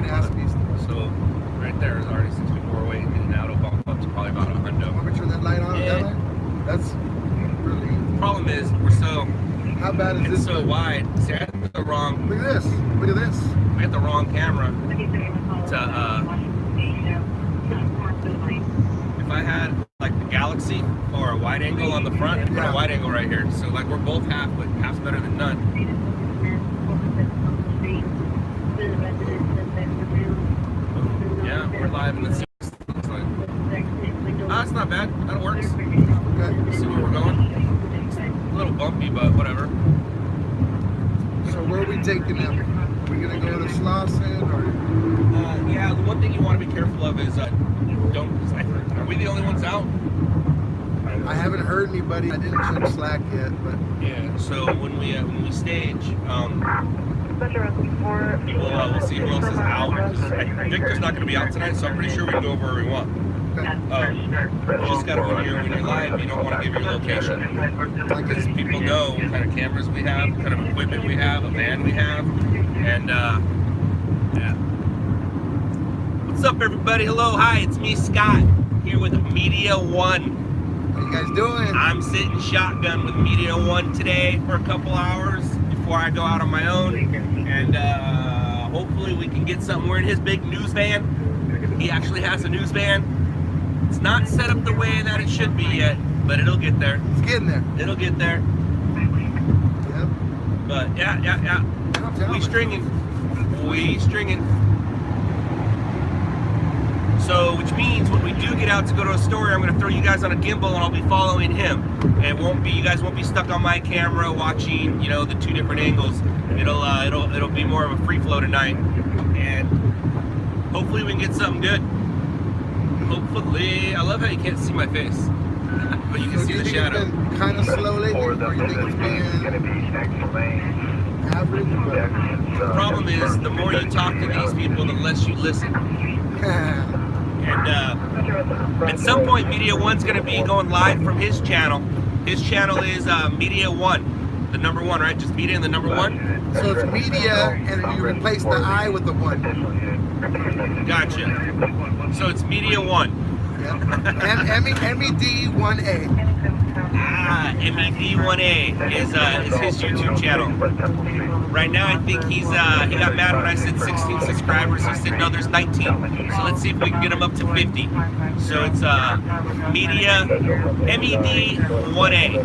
gonna ask me. So right there is already 6 people are waiting, and now it'll bump up to probably about 100. Want me to turn that light on? Yeah. That light? That's really. The problem is we're so. How bad is It's this? so wide. See, I had the wrong. Look at this. Look at this. We had the wrong camera. If I had like the Galaxy or a wide angle on the front, and put a wide angle right here. So like we're both half, but half's better than none. Yeah, we're live in the 6th. Looks like. Ah, it's not bad. That works. Okay. See where we're going. A little bumpy, but whatever. So where are we taking them? Are we gonna go to Slauson or? Yeah, the one thing you want to be careful of is don't. Are we the only ones out? I haven't heard anybody. I didn't check Slack yet, but yeah. So when we stage, we'll see who else is out. Victor's not going to be out tonight, so I'm pretty sure we can go wherever we want. You just gotta, when you're live, you don't want to give your location, because people know what kind of cameras we have, what kind of equipment we have, a van we have, and yeah. What's up, everybody? Hello, hi, it's me, Scott, here with Media One. How you guys doing? I'm sitting shotgun with Media One today for a couple hours before I go out on my own, and hopefully we can get something. We're in his big news van. He actually has a news van. It's not set up the way that it should be yet, but it'll get there. It's getting there. It'll get there. Yep. But yeah. We stringing. So, which means when we do get out to go to a story, I'm going to throw you guys on a gimbal and I'll be following him. And you guys won't be stuck on my camera watching, the two different angles. It'll be more of a free flow tonight, and hopefully we can get something good. Hopefully. I love how you can't see my face, but you can see the shadow. It's been kind of slow lately, or you think it's been average? The problem is, the more you talk to these people, the less you listen. And at some point, Media One's going to be going live from his channel. His channel is Media One, the number one, right? Just Media and the number one. So it's Media, and you replace the I with the one. Gotcha. So it's Media One. Yep. MED1A. MED1A is his YouTube channel. Right now, I think he got mad when I said 16 subscribers. He said no, there's 19. So let's see if we can get him up to 50. So it's Media MED1A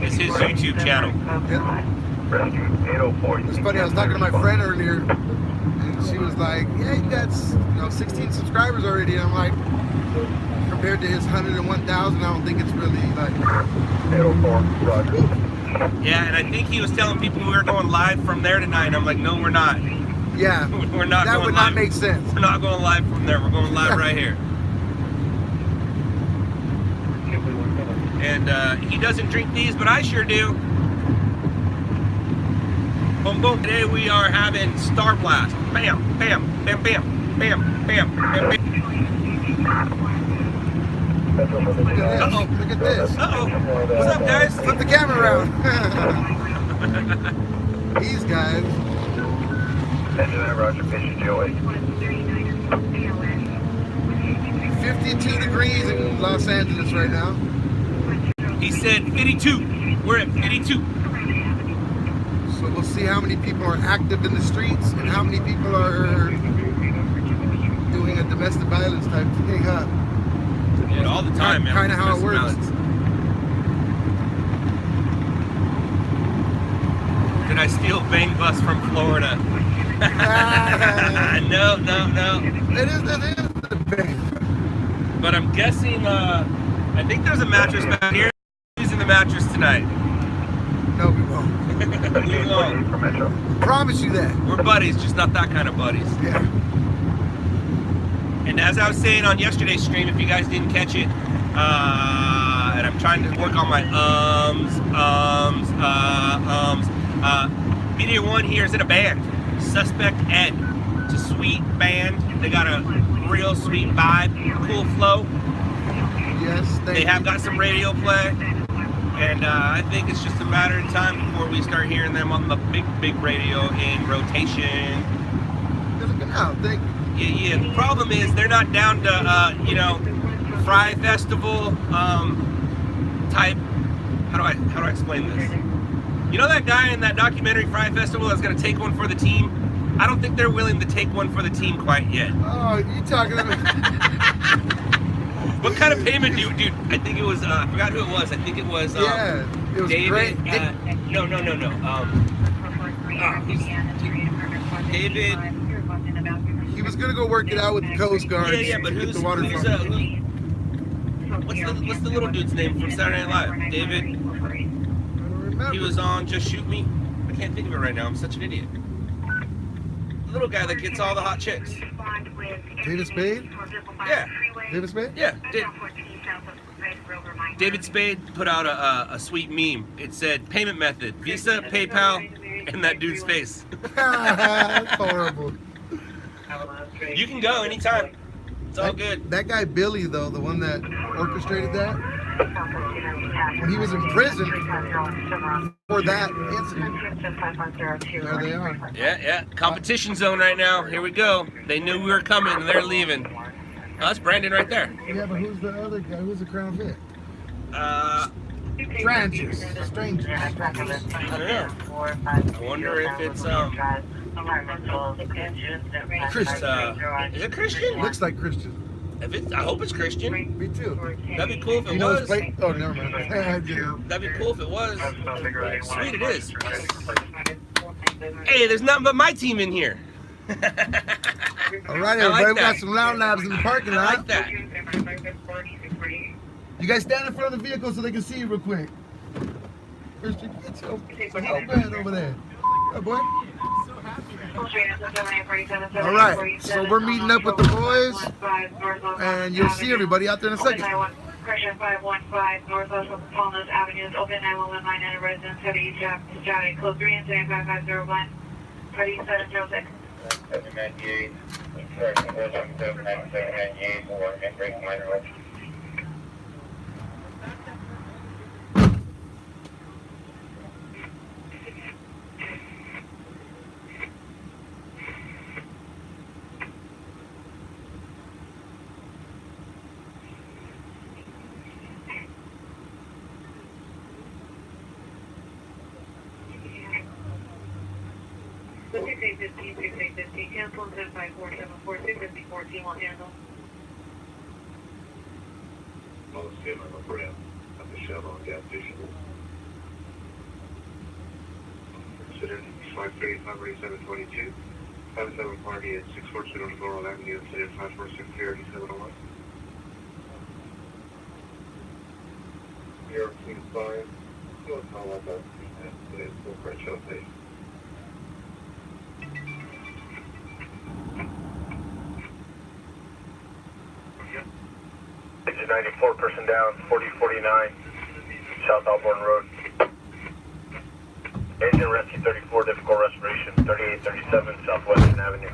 is his YouTube channel. Yep. It's funny. I was talking to my friend earlier, and she was like, "Yeah, you got 16 subscribers already." And I'm like, compared to his 101,000, I don't think it's really like. 804, Roger. Yeah, and I think he was telling people we were going live from there tonight. And I'm like, no, we're not. Yeah, we're not. That going would live. not make sense. We're not going live from there. We're going live right here. And he doesn't drink these, but I sure do. Boom, boom. Today we are having Star Blast. Bam, bam, bam, bam, bam, bam, bam, bam. Uh-oh, look at this. Uh-oh. What's up, guys? Flip the camera around. These guys. Roger, patient Joey. 52 degrees in Los Angeles right now. He said 52. We're at 52. So we'll see how many people are active in the streets and how many people are doing a domestic violence type thing, huh? Yeah, all the time, man. Kind of how it works. Balance. Did I steal Bang Bus from Florida? No. It is the bang. But I'm guessing, I think there's a mattress back here. Using the mattress tonight. No, we won't. We won't. Promise you that. We're buddies, just not that kind of buddies. Yeah. And as I was saying on yesterday's stream, if you guys didn't catch it, and I'm trying to work on my Media One here is in a band, Suspect Ed. It's a sweet band. They got a real sweet vibe, cool flow. Yes, they have got some radio play, and I think it's just a matter of time before we start hearing them on the big radio in rotation. They're looking Oh, thank you. Yeah. The problem is they're not down to, you know, Fry Festival type. How do I explain this? You know that guy in that documentary Fry Festival that's gonna take one for the team? I don't think they're willing to take one for the team quite yet. Oh, you talking about? What kind of payment do you, dude? I think it was, I forgot who it was. I think it was, Yeah, it was David. great. No. David. He was gonna go work it out with the Coast Guard. Yeah, but to get who's the waterfront. what's the little dude's name from Saturday Night Live? David. I don't remember. He was on Just Shoot Me. I can't think of it right now. I'm such an idiot. The little guy that gets all the hot chicks. David Spade? Yeah. David Spade? Yeah. David Spade put out a sweet meme. It said payment method, Visa, PayPal, and that dude's face. That's horrible. You can go anytime. It's all good. That guy Billy, though, the one that orchestrated that, when he was in prison for that incident. There they are. Yeah. Competition zone right now. Here we go. They knew we were coming and they're leaving. Oh, that's Brandon right there. Yeah, but who's the other guy? Who's the Crown Vic? I Strangers. don't know. I wonder if it's Christian. is it Christian? Looks like Christian. If it's, I hope it's Christian. Me too. That'd be cool if it You know his was. plate? Oh, never mind. I do. That'd be cool if it was. Sweet it is. Hey, there's nothing but my team in here. All right, I everybody. like We got that. some Loud Labs in the parking I lot. like that. You guys stand in front of the vehicle so they can see you real quick. Christian, get your band over there. Hey, boy. All right, so we're meeting up with the boys, and you'll see everybody out there in a second. Correction 515 Northwest of Palmas Avenue is open 911 line and residents have each static code 3 and 75501 ready 706. 798, correction 477 or and break minor road. The 6815, cancel 75474, 654 will handle. I'll stand on the brand at the Chevron gas station. Considered 535-722, 57 party at 642 on Laurel Avenue, considered 546-3701. You're please fine. Still call up that today's full French update. Exit 94, person down, 4049, South Alborn Road. Engine rescue 34, difficult respiration, 3837, Southwestern Avenue.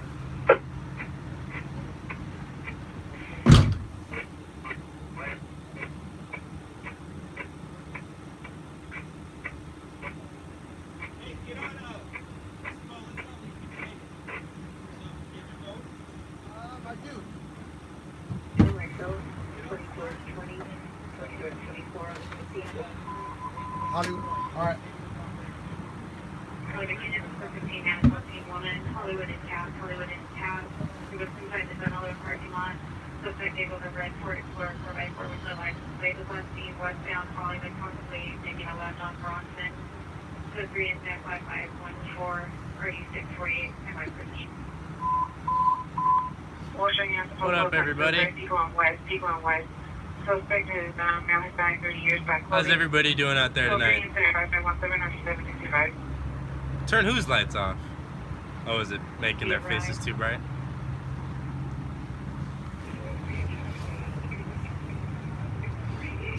Hollywood. All right. Hollywood in town. We were inside the Dunalo parking lot. Suspect vehicle number N4 Explorer 4x4 with no license plate. Was on scene westbound Hollywood, possibly taking a left on Bronson. So 3 and 5514 3648 and my bridge. What up, everybody? Pequot West. Suspect is male Hispanic, 30 years back. How's everybody doing out there tonight? Turn whose lights off? Oh, is it making their faces too bright?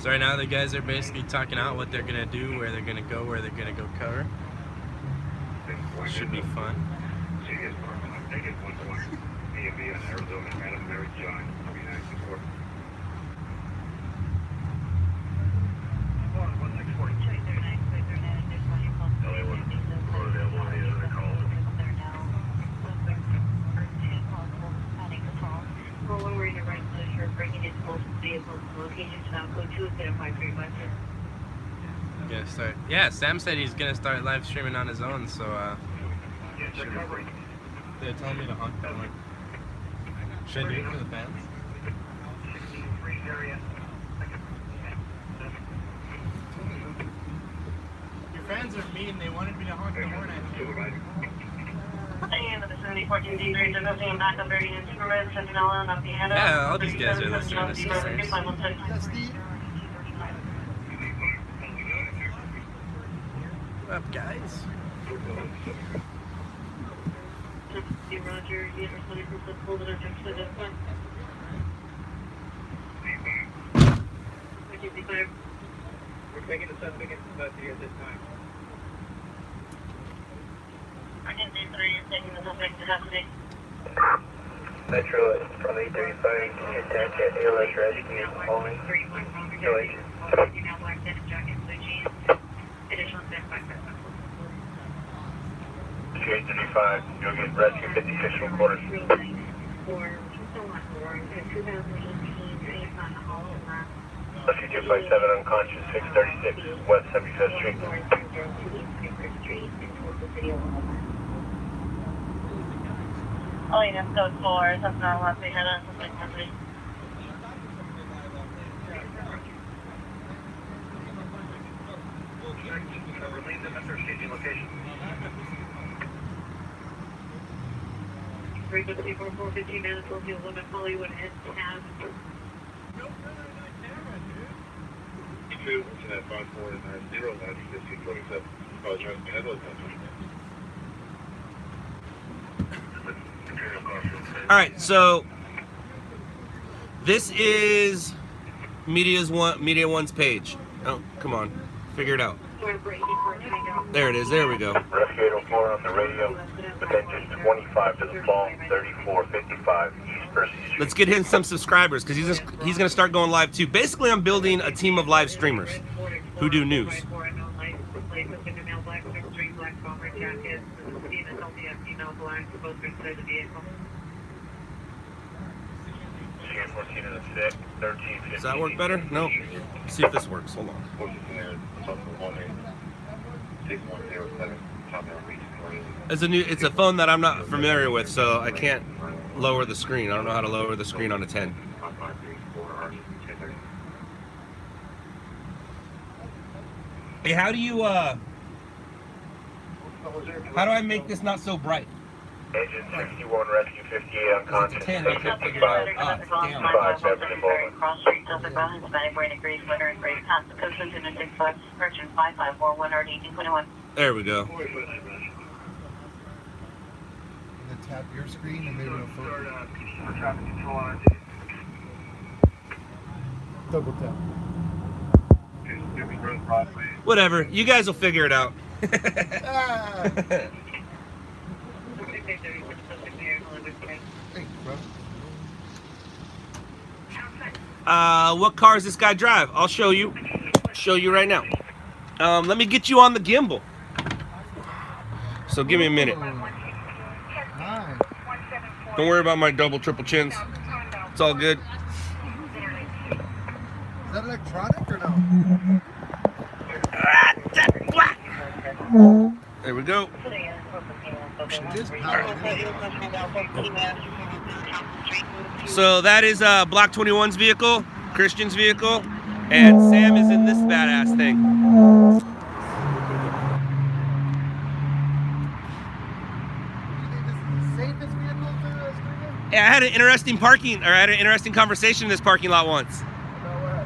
So right now the guys are basically talking out what they're gonna do, where they're gonna go, where they're gonna go cover. Should be fun. breaking into multiple vehicles and locations without code 2 instead of 535. Gonna start. Yeah, Sam said he's gonna start live streaming on his own. So they're telling me to honk. I'm like, should I do it for the fans? Your fans are mean. They wanted me to honk the horn at you. Yeah, all these guys are listening to sisters. What up, guys? Roger, you responded from the pull that are next to this one. 55. We're taking the suspect into custody at this time. Agency 3 is taking the suspect into custody. Metro from 835, attack at ALS rescue, only. No agent. Now black denim jacket, blue jeans. Additional step by step. 835, you'll get rescue 56 from quarters. Rescue 257 unconscious, 636 West 75th Street. Oh, yeah, code 4. That's not what we had on something company. Release the metro staging location. 350 415 minutes, we'll do limit Hollywood and tab. 2, 5490, that's 1547. Apologize, my head was All right, so this is Media One's page. Oh, come on, figure it out. There it is. There we go. Rescue 804 on the radio. Attention 25 to the fall, 3455 East Percy Street. Let's get him some subscribers because he's gonna start going live too. Basically, I'm building a team of live streamers who do news. Does that work better? No. Let's see if this works. Hold on. It's a phone that I'm not familiar with, so I can't lower the screen. I don't know how to lower the screen on a 10. Hey, how do I make this not so bright? Engine 61, rescue 58 unconscious. 10, I can't figure it out. Ah, damn. 5 Beverly Boulevard. Cross Street, Delta Brown, Hispanic Brain Agrees, Winter and Great Constitution, and 65, Merchant 5541, R1821. There we go. And then tap your screen and maybe it'll focus. Traffic control on Double tap. Whatever. You guys will figure it out. Ah. Thank you, bro. What car does this guy drive? I'll show you. Show you right now. Let me get you on the gimbal. So give me a minute. Hi. Don't worry about my double, triple chins. It's all good. Is that electronic or no? There we go. It is powered. So that is Block 21's vehicle, Christian's vehicle, and Sam is in this badass thing. Safest vehicle to stream? Yeah, I had an interesting conversation in this parking lot once. No way.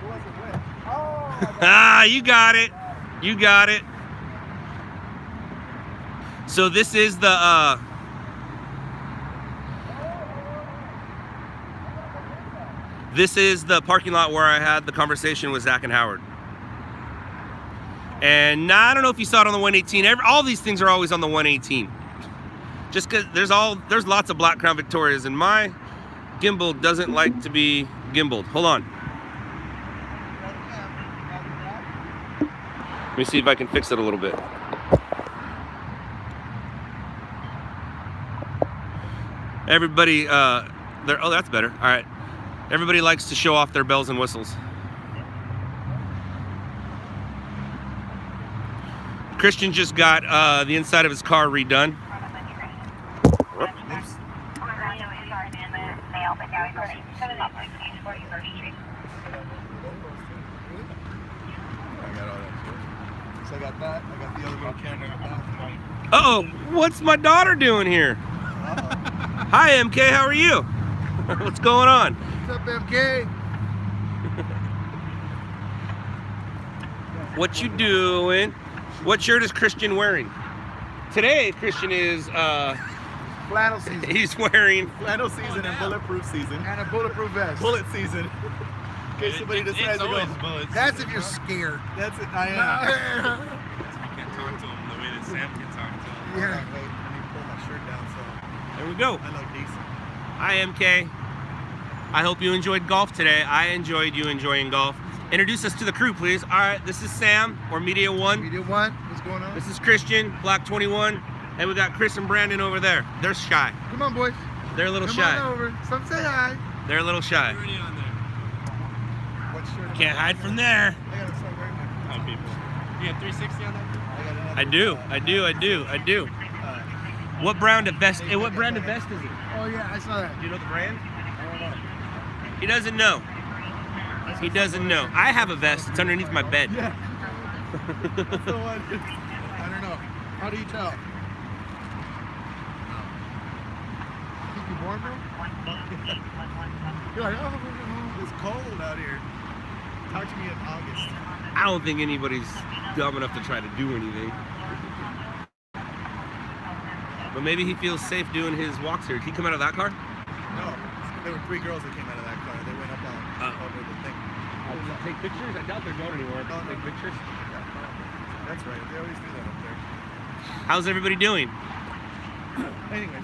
Who was it with? Oh, Ah, you got it. You got it. So this is the parking lot where I had the conversation with Zach and Howard. And I don't know if you saw it on the 118. All these things are always on the 118. Just because there's lots of Black Crown Victorias, and my gimbal doesn't like to be gimbaled. Hold on. Let me see if I can fix it a little bit. Everybody, oh, that's better. All right. Everybody likes to show off their bells and whistles. Christian just got the inside of his car redone. Oops. So I got that. I got the other little camera in the back. Uh-oh, what's my daughter doing here? Hi, MK, how are you? What's going on? What's up, MK? What you doing? What shirt is Christian wearing? Today, Christian is, Flannel season. he's wearing... Flannel season and bulletproof season. And a bulletproof vest. Bullet season. In case somebody decides to go. bullets. That's if you're scared. That's it. I am. You can't talk to him the way that Sam can talk to him. Yeah. Wait, I need to pull my shirt down so There we go. I look decent. Hi, MK. I hope you enjoyed golf today. I enjoyed you enjoying golf. Introduce us to the crew, please. All right, this is Sam, or Media One. Media One. What's going on? This is Christian, Black 21, and we got Chris and Brandon over there. They're shy. Come on, boys. They're a little Come shy. on over. Some say hi. They're a little shy. Already on there. What shirt? Can't hide from there. I got a sun right now. Oh, people. You got 360 on that? I do. What brand of vest? What brand of vest is it? Oh yeah, I saw that. Do you know the brand? I don't know. He doesn't know. He doesn't know. I have a vest. It's underneath my bed. Yeah. That's the one. I don't know. How do you tell? Keep you warm, bro? You're like, oh, It's cold out here. Talk to me in August. I don't think anybody's dumb enough to try to do anything. But maybe he feels safe doing his walks here. Did he come out of that car? No, there were 3 girls that came out of that car. They went up on over the thing. Take pictures? I doubt they're going anywhere. No, no. Take pictures. That's right. They always do that up there. How's everybody doing? Anyway,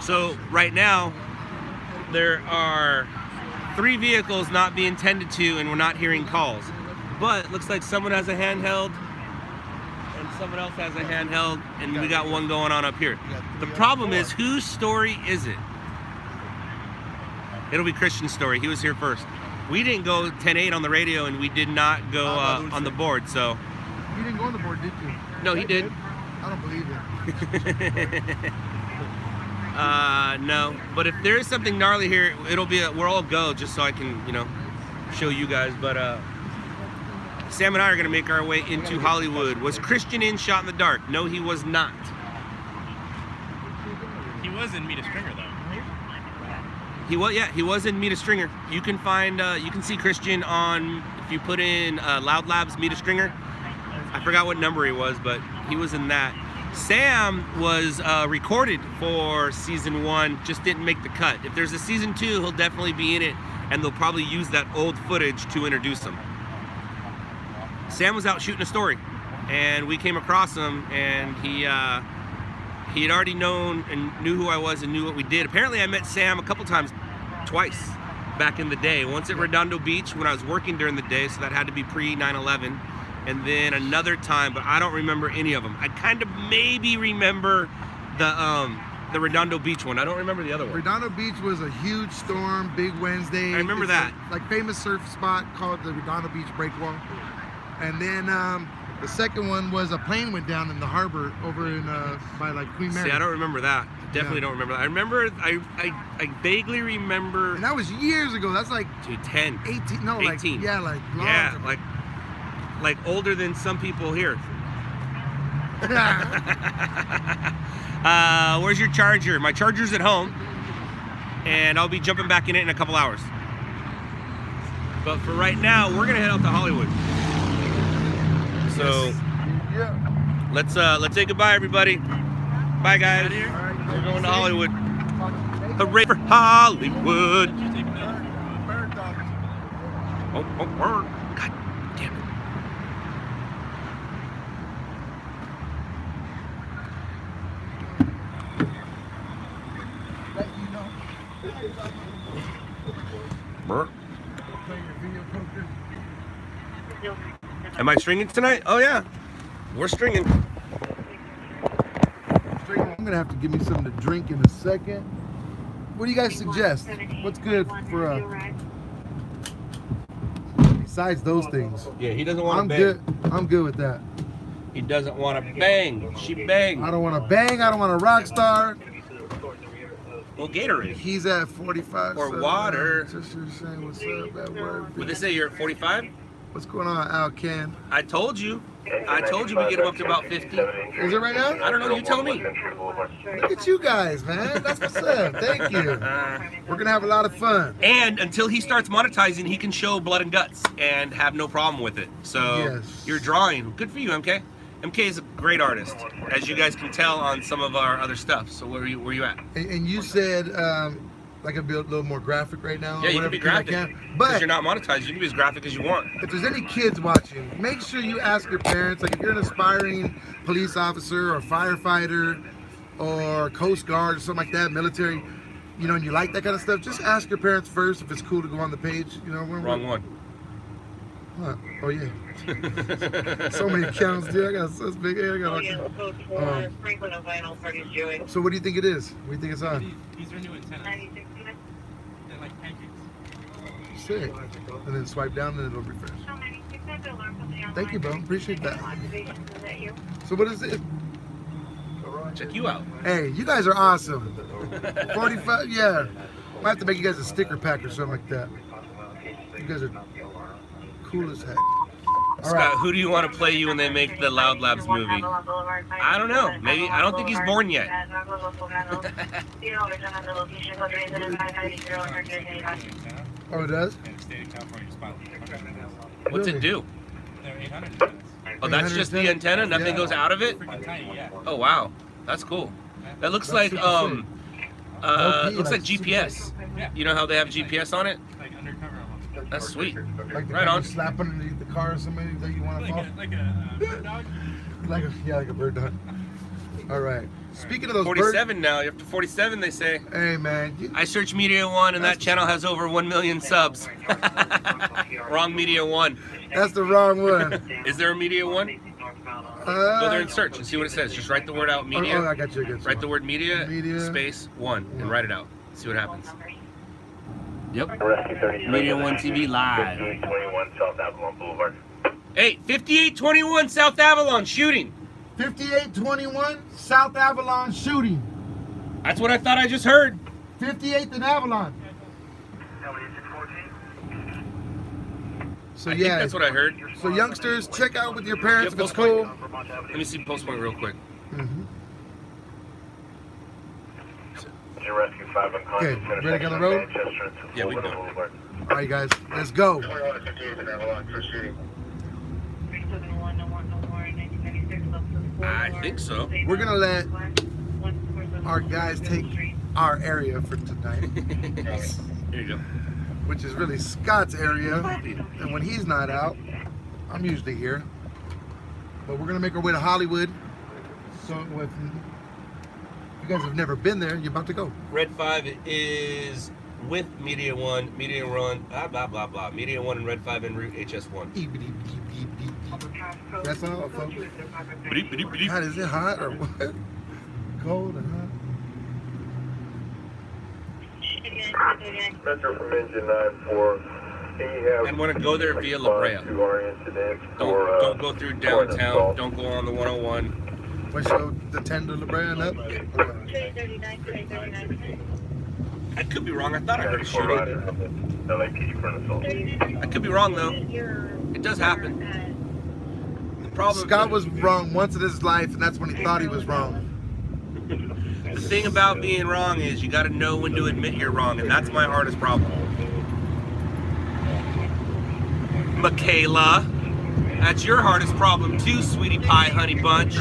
So right now, there are 3 vehicles not being tended to, and we're not hearing calls. But it looks like someone has a handheld, and someone else has a handheld, and we got one going on up here. The problem is, whose story is it? It'll be Christian's story. He was here first. We didn't go 10-8 on the radio, and we did not go on the board. So you didn't go on the board, did you? no, he did. I don't believe it. No, but if there is something gnarly here, it'll be we'll all go just so I can, show you guys. But Sam and I are gonna make our way into Hollywood. Was Christian in Shot in the Dark? No, he was not. He was in Meet a Stringer, though. He was in Meet a Stringer. You can find, you can see Christian on, if you put in LOUDLABS Meet a Stringer. I forgot what number he was, but he was in that. Sam was recorded for season 1, just didn't make the cut. If there's a season 2, he'll definitely be in it, and they'll probably use that old footage to introduce him. Sam was out shooting a story, and we came across him, and he had already known and knew who I was and knew what we did. Apparently I met Sam a couple times, twice back in the day. Once at Redondo Beach when I was working during the day, so that had to be pre 9/11. And then another time, but I don't remember any of them. I kind of maybe remember the Redondo Beach one. I don't remember the other one. Redondo Beach was a huge storm, big Wednesday. I remember that. Like famous surf spot called the Redondo Beach Breakwall. And then the second one was a plane went down in the harbor over in by like Queen Mary. See, I don't remember that. Definitely don't remember that. I remember, I vaguely remember. And that was years ago. That's like 10. 18. No, 18. like long Yeah, time. like older than some people here. Where's your charger? My charger's at home, and I'll be jumping back in it in a couple hours. But for right now, we're gonna head out to Hollywood. So Yeah. let's say goodbye, everybody. Bye, guys. All right, We're going to Hollywood. Hollywood. Hooray for Hollywood! Bird dog. Oh, God damn it. Let you know. Brr. Play your video poker. Am I stringing tonight? Oh yeah, we're stringing. String I'm gonna have to give me something to drink in a second. What do you guys suggest? What's good for besides those things? Yeah, he doesn't want to I'm bang. good. I'm good with that. He doesn't want to bang. She bang. I don't want to bang. I don't want a rock star. Well, Gatorade. He's at 45. Or so, water. Just saying what's up at work. Would they say you're at 45? What's going on, Al Ken? I told you. I told you we get him up to about 50. Is it right now? I don't know. You tell me. Look at you guys, man. That's what's up. Thank you. We're gonna have a lot of fun. And until he starts monetizing, he can show blood and guts and have no problem with it. So Yes. you're drawing. Good for you, MK. MK is a great artist, as you guys can tell on some of our other stuff. So where you at? And you said like I'd be a little more graphic right now. Yeah, or you can whatever be because I graphic. can. Because But you're not monetized, you can be as graphic as you want. if there's any kids watching, make sure you ask your parents. Like if you're an aspiring police officer or firefighter or Coast Guard or something like that, military, you know, and you like that kind of stuff, just ask your parents first if it's cool to go on the page. You know, Wrong one. Huh. Oh yeah. So many accounts, dude. I got such big hair. I got like, Franklin of Vinyl Party's doing. so what do you think it is? What do you think it's on? These are new antennas. 96 units. They're like pancakes. Sick. And then swipe down and it'll refresh. So 96 has to learn something online. Thank you, bro. Appreciate that. Activations, is that you? So what is it? Check you out. Hey, you guys are awesome. 45, yeah. Might have to make you guys a sticker pack or something like that. You guys are cool as heck. All Scott, right. who do you want to play you when they make the Loud Labs movie? I don't know. Maybe. I don't think he's born yet. Oh, it does? What's it do? They're 800 antennas. Oh, that's just the antenna? Nothing Yeah. goes out of it? Freaking tiny, yeah. Oh, wow. That's cool. That looks That's like, super looks like super GPS. Yeah. You know how they have GPS on it? Like undercover almost. That's sweet. Like the Right kind on. you slap underneath the car or somebody that you want to fall. Like a bird dog. Like a bird dog. All right. Speaking of those birds, 47 now. You're up to 47, they say. hey man, I search Media One, and that channel has over 1 million subs. Wrong Media One. that's the wrong one. Is there a Media One? Go there and search and see what it says. Just write the word out, media. Oh, I got you. I got you. Write the word media, Media. space, one, and write it out. See what happens. Yep. Rescue 33. Media One TV live. 5821 South Avalon Boulevard. Hey, 5821 South Avalon shooting. 5821 South Avalon shooting. That's what I thought I just heard. 58th and Avalon. So I think yeah, that's what I heard. so youngsters, check out with your parents if it's cool. Let me see Post Point real quick. Mhm. Your Rescue 5 unconscious. Okay, ready to go on the road? Manchester to Yeah, we Florida can go. Boulevard. All right, guys, let's go. 58th and Avalon for shooting. I think so. We're gonna let our guys take our area for tonight, Here you go. which is really Scott's area. And when he's not out, I'm usually here. But we're gonna make our way to Hollywood. So if you guys have never been there, you're about to go. Red 5 is with Media One, Media One, blah, blah, blah. Media One and Red 5 en route HS1. That's all, folks. Beep, beep, beep. God, is it hot or what? Cold and hot? Metro from engine 94. And want to go there via La Brea. To our incident Don't go through downtown. Don't go on the 101. Wait, so the 10 to La Brea and up? Okay. I could be wrong. I thought I heard a shooting. LAPD for an assault. I could be wrong though. It does happen. The problem. Scott was wrong once in his life, and that's when he thought he was wrong. The thing about being wrong is you got to know when to admit you're wrong, and that's my hardest problem. Michaela, that's your hardest problem too, sweetie pie, honey bunch.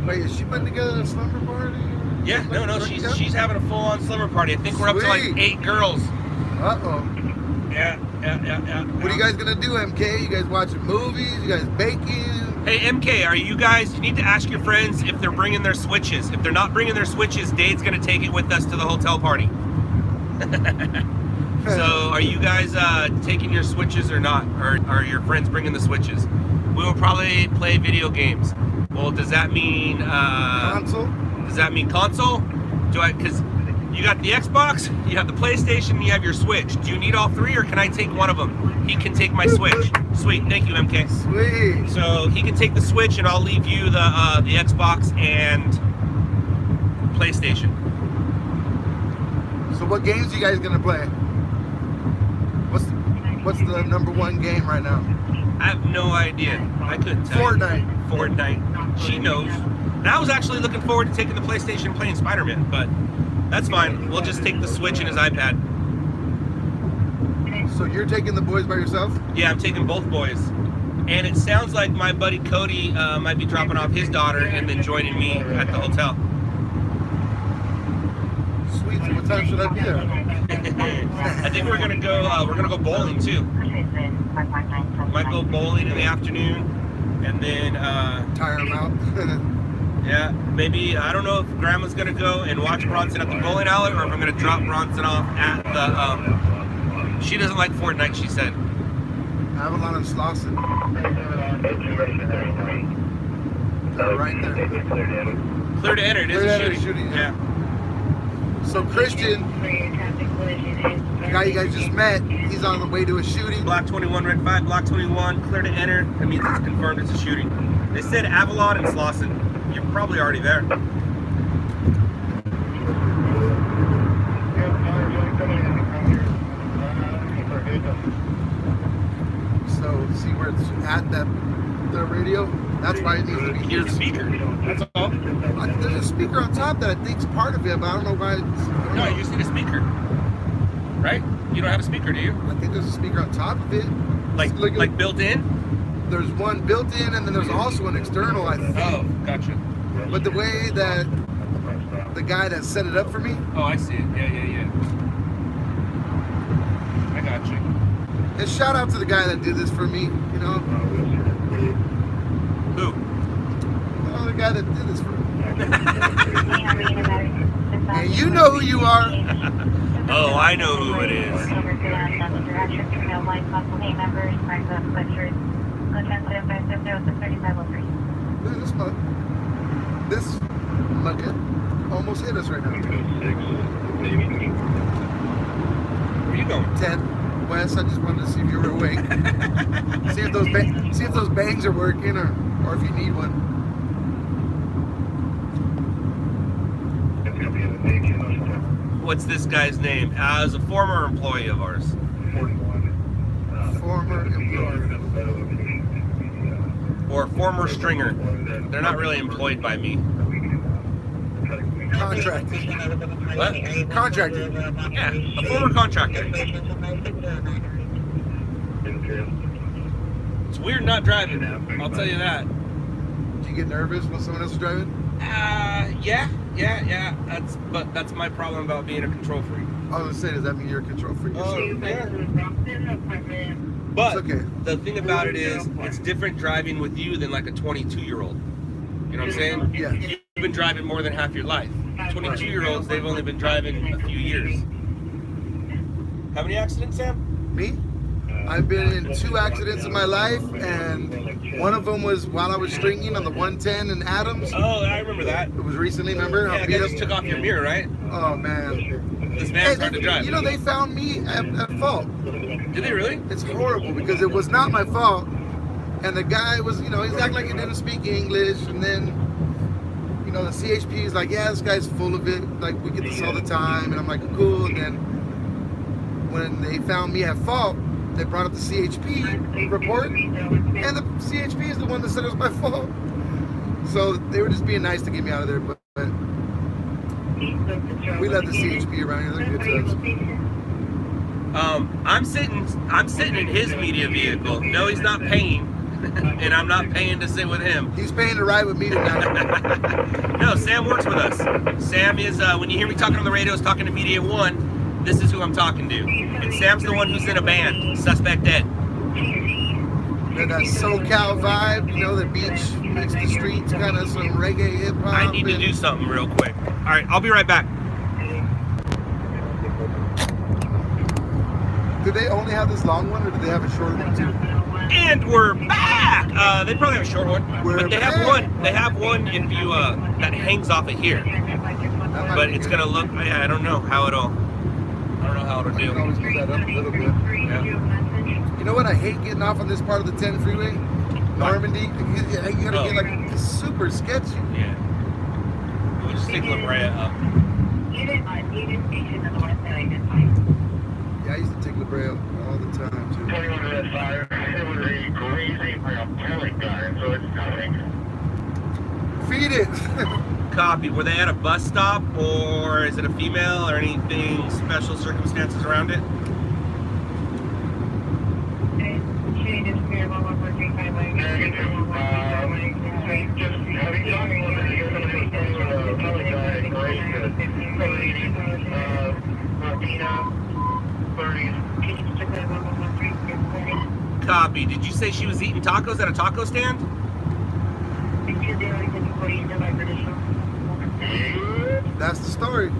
Wait, is she putting together a slumber party? Yeah, no, she's having a full-on slumber party. I think we're up to like Sweet. 8 girls. Uh-oh. Yeah. What are you guys gonna do, MK? You guys watching movies? You guys baking? Hey, MK, you need to ask your friends if they're bringing their Switches. If they're not bringing their Switches, Dade's gonna take it with us to the hotel party. So, are you guys taking your Switches or not? Or are your friends bringing the Switches? We will probably play video games. Well, does that mean Console? does Does that mean console? Because you got the Xbox, you have the PlayStation, you have your Switch. Do you need all three, or can I take one of them? He can take my Switch. Sweet, thank you, MK. Sweet. So he can take the Switch, and I'll leave you the Xbox and PlayStation. So what games are you guys gonna play? What's the number one game right now? I have no idea. I couldn't tell Fortnite. you. Fortnite. She knows. And I was actually looking forward to taking the PlayStation and playing Spider-Man, but that's fine. We'll just take the Switch and his iPad. So you're taking the boys by yourself? Yeah, I'm taking both boys. And it sounds like my buddy Cody might be dropping off his daughter and then joining me at the hotel. Sweet. So what time should I be there? I think we're gonna go bowling too. Might go bowling in the afternoon, and then Tire them out. yeah, maybe I don't know if Grandma's gonna go and watch Bronson at the bowling alley, or if I'm gonna drop Bronson off at the. She doesn't like Fortnite, she said. Avalon and Slauson. Right there. Clear to enter. It is Clear to a enter, shooting. shooting, Yeah. So Christian, the guy you guys just met, he's on the way to a shooting. Block 21, red 5, block 21, clear to enter. That means it's confirmed it's a shooting. They said Avalon and Slauson. You're probably already there. So see where it's at, the radio? That's why it needs to be You hear the speaker. That's all. There's a speaker on top that I think's part of it, but I don't know why it's... No, you just need a speaker. Right? You don't have a speaker, do you? I think there's a speaker on top of it. Like built in? There's one built in, and then there's also an external, I think. Oh, gotcha. But the way that the guy that set it up for me, Oh, I see it. Yeah. I got you. and shout out to the guy that did this for me, you know? Who? Oh, the guy that did this for me. And you know who you are. Oh, I know who it is. Look at this mug. This mugger almost hit us right now. Where you going? 10 Wes, I just wanted to see if you were awake. see if those bangs are working, or if you need one. What's this guy's name? As a former employee of ours. Former employee. Or former stringer. They're not really employed by me. Contracted. What? Contracted. Yeah, a former contractor. It's weird not driving. I'll tell you that. Do you get nervous when someone else is driving? Yeah. That's my problem about being a control freak. I was gonna say, does that mean you're a control freak yourself? But It's okay. the thing about it is, it's different driving with you than like a 22-year-old. You know what I'm saying? Yeah. You've been driving more than half your life. 22-year-olds, they've only been driving a few years. How many accidents, Sam? Me? I've been in 2 accidents in my life, and one of them was while I was stringing on the 110 in Adams. Oh, I remember that. It was recently, remember? Yeah, I guess just took off your mirror, right? Oh, man. This van's hard to drive. You know, they found me at fault. Did they really? It's horrible because it was not my fault. And the guy was, you know, he's acting like he didn't speak English. And then, you know, the CHP is like, yeah, this guy's full of it. Like, we get this all the time. And I'm like, cool. And then when they found me at fault, they brought up the CHP report. And the CHP is the one that said it was my fault. So they were just being nice to get me out of there. But we let the CHP around here. They're good to us. I'm sitting in his media vehicle. No, he's not paying. And I'm not paying to sit with him. He's paying to ride with me tonight. No, Sam works with us. Sam is, when you hear me talking on the radio, is talking to Media 1. This is who I'm talking to. And Sam's the one who's in a band, Suspect Dead. And that SoCal vibe, you know, the beach next to the streets, kind of some reggae hip hop. I need to do something real quick. All right, I'll be right back. Do they only have this long one, or do they have a shorter one too? And we're back. They probably have a short one, but they have one. They have one if you that hangs off of here. But it's gonna look. I don't know how it'll. I don't know how it'll You can always do. move that up a little bit. Yeah. You know what? I hate getting off on this part of the 10 freeway. Normandy. You gotta get like super sketchy. Yeah. We'll just stick La Brea up. Yeah, I used to take La Brea all the time too. 21 red fire. It was a grazing like a pellet gun, so it's coming. Feed it. Copy. Were they at a bus stop, or is it a female, or anything special circumstances around it? Copy. Did you say she was eating tacos at a taco stand? That's the story.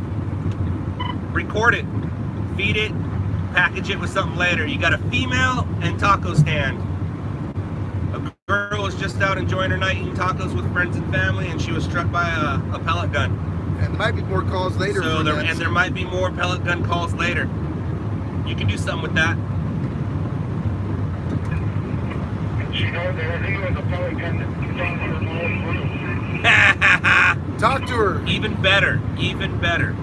Record it, feed it, package it with something later. You got a female and taco stand. A girl was just out enjoying her night eating tacos with friends and family, and she was struck by a pellet gun. And there might be more calls later. So for there, that. and there might be more pellet gun calls later. You can do something with that. She knows everything with a pellet gun from her own room. Talk to her. Even better, even better.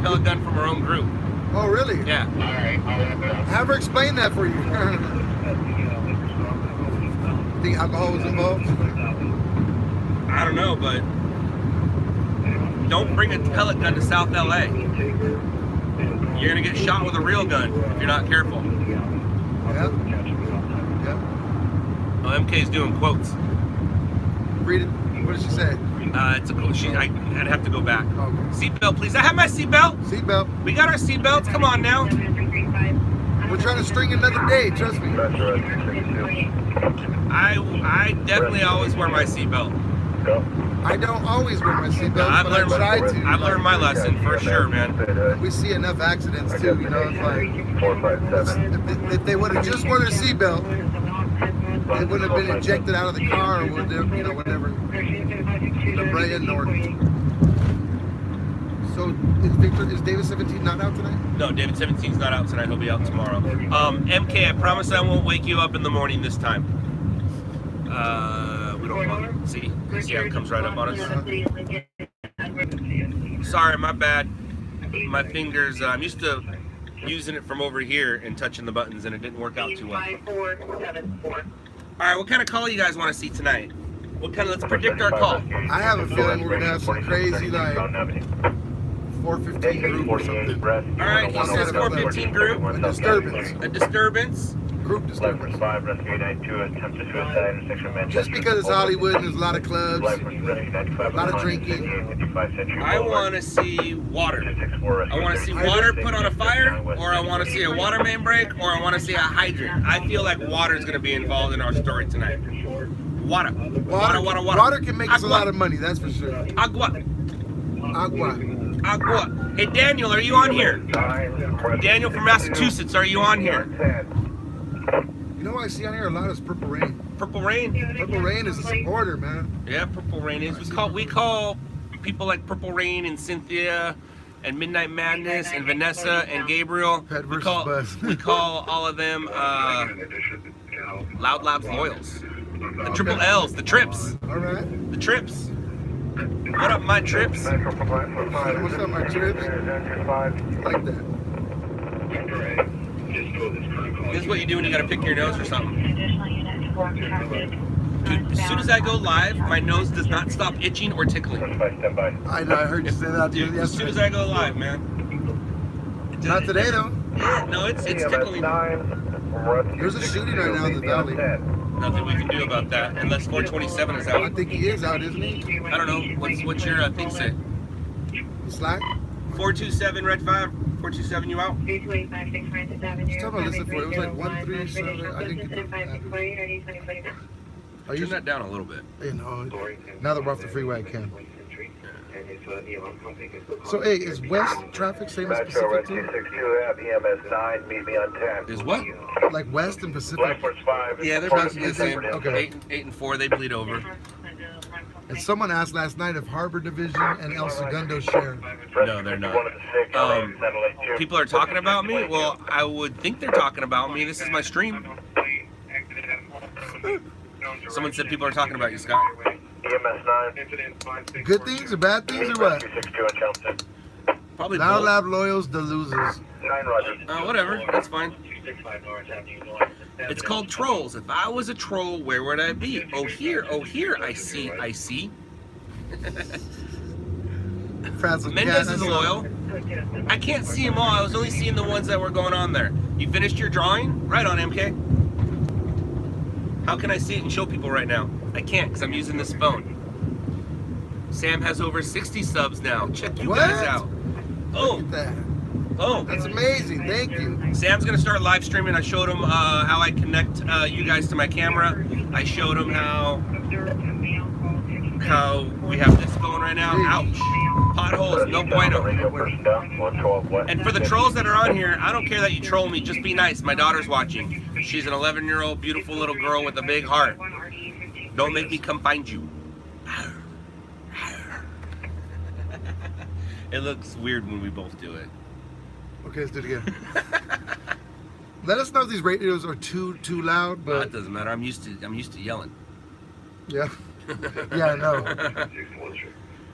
Pellet gun from her own group. Oh, really? Yeah. Alright, I'll wrap it up. Have her explain that for you. Think alcohol was involved? I don't know, but don't bring a pellet gun to South LA. You're gonna get shot with a real gun if you're not careful. Yeah. Yeah. Oh, MK's doing quotes. Read it. What did she say? It's a cool. I'd have to go back. Okay. Seatbelt, please. I have my seatbelt. Seatbelt. We got our seatbelts. Come on now. We're trying to string another day. Trust me. I definitely always wear my seatbelt. Go. I don't always wear my seatbelt, I've but I learned- try to. I've learned my lesson for sure, man. We see enough accidents too. You know, it's like 457. if they would have just worn their seatbelt, they wouldn't have been ejected out of the car or would have, you know, whatever. La Brea North. So is David 17 not out tonight? No, David 17's not out tonight. He'll be out tomorrow. MK, I promise I won't wake you up in the morning this time. We don't want. See how it comes right up on us. Sorry, my bad. My fingers. I'm used to using it from over here and touching the buttons, and it didn't work out too well. All right, what kind of call you guys want to see tonight? What kind of? Let's predict our call. I have a feeling we're gonna have some crazy like 415 group or something. All right, he says 415 group. A disturbance. A disturbance. Group disturbance. 5, Rescue 92, attempted suicide, intersection Manchester. Just because it's Hollywood and there's a lot of clubs, A lot of drinking. I want to see water. I want to see water put on a fire, or I want to see a water main break, or I want to see a hydrant. I feel like water is going to be involved in our story tonight. Water. Water can make us a lot of money, that's for sure. Agua. Agua. Agua. Hey, Daniel, are you on here? Daniel from Massachusetts, are you on here? You know what I see on here a lot is Purple Rain. Purple Rain? Purple Rain is a supporter, man. Yeah, Purple Rain is. We call people like Purple Rain and Cynthia and Midnight Madness and Vanessa and Gabriel. Pet We versus call, Buzz. we call all of them Loud Labs Loyals. The triple L's, the Trips. All right. The Trips. What up, my Trips? What's up, my trips? Like that. This is what you do when you gotta pick your nose or something. Dude, as soon as I go live, my nose does not stop itching or tickling. I know, I heard you say that Dude, as soon as yesterday. I go live, man. Not today, though. No, it's tickling. There's a shooting right now in the valley. Nothing we can do about that unless 427 is I out. think he is out, isn't he? I don't know. What's your thing say? Slack? 427 Red 5. 427, you out? Just tell me, listen for it. It was like 137. I didn't get that. Are you? Turn that down a little bit. You know, now that we're off the freeway, I can. So, hey, is West traffic same as Metro Pacific Rescue too? 62, have EMS 9, meet me on 10. Is what? Like West and Pacific? Blackbird's 5. Yeah, they're basically the same. Okay. 8 and 4, they bleed over. And someone asked last night if Harbor Division and El Segundo share. No, they're not. People are talking about me? Well, I would think they're talking about me. This is my stream. Someone said people are talking about you, Scott. EMS 9. Good things or bad things or what? 62 in Chelmsford. Probably Loud both. Lab Loyals, the losers. 9 Roger. Whatever, that's fine. It's called trolls. If I was a troll, where would I be? Oh, here, I see. Frazzled Mendez cat, is that's loyal. I can't see them all. I was only seeing the ones that were going on there. You finished your drawing? Right on, MK. How can I see it and show people right now? I can't because I'm using this phone. Sam has over 60 subs now. Check you What? guys out. Oh, Look at that. oh. That's amazing. Thank you. Sam's gonna start live streaming. I showed him how I connect you guys to my camera. I showed him how we have this going right now. Ouch. Potholes, no bueno. And for the trolls that are on here, I don't care that you troll me. Just be nice. My daughter's watching. She's an 11-year-old beautiful little girl with a big heart. Don't make me come find you. It looks weird when we both do it. Okay, let's do it again. Let us know if these radios are too loud, Well, but it doesn't matter. I'm used to yelling. yeah. Yeah, I know.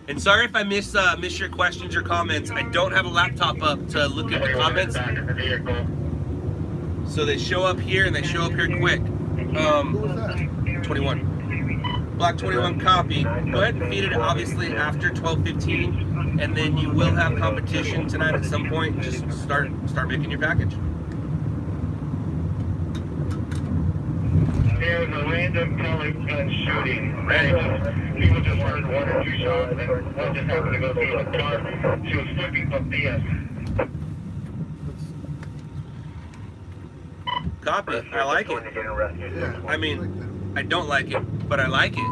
And sorry if I miss your questions or comments. I don't have a laptop up to look at the comments. So they show up here and they show up here quick. Who was that? 21. Block 21 copy. Go ahead and feed it obviously after 12:15, and then you will have competition tonight at some point. Just start making your package. There's a random pellet gun shooting. Random. People just heard 1 or 2 shots, and one just happened to go through the car. She was flipping from BS. Copy. I like it. Yeah. I mean, I don't like it, but I like it.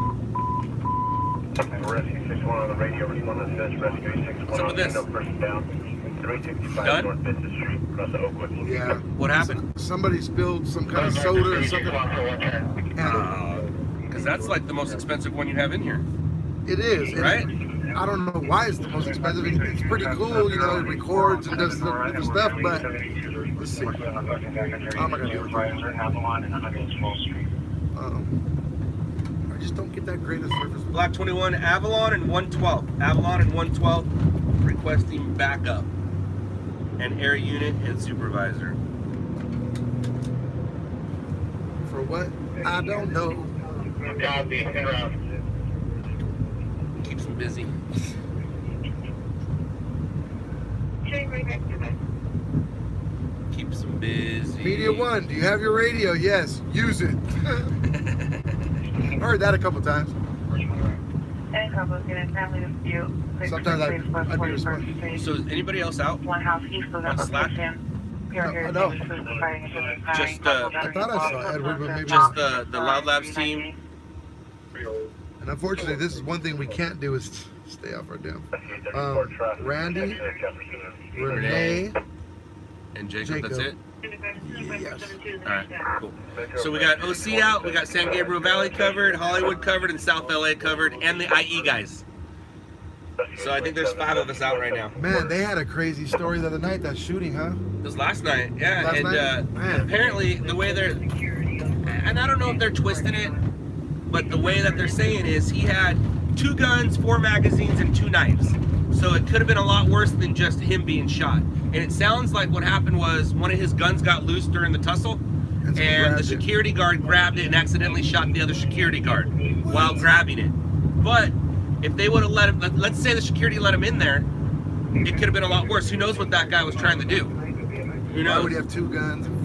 Rescue 61 on the radio, respond to this. Rescue 61 What's up with this? no person down. 365 Done? North Business Street, across the Oakwood. Yeah. What happened? Somebody spilled some kind of soda or something. And Because that's like the most expensive one you have in here, it is. And right? I don't know why it's the most expensive. It's pretty cool, you know, it records and does the different stuff, but let's see. I'm not gonna do it. I just don't get that great a service. Block 21, Avalon and 112. Avalon and 112 requesting backup. And air unit and supervisor. For what? I don't know. Copy, around. Keeps them busy. Keeps them busy. Media One, do you have your radio? Yes, use it. I heard that a couple times. Sometimes I'd be responsible. So is anybody else out? On Slack? No. Just I thought I saw Edward, but maybe just not. the Loud Labs team. And unfortunately, this is one thing we can't do is stay off our damn. Randy, Renee, And Jacob, that's it? yes. Alright, cool. So we got OC out, we got San Gabriel Valley covered, Hollywood covered, and South LA covered, and the IE guys. So I think there's 5 of us out right now. Man, they had a crazy story the other night, that shooting, huh? It was last night, yeah. Last and night? Man. apparently the way they're, and I don't know if they're twisting it, but the way that they're saying is he had 2 guns, 4 magazines, and 2 knives. So it could have been a lot worse than just him being shot. And it sounds like what happened was one of his guns got loose during the tussle, And so and the grabbed it. security guard grabbed it and accidentally shot the other security guard while grabbing it. But if they would have let him, let's say the security let him in there, it could have been a lot worse. Who knows what that guy was trying to do? Who Why knows? would you have 2 guns and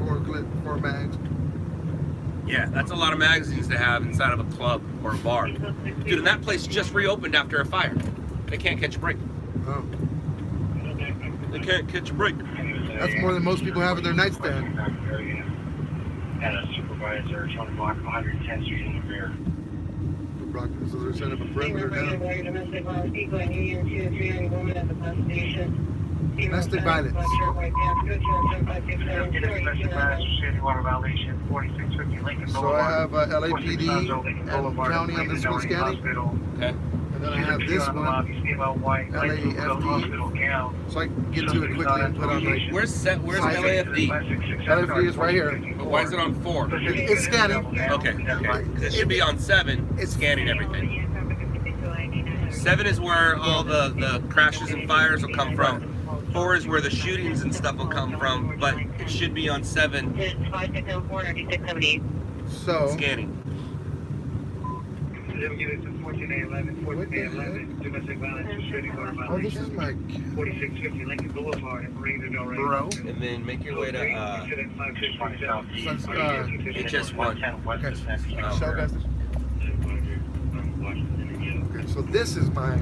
4 mags? Yeah, that's a lot of magazines to have inside of a club or a bar. Dude, and that place just reopened after a fire. They can't catch a break. Oh, They can't catch a break. that's more than most people have in their nightstand. And a supervisor, 20 block, 110 Street in the rear. block. So they're setting up a perimeter now. Domestic violence. So I have LAPD and county on this one scanning. Okay. And then I have this one, LAFD. So I can get to it quickly and put on like. Where's LAFD? LAFD is right here. But why is it on 4? It's scanning. Okay. It should be on 7. It's scanning everything. 7 is where all the crashes and fires will come from. 4 is where the shootings and stuff will come from, but it should be on 7. So. Scanning. Oh, this is my. 4650 Lincoln Boulevard in Marina Bro. And then make your way to HS1. Okay. Show guys. Okay, so this is my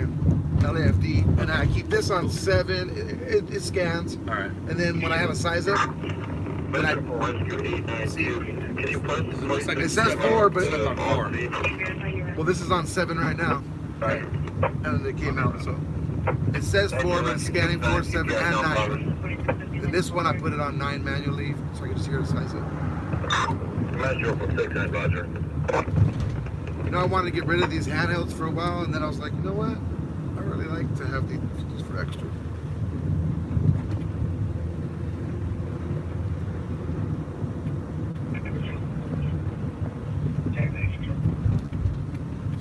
LAFD, and I keep this on 7. It scans. All right. And then when I have a size up, then I see. It looks like It says 4, but it's on 4. well, this is on 7 right now, and it came out. So it says 4, but it's scanning 4, 7, and 9. And this one I put it on 9 manually, so I can just hear the size up. You know, I wanted to get rid of these handhelds for a while, and then I was like, you know what? I really like to have these just for extra.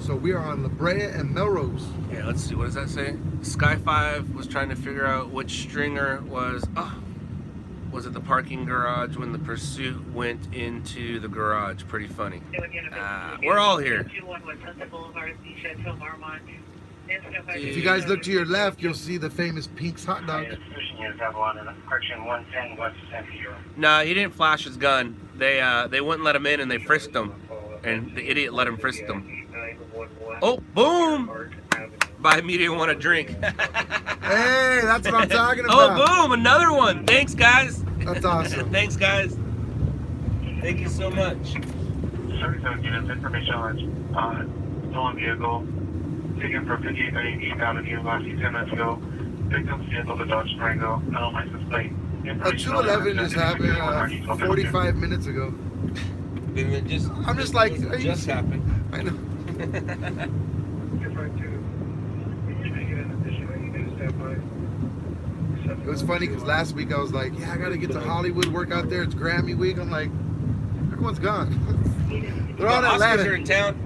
So we are on La Brea and Melrose. Yeah, let's see. What does that say? Sky 5 was trying to figure out which stringer was. Oh, was it the parking garage when the pursuit went into the garage? Pretty funny. We're all here. If you guys look to your left, you'll see the famous Pink's hot dog. Nah, he didn't flash his gun. They wouldn't let him in and they frisked him, and the idiot let him frisk him. Oh, boom! Buy me didn't want to drink. Hey, that's what I'm talking about. Oh, boom! Another one. Thanks, guys. That's awesome. Thanks, guys. Thank you so much. Service units, information on stolen vehicle, taken for 5890 eastbound in last 10 minutes ago. Victim's vehicle, the Dodge Durango, license plate. A 211 just happened 45 minutes ago. I'm just like, it just happened. I know. It was funny because last week I was like, yeah, I gotta get to Hollywood, work out there. It's Grammy week. I'm like, everyone's gone. They're all in Atlanta. Oscars are in town.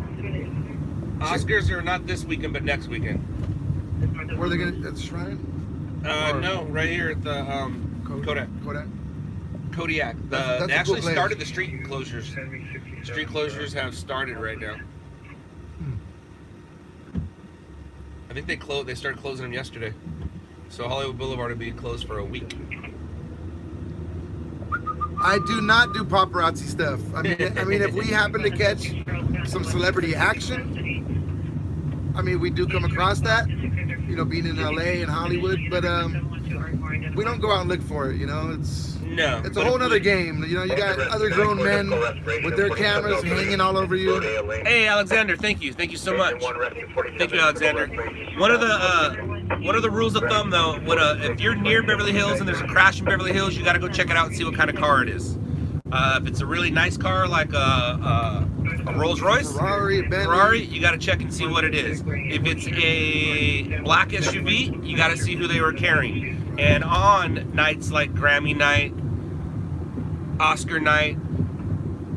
Oscars are not this weekend, but next weekend. Where are they gonna? At the Shrine? No, right here at the Kodak. Kodiak. That's They a actually cool place. started the street closures. Street closures have started right now. I think they started closing them yesterday. So Hollywood Boulevard will be closed for a week. I do not do paparazzi stuff. I mean, if we happen to catch some celebrity action, I mean, we do come across that. You know, being in LA and Hollywood, but we don't go out and look for it. You know, it's a whole nother game. You know, you got other grown men with their cameras hanging all over you. Hey, Alexander, thank you so much. Thank you, Alexander. One of the rules of thumb, though, if you're near Beverly Hills and there's a crash in Beverly Hills, you got to go check it out and see what kind of car it is. If it's a really nice car like a Rolls Royce, Ferrari, you got to check and see what it is. If it's a black SUV, you got to see who they were carrying. And on nights like Grammy night, Oscar night,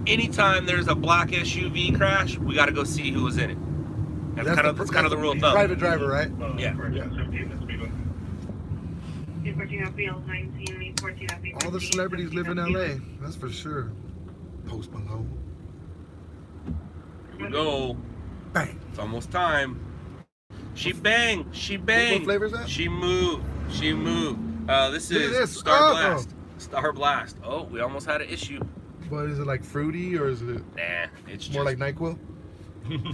anytime there's a black SUV crash, we got to go see who was in it. That's kind of the rule of thumb. Private driver, right? Yeah. All the celebrities live in LA. That's for sure. Post Malone. Here we go. Bang. It's almost time. She bang. What flavor is that? She moved. This Look at is this. Star Blast. Star Blast. Oh, we almost had an issue. But is it like fruity or is it Nah, it's more just like NyQuil?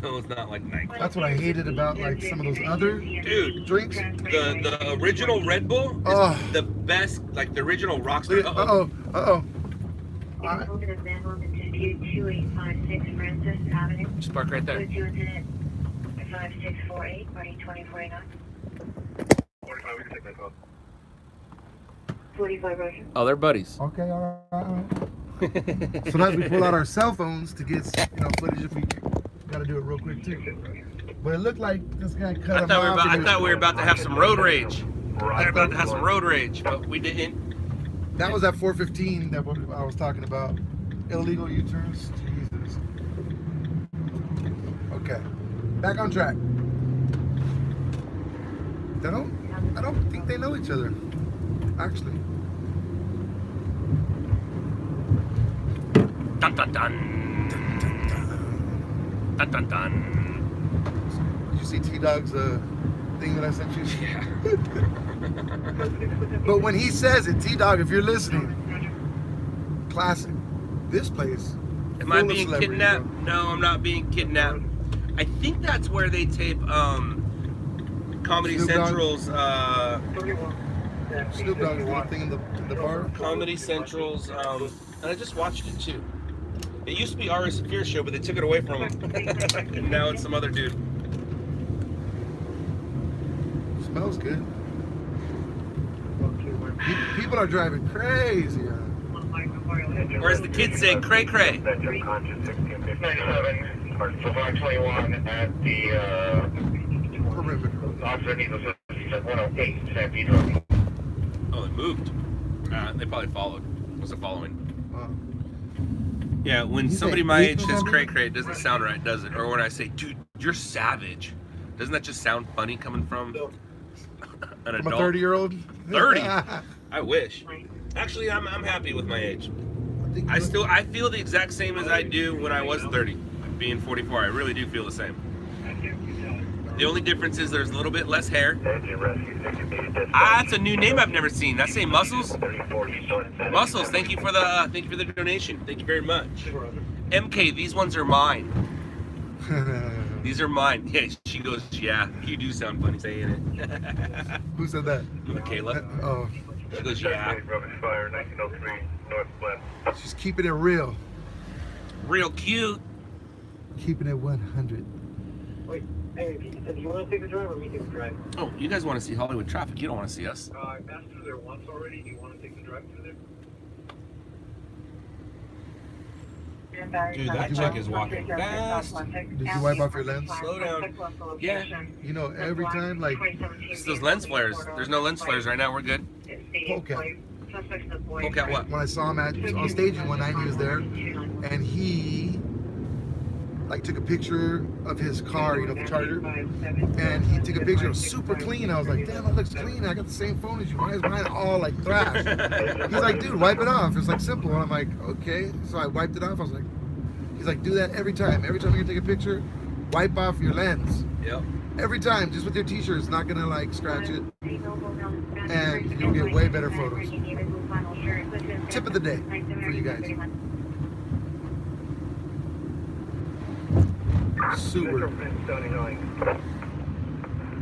no, it's not like NyQuil. That's what I hated about like some of those other drinks. The original Red Bull is the best, like the original Rockstar. Alright. Just park right there. 15648, party 2049. 45, we can take that call. 45, Roger. Oh, they're buddies. Okay, all right. Sometimes we pull out our cell phones to get, footage if we gotta do it real quick too. But it looked like this guy cut him off. I thought we were about to have some road rage. We were about to have some road rage, but we didn't. That was at 415 that what I was talking about. Illegal U-turns. Jesus. Okay. Back on track. I don't think they know each other. Actually. Dun dun dun. Dun dun dun. Did you see T-Dog's thing that I sent you? Yeah. But when he says it, T-Dog, if you're listening, classic. This place. Am I being kidnapped? No, I'm not being kidnapped. I think that's where they tape Comedy Snoop Dogg? Central's Snoop Dogg's little thing in the bar. Comedy Central's and I just watched it too. It used to be Ari's Fear Show, but they took it away from him. And now it's some other dude. Smells good. People are driving crazy. Or as the kids say, cray cray. So 521 at the Perimeter. officer needs assistance at 108 Stampede Road. Oh, they moved. They probably followed. Was it following? Yeah, when You somebody say my eight age says November? cray cray, it doesn't sound right, does it? Or when I say, dude, you're savage. Doesn't that just sound funny coming from an I'm a adult? 30-year-old. 30? I wish. Actually, I'm happy with my age. I feel the exact same as I do when I was 30, being 44. I really do feel the same. The only difference is there's a little bit less hair. That's a new name I've never seen. That's say Muscles. Muscles, thank you for the donation. Thank you very much. MK, these ones are mine. These are mine. Yeah, she goes, yeah, you do sound funny saying it. Who said that? Michaela. Oh, She goes, yeah. Fire 1903 Northwest. she's keeping it real. Real cute. Keeping it 100. Wait, hey, do you want to take the drive or me take the drive? Oh, you guys want to see Hollywood traffic. You don't want to see us. I passed through there once already. Do you want to take the drive through there? Dude, that chick is walking fast. Did you wipe off your lens? Slow down. Yeah. You know, every time, like, It's those lens flares. There's no lens flares right now. We're good. Poke out. Poke out what? When I saw him on stage one night, he was there, and he like took a picture of his car, the Charger, and he took a picture. It was super clean. I was like, damn, it looks clean. I got the same phone as you. Why is mine all like trash? He's like, dude, wipe it off. It's like simple. And I'm like, okay. So I wiped it off. I was like, he's like, do that every time. Every time you're gonna take a picture, wipe off your lens. Yep. Every time, just with your t-shirt. It's not gonna like scratch it. And you'll get way better photos. Tip of the day for you guys. Super.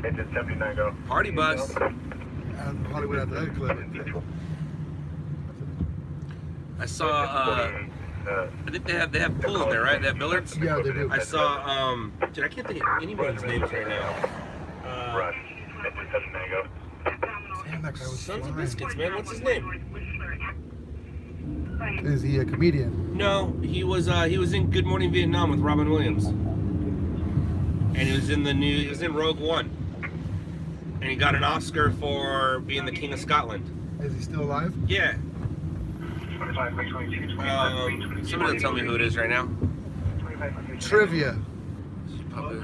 Engine 79 go. Party bus. And Hollywood Athletic Club. I saw. I think they have pool in there, right? They have billiards. Yeah, they do. I saw. Dude, I can't think of anybody's names right now. Rush. Engine 79 go. Damn, that guy was Sons of flying. Biscuits, man. What's his name? Is he a comedian? No, he was in Good Morning Vietnam with Robin Williams, and he was in Rogue One, and he got an Oscar for being the King of Scotland. Is he still alive? Yeah. Somebody will tell me who it is right now. Trivia. Probably,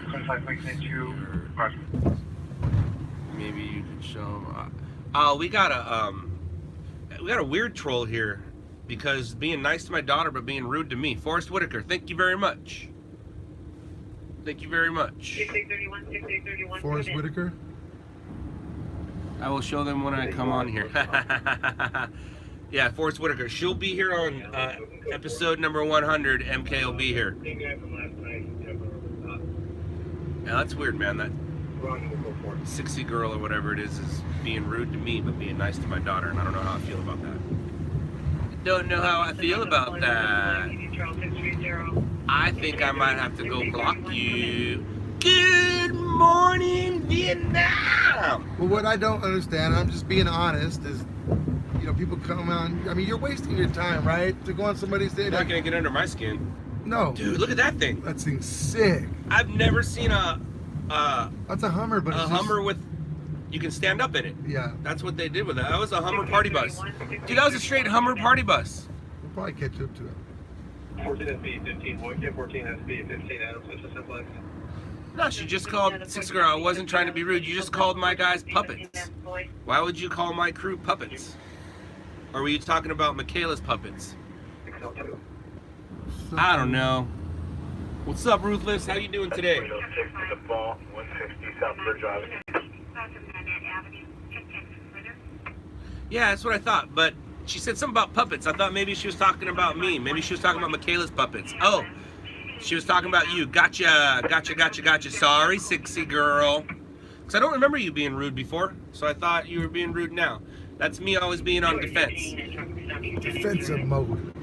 maybe you could show him. We got a weird troll here. Because being nice to my daughter but being rude to me. Forrest Whitaker, thank you very much. Thank you very much. 6831, Forrest Whitaker. I will show them when I come on here. Yeah, Forrest Whitaker. She'll be here on episode number 100. MK will be here. Yeah, that's weird, man. That 60 girl or whatever it is being rude to me but being nice to my daughter. And I don't know how I feel about that. Don't know how I feel about that. I think I might have to go block you. Good saying now? Well, what I don't understand, I'm just being honest, is, you know, people come on. I mean, you're wasting your time, right? To go on somebody's day. You're not gonna get under my skin. No. Dude, look at that thing. That thing's sick. I've never seen a That's a Hummer, but it's Hummer with, you can stand up in it. Yeah. That's what they did with it. That was a Hummer party bus. Dude, that was a straight Hummer party bus. We'll probably catch up to it. 14 SB, 15 Boykin, 14 SB, 15 Adams, which is simplex. No, she just called, Six Girl, I wasn't trying to be rude. You just called my guys puppets. Why would you call my crew puppets? Or were you talking about Michaela's puppets? I don't know. What's up, Ruthless? How you doing today? The ball, 160 South Bridge Avenue. Yeah, that's what I thought. But she said something about puppets. I thought maybe she was talking about me. Maybe she was talking about Michaela's puppets. Oh, she was talking about you. Gotcha, gotcha, gotcha, gotcha. Sorry, sexy girl. Because I don't remember you being rude before. So I thought you were being rude now. That's me always being on defense. Defensive mode.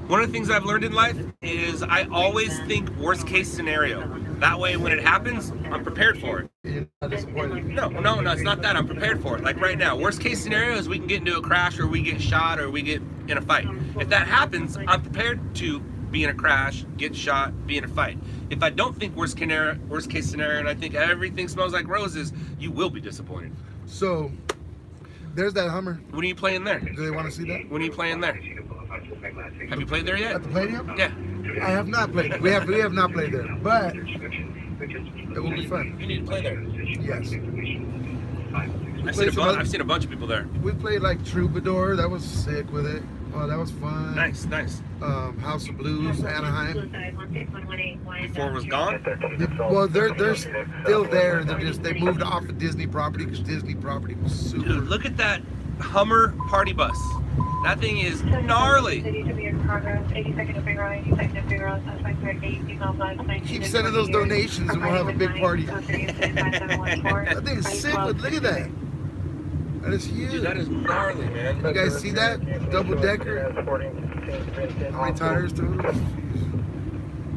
One of the things I've learned in life is I always think worst case scenario. That way when it happens, I'm prepared for it. You're not disappointed. No, it's not that. I'm prepared for it. Like right now, worst case scenario is we can get into a crash or we get shot or we get in a fight. If that happens, I'm prepared to be in a crash, get shot, be in a fight. If I don't think worst case scenario and I think everything smells like roses, you will be disappointed. So, there's that Hummer. When are you playing there? Do they want to see that? When are you playing there? Have you played there yet? At the Palladium? Yeah. I have not played. We have not played there, but it will be fun. You need to play there. Yes. I've seen a bunch of people there. We played like Troubadour. That was sick with it. Oh, that was fun. Nice, nice. House of Blues, Anaheim. Before it was gone? Well, they're still there. They moved off of Disney property because Disney property was super. Dude, look at that Hummer party bus. That thing is gnarly. Keep sending those donations and we'll have a big party. That thing is sick. Look at that. That is huge. Dude, that is gnarly, man. You guys see that? Double decker. How many tires total?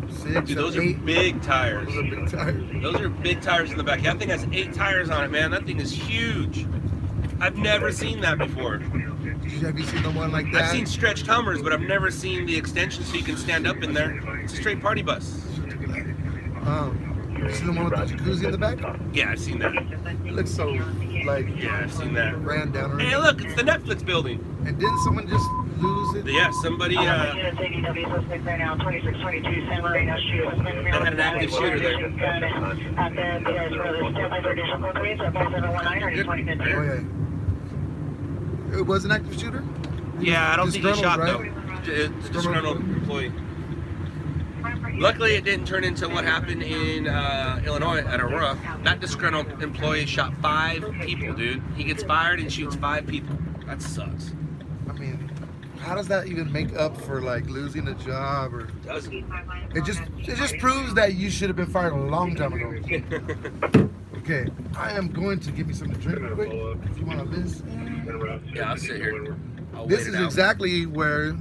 6, Dude, those 8. are big tires. Those are big tires. Those are big tires in the back. That thing has 8 tires on it, man. That thing is huge. I've never seen that before. Have you seen the one like that? I've seen stretched Hummers, but I've never seen the extension so you can stand up in there. It's a straight party bus. You seen the one with the jacuzzi in the back? Yeah, I've seen that. It looks so, like, Yeah, I've seen that. ran down. Hey, look, it's the Netflix building. And didn't someone just lose it? Yeah, somebody, They had an active shooter there. Oh, yeah. It was an active shooter? Yeah, I don't think he shot, though. Disgruntled, Disgruntled employee. Luckily, it didn't turn into what happened in Illinois at Aurora. That disgruntled employee shot 5 people, dude. He gets fired and shoots 5 people. That sucks. I mean, how does that even make up for like losing a job or? Doesn't. It just proves that you should have been fired a long time ago. Okay, I am going to give you something to drink real quick. If you want to listen. Yeah, I'll sit here. I'll This wait is it out. exactly where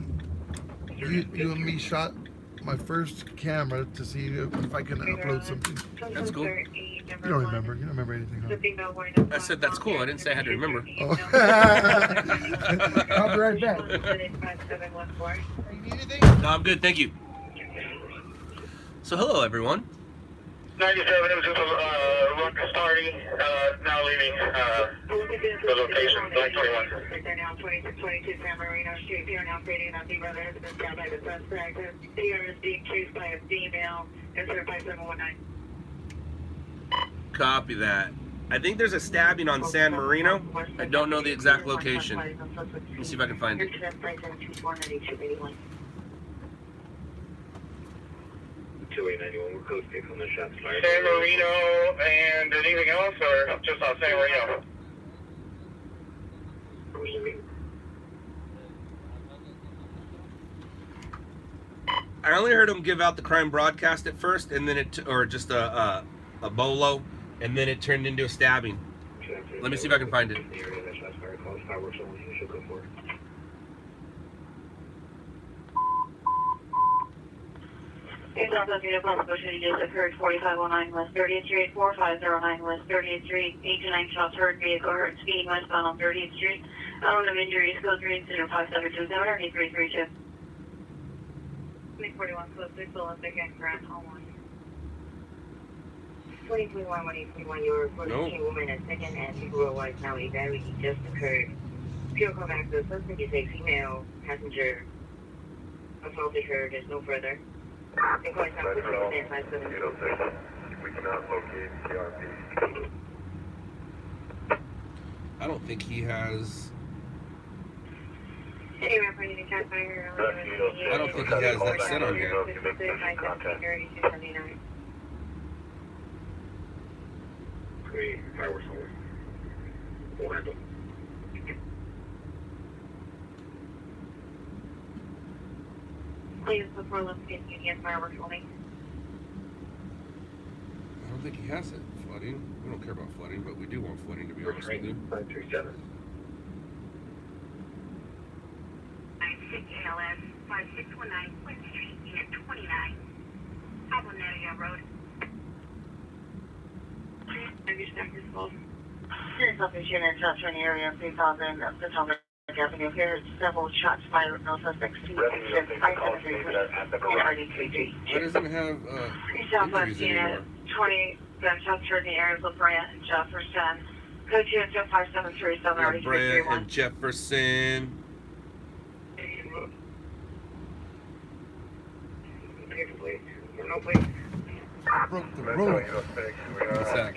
you and me shot my first camera to see if I can upload something. That's cool. You don't remember. You don't remember anything, huh? I said that's cool. I didn't say I had to remember. Oh. I'll be right back. You need anything? No, I'm good. Thank you. So, hello, everyone. 97, it was just a ruckus party, now leaving the location, Black 21. They're now 2622 San Marino Street. They are now creating an empty brother has been found by the suspect. The is being chased by a female. Considered by 719. Copy that. I think there's a stabbing on San Marino. I don't know the exact location. Let me see if I can find it. San Marino, and anything else, or just on San Marino? I only heard him give out the crime broadcast at first, and then or just a bolo, and then it turned into a stabbing. Let me see if I can find it. Based on the vehicle, the shooting just occurred 4509 West 30th Street, 4509 West 30th Street, 8 to 9 shots heard, vehicle heard, speed westbound on 30th Street. Element of injuries, code 3, incident 5727 or 8332. 2041 code 6, Olympic and Grand Hall 1. 2021, 1821, you were reporting Nope. a woman at 2nd and Figueroa White County. Battery just occurred. Pure call back to the suspect is a female passenger. Assaulted her. There's no further. Inquiry time 15:57. We cannot locate CRP. I don't think he has. City representing Cat Fire. I don't think he has that set on here. Great. Fireworks only. We'll handle. Please before Olympic Union fireworks only. I don't think he has it. Flooding. We don't care about flooding, but we do want flooding, to be honest with you. 537. 96 ALS 5619 Quinn Street, Unit 29, Ablonaria Road. Have you stacked this call? Serious officer unit shots from the area of 3000 of Potomac Avenue. Here, several shots fired. No suspects. 573 and RD33. Why doesn't it have Southwest injuries unit anymore? 20 gunshots heard in the area of La Brea and Jefferson. Code 2 5737 La Brea RD331. and Jefferson. No place. Broke the road. What's that?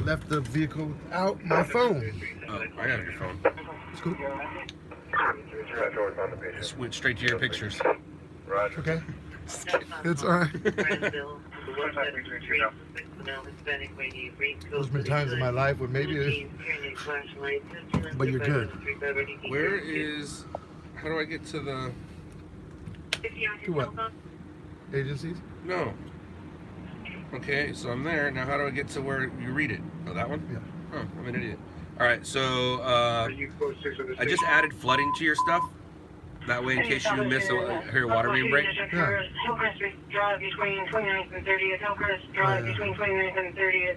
Left the vehicle out. My phone. Oh, I got your phone. Scoop. Just went straight to your pictures. Okay. It's alright. There's been times in my life where maybe, but you're good. Where is? How do I get to the? To what? Agencies? No. Okay, so I'm there. Now how do I get to where you read it? Oh, that one? Yeah. Oh, I'm an idiot. Alright, so I just added flooding to your stuff. That way, in case you miss your water main break. Yeah. Hillcrest Drive between 29th and 30th. Hillcrest Drive between 29th and 30th.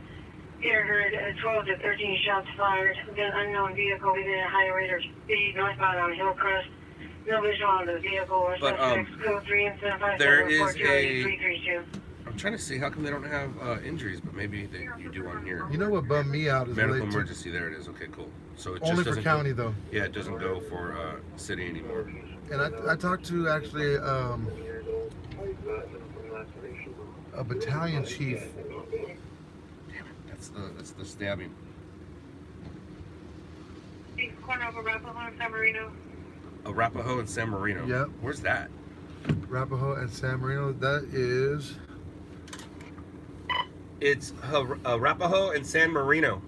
Here heard 12 to 13 shots fired. An unknown vehicle within a high rate of speed northbound on Hillcrest. No visual on the vehicle or But, suspects. Code 3 and 757 there is 332. I'm trying to see how come they don't have injuries, but maybe you do on here. You know what bummed me out is Medical related to- emergency. There it is. Okay, cool. So it only just for doesn't county go, though. Yeah, it doesn't go for city anymore. And I talked to actually a battalion chief. Damn it, that's the stabbing. Corner of Arapahoe and San Marino. Arapahoe and San Marino. Yep. Where's that? Arapahoe and San Marino. That is. It's Arapahoe and San Marino.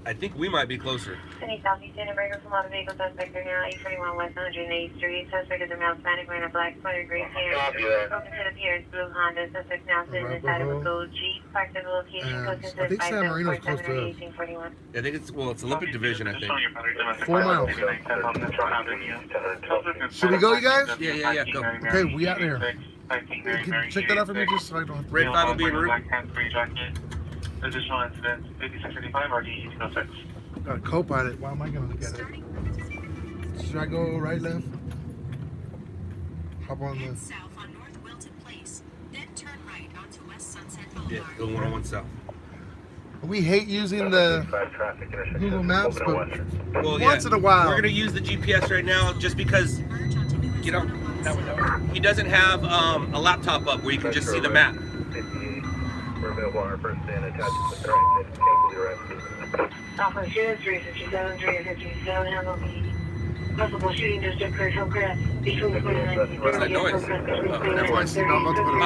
I think we might be closer. City Southeast Integrator from Motor Vehicle Suspect are now 821 West 108th Street. Suspect is a male Hispanic wearing a black sweater, gray hair. Open to the appearance, blue Honda. Suspect now sitting inside of a gold Jeep. Parked at the location. Code I think San Marino's close to us. 1841. I think it's Olympic Division. I think. 4 miles. Should we go, you guys? Yeah. Go. Okay, we out there. Can you check that out for me just so I don't have to. Red 5 will be en route. Additional incidents 5655 RD 1806. Got a co-pilot. Why am I gonna look at it? Should I go right, left? Hop on Head the. south on North Wilton Place, then turn right onto West Sunset Yeah, Boulevard. go 101 south. We hate using the Google Maps, but Well, yeah. once in a while. We're gonna use the GPS right now, just because Merge onto New you know that window. He doesn't have a laptop up where you can just see the map. We're available on our first day and attached to the current cancel your activity. Southwest Unit 357, 357, handle the possible shooting just occurred. Hillcrest between 29th and 30th. What's that noise? That's why I see I'm about to put it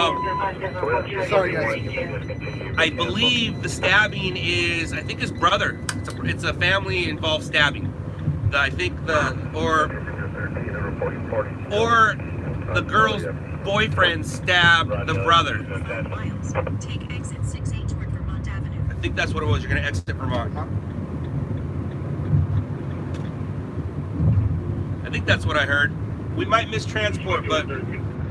on. Sorry, guys. I believe the stabbing is, I think his brother. It's a family involved stabbing. I think or the girl's boyfriend stabbed the brother. 4 miles. Take exit 6A toward Vermont Avenue. I think that's what it was. You're gonna exit Vermont. I think that's what I heard. We might miss transport, but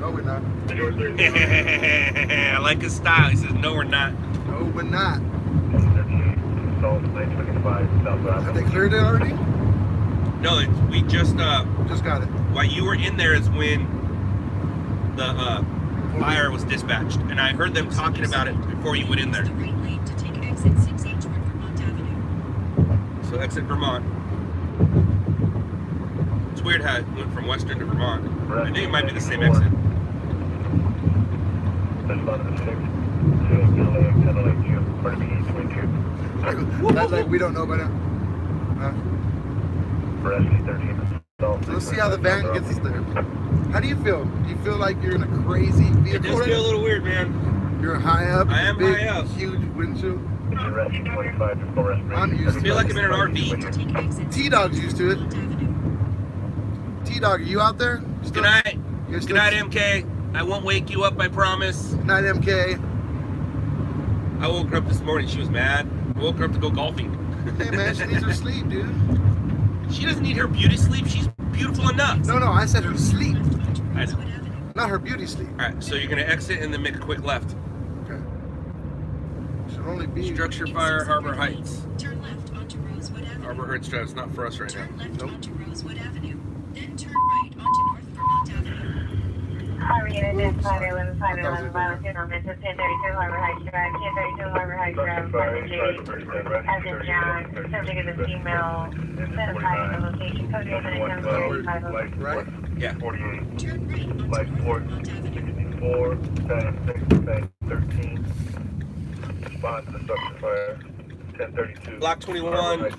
No, we're not. I like his style. He says, no, we're not. No, we're not. Have they cleared it already? No, we just got it. while you were in there is when the fire was dispatched, and I heard them talking about it before you went in there. The right lane to take exit 6H toward Vermont Avenue. So exit Vermont. It's weird how it went from Western to Vermont. I think it might be the same exit. That's like we don't know about it. So let's see how the van gets us there. How do you feel? Do you feel like you're in a crazy It vehicle? does feel a little weird, man. You're high up. I am big, high up. Huge windshield. I'm I used to feel it. like I'm in an RV. To take exit T-Dog's used to it. Vermont Avenue. T-Dog, are you out there? Good night. You're Good night, MK. I won't wake you up, I promise. Night, MK. I woke her up this morning. She was mad. I woke her up to go golfing. Hey man, she needs her sleep, dude. She doesn't need her beauty sleep. She's beautiful enough. No, I said her sleep, I know. not her beauty sleep. All right, so you're gonna exit and then make a quick left. Okay. Should only be. Structure fire, Harbor Heights. Turn left onto Rosewood Avenue. Harbor Heights Drive. It's not for us right now. Turn left Nope. onto Rosewood Avenue. Then turn right onto North Vermont Avenue. Harbor Unit is 511, 511, violence in on Memphis, 1032 Harbor Heights Drive, 1032 Harbor Heights Drive, Sergeant Judy, as in John, subject is a female, identifying the location, code name and it comes here, 511. Right? Yeah. Turn right onto North Vermont Avenue. 13. Respond to the structure fire. 1032. Block 21.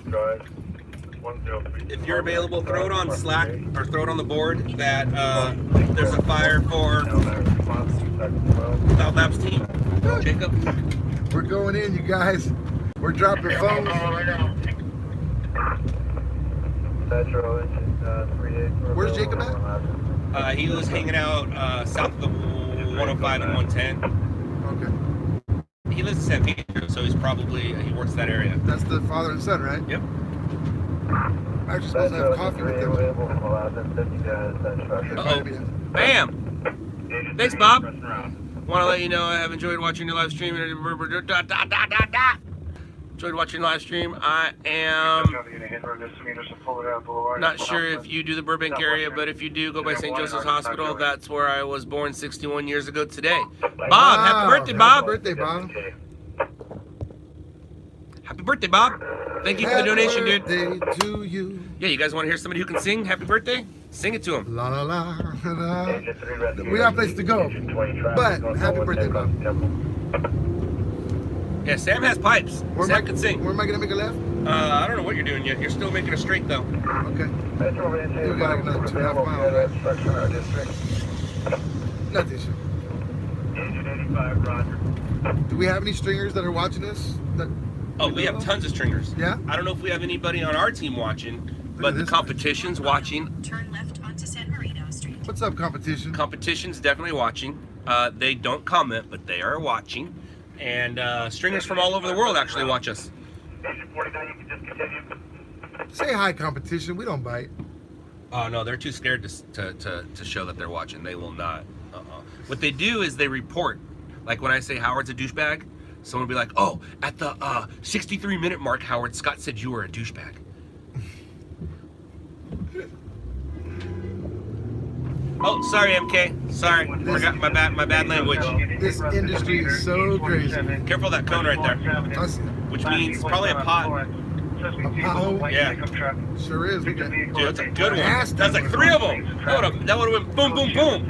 If you're available, throw it on Slack or throw it on the board that there's a fire for LOUDLABS team. Jacob. We're going in, you guys. We're dropping phones. Where's Jacob at? He was hanging out south of the 105 and 110. Okay. He lives in San Pedro, so he's probably he works that area. That's the father and son, right? Yep. I'm actually supposed to have coffee with them. Uh-oh. Bam! Thanks, Bob. Want to let you know I have enjoyed watching your live stream. Enjoyed watching your live stream. I am not sure if you do the Burbank area, but if you do, go by St. Joseph's Hospital. That's where I was born 61 years ago today. Bob, happy birthday, Bob. Happy birthday, Bob. Happy birthday, Bob. Thank you for the donation, dude. Happy birthday to you. Yeah, you guys want to hear somebody who can sing happy birthday? Sing it to him. La la la la. We got a place to go. But happy birthday, Bob. Yeah, Sam has pipes. Sam can sing. Where am I gonna make a left? I don't know what you're doing yet. You're still making a straight though. Okay. We got like another 2.5 miles. Right? Nothing. Do we have any stringers that are watching this? Oh, we have tons of stringers. Yeah? I don't know if we have anybody on our team watching, at but the this competition's watching. Turn left onto San Marino Street. What's up, competition? Competition's definitely watching. They don't comment, but they are watching. And stringers from all over the world actually watch us. Say hi, competition. We don't bite. Oh no, they're too scared to show that they're watching. They will not. What they do is they report. Like when I say Howard's a douchebag, someone will be like, "Oh, at the 63-minute mark, Howard, Scott said you were a douchebag." Oh, sorry, MK. Sorry, forgot my bad language. This industry is so crazy. Careful of that cone right there, Us, which means it's probably a pot. pothole? Yeah. Sure is. We got, Dude, that's a good one. Nasty. That's like 3 of them. That would have been boom, boom, boom.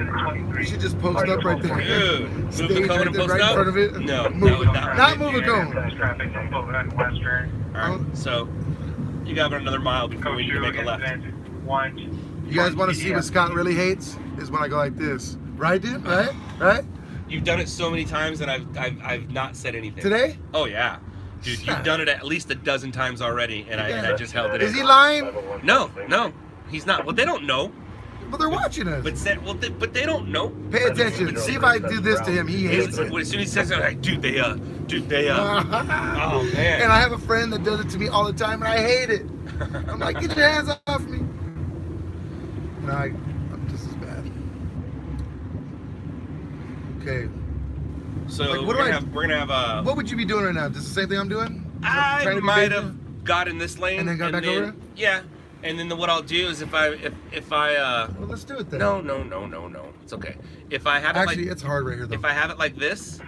you should just post up right there. Dude, move the Stage cone right and there, post right up? in front of it. No, move that would it. not. Not move a cone. Traffic on Boulevard Western. Alright, so you got about another mile before we need to make a left. You guys want to see what Scott really hates? Is when I go like this. Right, dude? Right? Right? You've done it so many times that I've not said anything. Today? Oh yeah. Dude, you've done it at least a dozen times already, and I just held it in. Is he lying? No, he's not. Well, they don't know. But they're watching us. But they don't know. Pay attention. See if I do this to him. He hates it. As soon as he says that, like, dude, they oh man. And I have a friend that does it to me all the time, and I hate it. I'm like, get your hands off me. And I'm just as bad. Okay. So Like, we're gonna have What would you be doing right now? Just the same thing I'm doing? I Trying to be might busy? have got in this lane And then got back over? Yeah, and then what I'll do is if I Well, let's do it then. no, it's okay. If I have it Actually, like it's hard right here though. if I have it like this,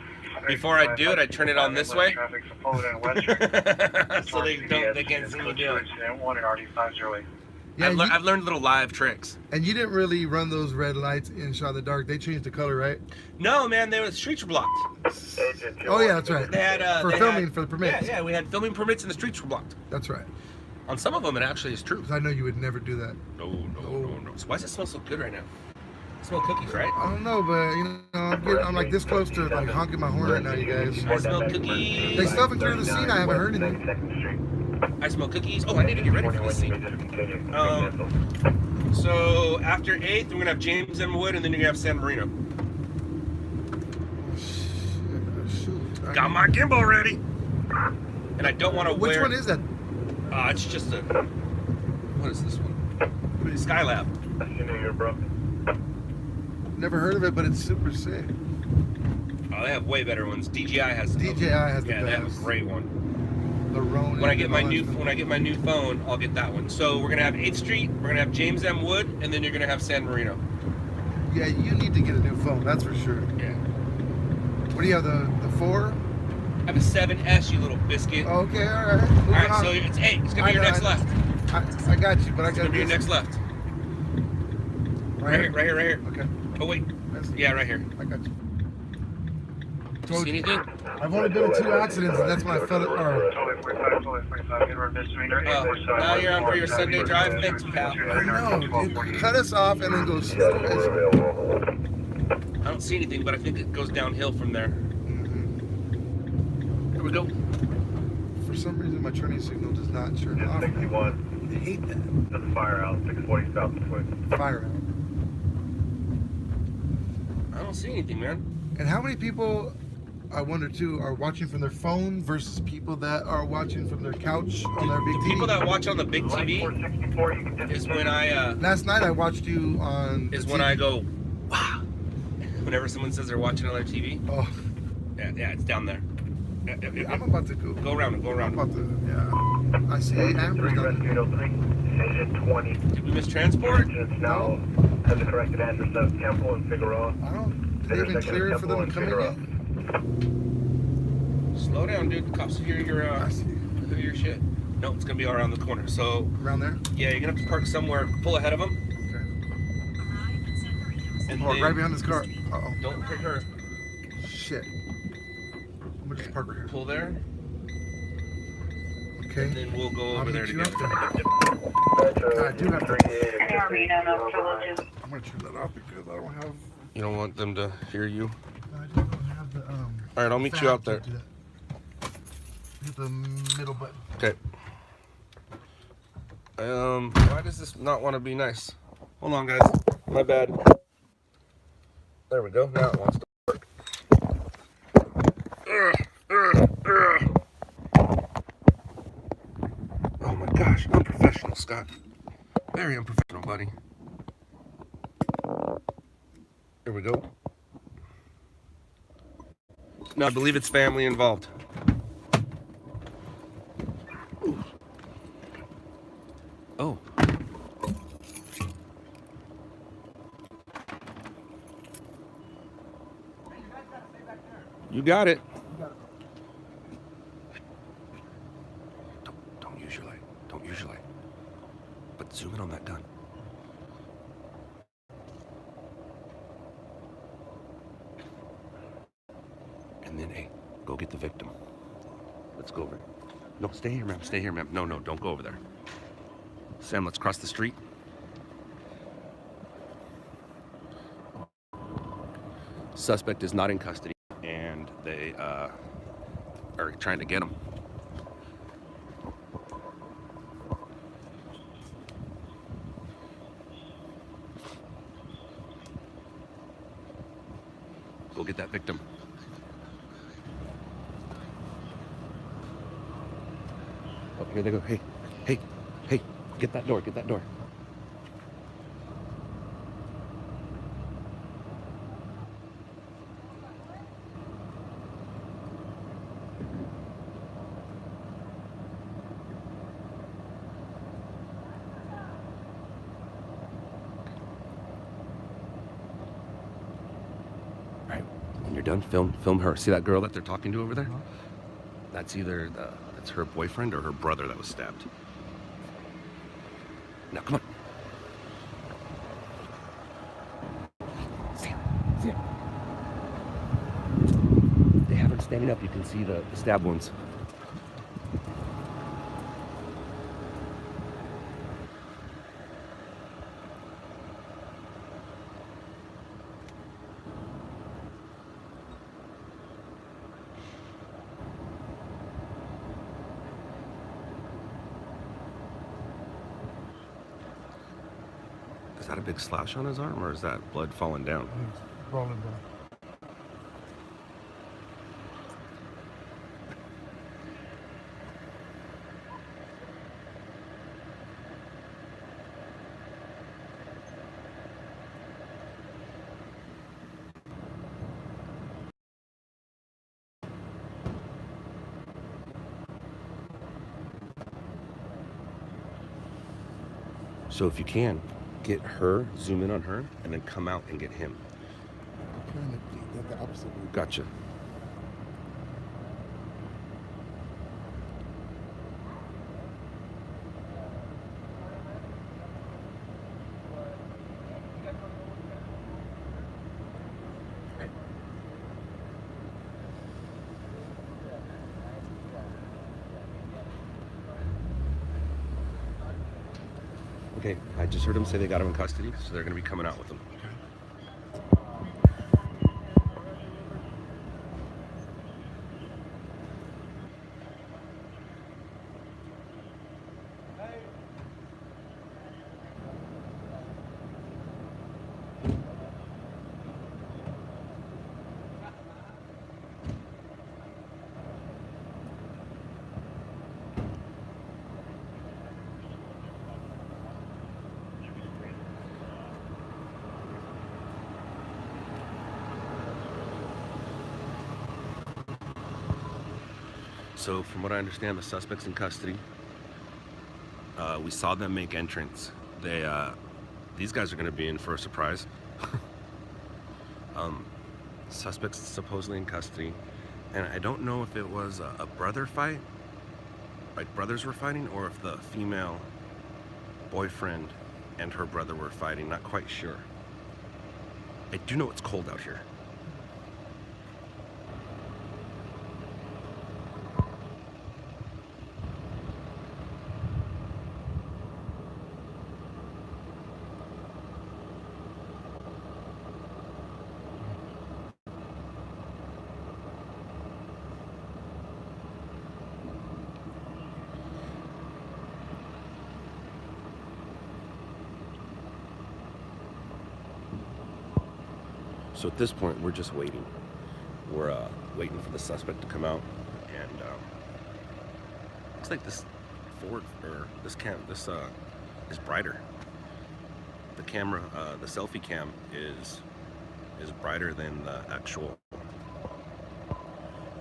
before I do it, I turn it on this way, so they can't see me do it. Yeah, I've learned little live tricks. and you didn't really run those red lights in Shot in the Dark. They changed the color, right? No, man, the streets were blocked. Oh yeah, that's right. They had For filming, for the permits. Yeah, we had filming permits and the streets were blocked. That's right. On some of them, it actually is true. 'Cause I know you would never do that. No. So why does it smell so good right now? I smell cookies, right? I don't know, but you know, I'm like this close to like honking my horn right now, you guys. I smell cookies. They still haven't cleared the scene. I haven't heard anything. I smell cookies. Oh, I need to get ready for this scene. So after 8th, we're gonna have James M. Wood, and then you're gonna have San Marino. Shoot. Got my gimbal ready. And I don't want to wear. Which one is that? It's just a. What is this one? Skylab. Never heard of it, but it's super sick. Oh, they have way better ones. DJI has. DJI has the Yeah, they have a best. great one. The Ronin. When I get my and new all that phone, I'll get that one. So we're gonna have 8th Street. We're gonna have James M. Wood, and then you're gonna have San Marino. stuff. Yeah, you need to get a new phone. That's for sure. Yeah. What do you have? The 4? I have a 7S, you little biscuit. Okay, all right. All right, so it's 8. It's gonna be your next left. I got you, but I It's got gonna be your next left. Right here. Okay. Oh wait. Yeah, right here. I got you. Do you see anything? I've only been in 2 accidents, and that's when I felt it. Now you're on for your Sunday drive. Thanks, pal. No, dude, cut us off and then go slow as. I don't see anything, but I think it goes downhill from there. Here we go. For some reason, my turning signal does not turn off. 61. I hate that. Just fire out. 640 south of Twin. Fire out. I don't see anything, man. And how many people, I wonder too, are watching from their phone versus people that are watching from their couch on their big The TV? people that watch on the big TV is when I Last night I watched you on. is the when TV. I go, wow. Whenever someone says they're watching on their TV, Oh, yeah, it's down there. I'm about to go. Go around it, go I'm around about to. Yeah. I see Amber's down there. it. Did we miss transport? No. Has the corrected address of Temple and Figueroa. I don't. Did they even clear it for them to come in yet? Slow down, dude. The cops will hear I see. your shit. No, it's gonna be all around the corner. So Around there? yeah, you're gonna have to park somewhere, pull ahead of them, Arrive at San Marino's. and Oh, then right behind this car. Uh-oh. don't hit her. Shit. I'm gonna just park right here. Pull there, Okay. and then we'll go I'll over there meet you together. up there. I do have to. no villages. I'm gonna turn that off because I don't have. You don't want them to hear you. I don't have the. All right, I'll meet you out there. to do that. Hit the middle button. Okay. Why does this not want to be nice? Hold on, guys. My bad. There we go. Now it wants to work. Oh my gosh, unprofessional, Scott. Very unprofessional, buddy. Here we go. No, I believe it's family involved. Ooh. Oh. You got it. Don't use your light. Don't use your light. But zoom in on that gun. And then, hey, go get the victim. Let's go over. No, stay here, ma'am. Stay here, ma'am. No, don't go over there. Sam, let's cross the street. Suspect is not in custody, and they are trying to get him. Go get that victim. Oh, here they go. Hey, get that door, get that door. done? Film her. See that girl that they're talking to over there? That's either that's her boyfriend or her brother that was stabbed. Now come on. See it. They have her standing up. You can see the stab wounds. Is that a big slash on his arm, or is that blood falling down? He's rolling down. So if you can, get her, zoom in on her, and then come out and get him. The opposite way. Gotcha. Okay, I just heard him say they got him in custody, so they're going to be coming out with him. So from what I understand, the suspect's in custody. We saw them make entrance. These guys are going to be in for a surprise. Suspect's supposedly in custody, and I don't know if it was a brother fight, like brothers were fighting, or if the female boyfriend and her brother were fighting. Not quite sure. I do know it's cold out here. So at this point, we're just waiting. We're waiting for the suspect to come out, and looks like this Ford or this is brighter. The camera, the selfie cam is brighter than the actual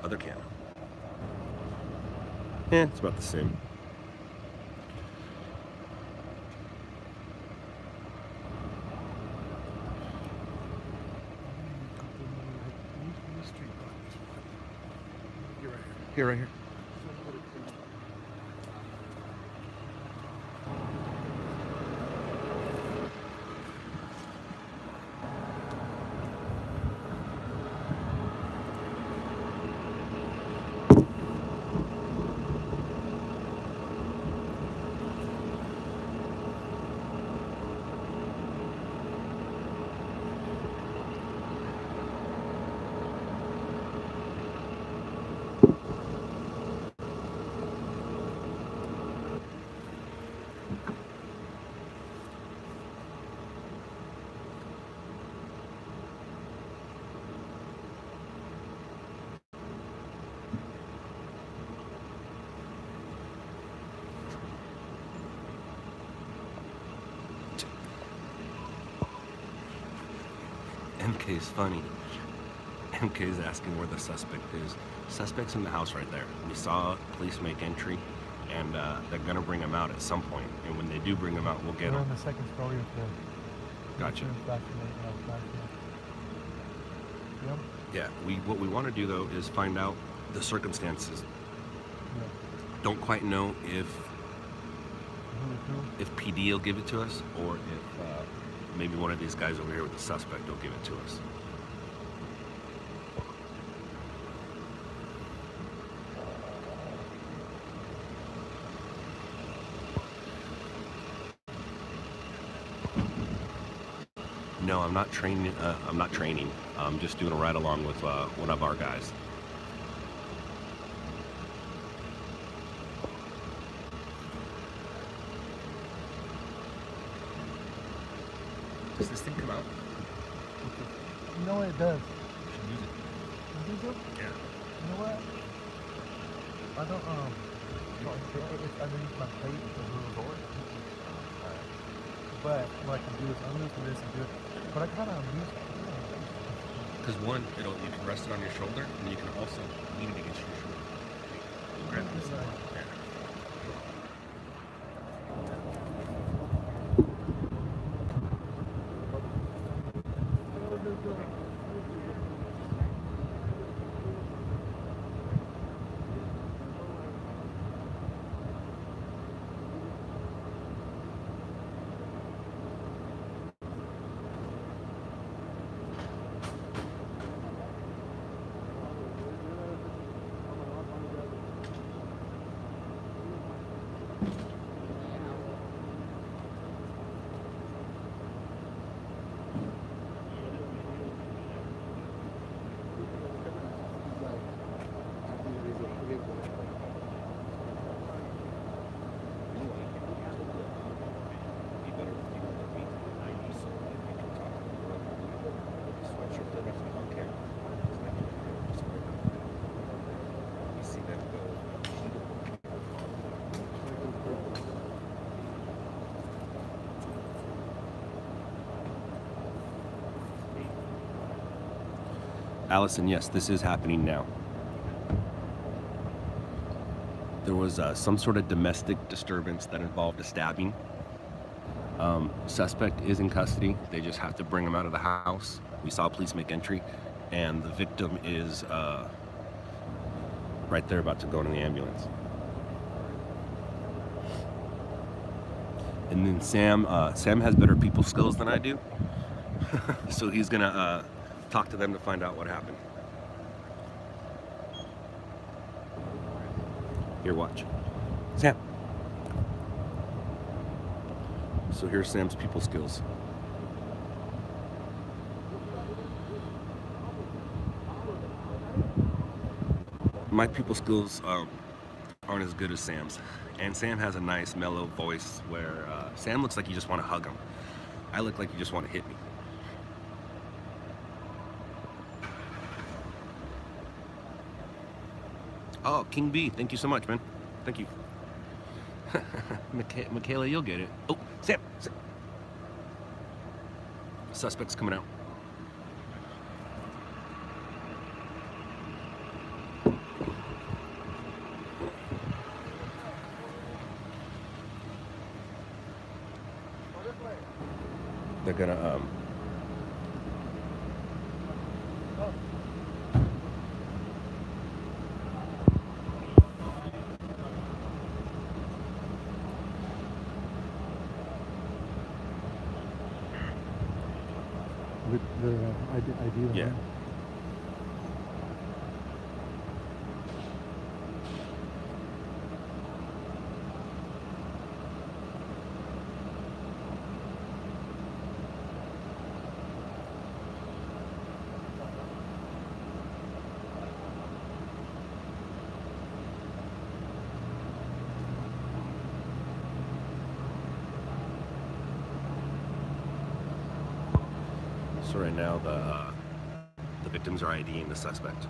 other cam. Yeah, it's about the same. Here, right here. MK's funny. MK's asking where the suspect is. Suspect's in the house right there. We saw police make entry, and they're gonna bring him out at some point. And when they do bring him out, we'll get him. We're on the second story of the. Gotcha. Yeah, what we want to do though is find out the circumstances. Don't quite know if PD will give it to us, or if maybe one of these guys over here with the suspect will give it to us. No, I'm not training. I'm just doing a ride along with one of our guys. Does this thing come out? You know what it does? We should use it. You think so? Yeah. You know what? I don't, it's underneath my plate, it's a little door. But what I can do is unloosen this and do it. But I kind of use it. Because one, you can rest it on your shoulder, and you can also lean it against your shoulder. Grab this. Yeah. Allison, yes, this is happening now. There was some sort of domestic disturbance that involved a stabbing. Suspect is in custody. They just have to bring him out of the house. We saw police make entry, and the victim is right there about to go into the ambulance. And then Sam has better people skills than I do. So he's gonna talk to them to find out what happened. Here, watch. Sam. So here's Sam's people skills. My people skills aren't as good as Sam's. And Sam has a nice mellow voice where Sam looks like you just want to hug him. I look like you just want to hit me. Oh, King B, thank you so much, man. Thank you. Michaela, you'll get it. Oh, Sam. Suspect's coming out. They're gonna With the ID. yeah. So right now the victims are IDing the suspect.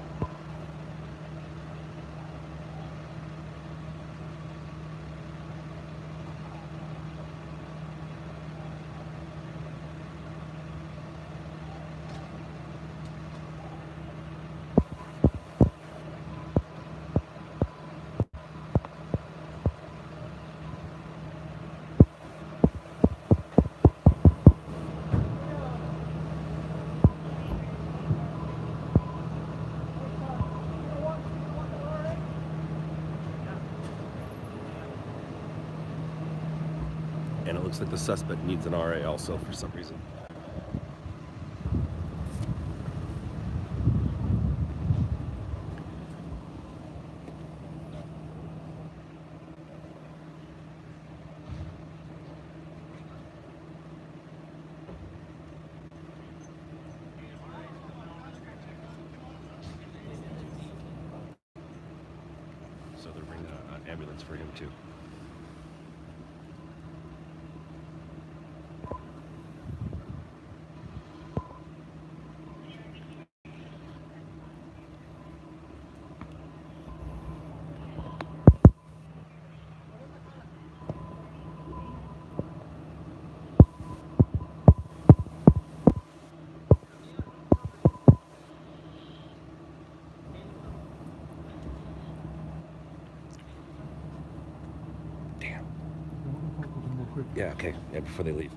And it looks like the suspect needs an RA also for some reason. So they're bringing an ambulance for him too. Damn. Yeah, okay. Yeah, before they leave.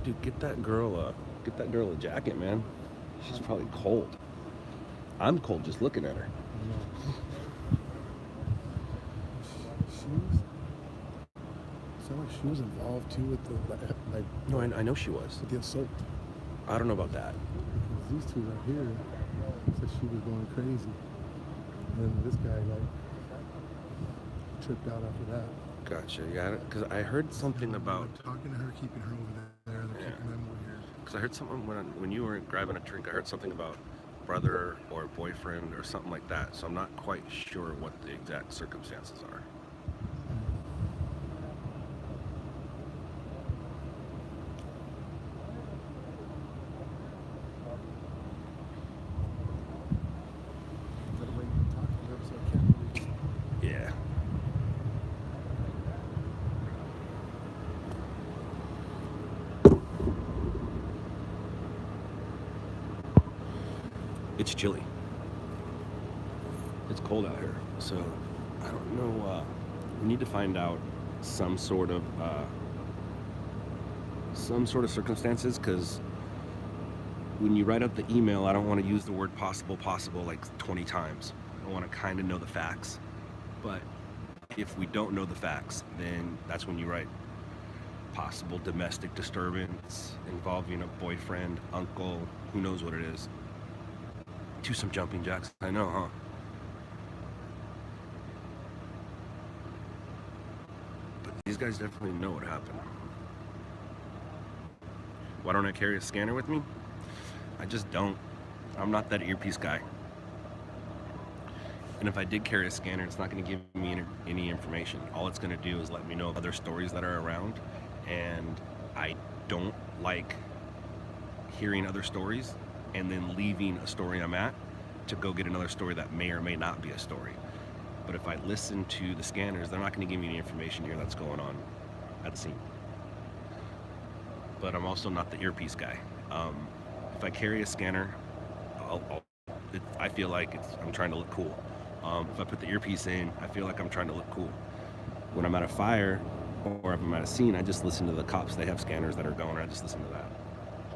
Dude, get that girl a jacket, man. She's probably cold. I'm cold just looking at her. Shoes? Sound like she was involved too with the like. No, I know she was. With the assault. I don't know about that. Because these two right here said she was going crazy, and this guy like tripped out after that. Gotcha. Yeah, because I heard something about Talking to her, keeping her over there, and Yeah. keeping them over here. because I heard something when you were grabbing a drink. I heard something about brother or boyfriend or something like that. So I'm not quite sure what the exact circumstances are. That way you talk to them, so I can't really. Yeah. It's chilly. It's cold out here, so I don't know. We need to find out some sort of circumstances, because when you write up the email, I don't want to use the word possible like 20 times. I want to kind of know the facts. But if we don't know the facts, then that's when you write possible domestic disturbance involving a boyfriend, uncle, who knows what it is. Do some jumping jacks. I know, huh? But these guys definitely know what happened. Why don't I carry a scanner with me? I just don't. I'm not that earpiece guy. And if I did carry a scanner, it's not going to give me any information. All it's going to do is let me know other stories that are around. And I don't like hearing other stories and then leaving a story I'm at to go get another story that may or may not be a story. But if I listen to the scanners, they're not going to give me any information here that's going on at the scene. But I'm also not the earpiece guy. If I carry a scanner, I feel like I'm trying to look cool. If I put the earpiece in, I feel like I'm trying to look cool. When I'm at a fire or if I'm at a scene, I just listen to the cops. They have scanners that are going, I just listen to that.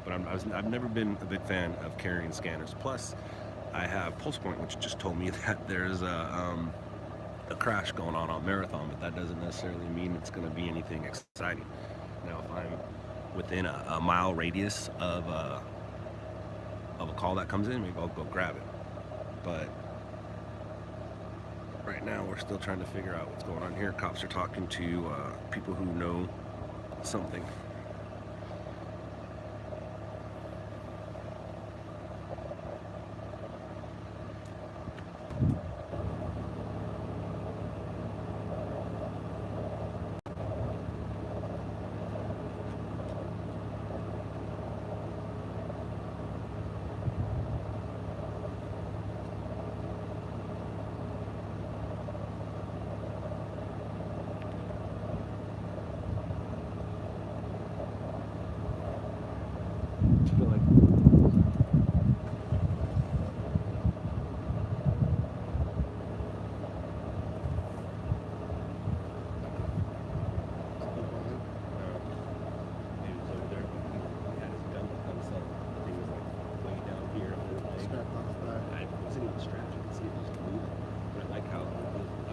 But I've never been a big fan of carrying scanners. Plus, I have Pulse Point, which just told me that there's a a crash going on Marathon, but that doesn't necessarily mean it's going to be anything exciting. Now, if I'm within a mile radius of a call that comes in, maybe I'll go grab it. But right now, we're still trying to figure out what's going on here. Cops are talking to people who know something.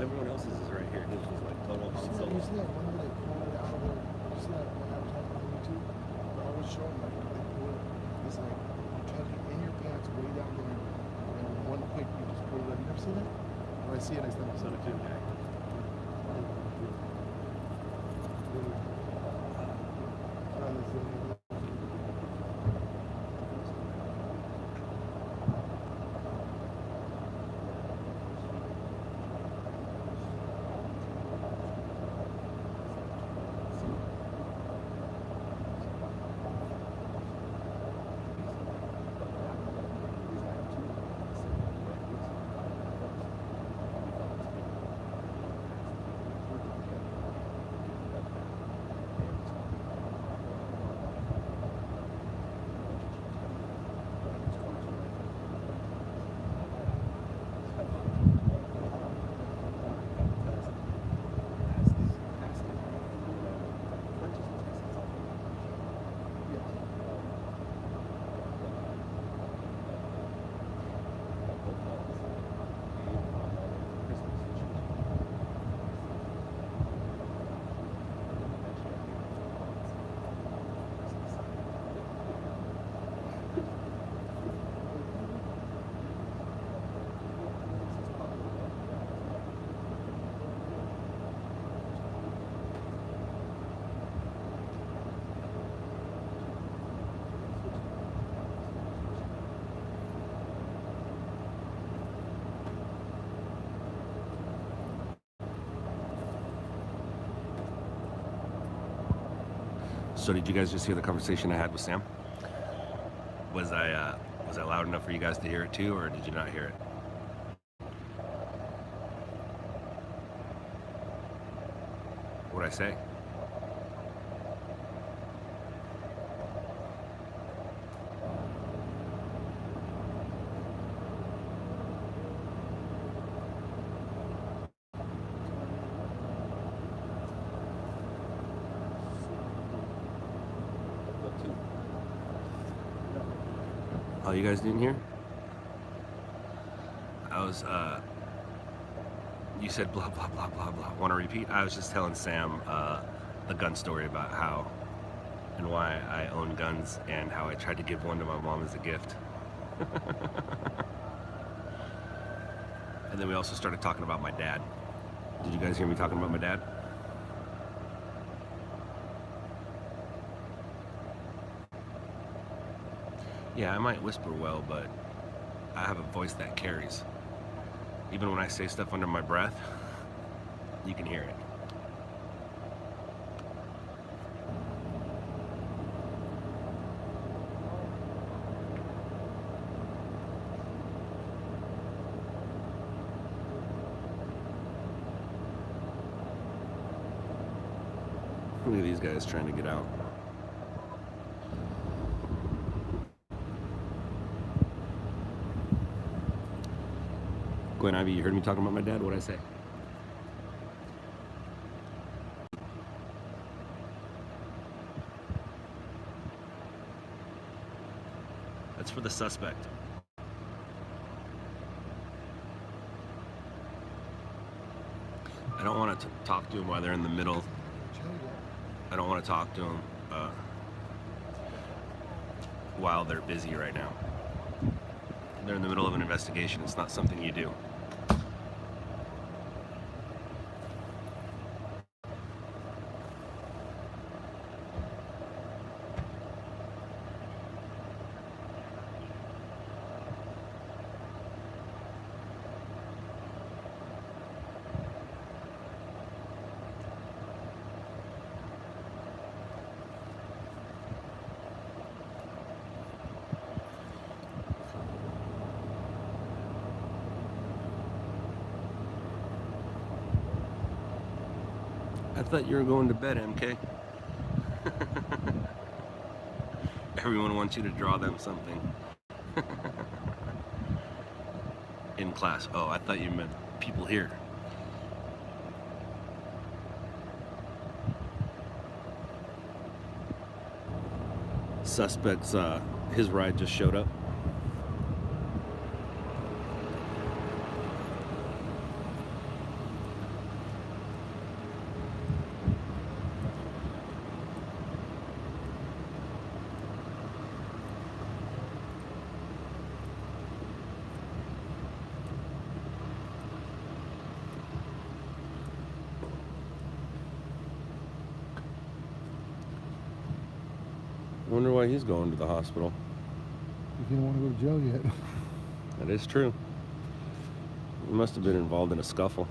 Everyone else's is right here. His was like total Han Solo. You see that one where they pulled it out of the, you see that one advertisement on YouTube? They always show them like they pull it. It's like you tuck it in your pants way down there, and in one quick you just pull it up. You never seen that? When I see it next time, I saw it too. So did you guys just hear the conversation I had with Sam? Was I loud enough for you guys to hear it too, or did you not hear it? What'd I say? Oh, you guys didn't hear? I was, you said blah, blah, blah, blah, blah. Want to repeat? I was just telling Sam the gun story about how and why I own guns and how I tried to give one to my mom as a gift. And then we also started talking about my dad. Did you guys hear me talking about my dad? Yeah, I might whisper well, but I have a voice that carries. Even when I say stuff under my breath, you can hear it. Look at these guys trying to get out. Gwen Ivy, you heard me talking about my dad? What'd I say? That's for the suspect. I don't want to talk to them while they're in the middle. I don't want to talk to them while they're busy right now. They're in the middle of an investigation. It's not something you do. I thought you were going to bed, MK. Everyone wants you to draw them something. In class. Oh, I thought you meant people here. Suspect's, his ride just showed up. I wonder why he's going to the hospital. He didn't want to go to jail yet. That is true. He must have been involved in a scuffle.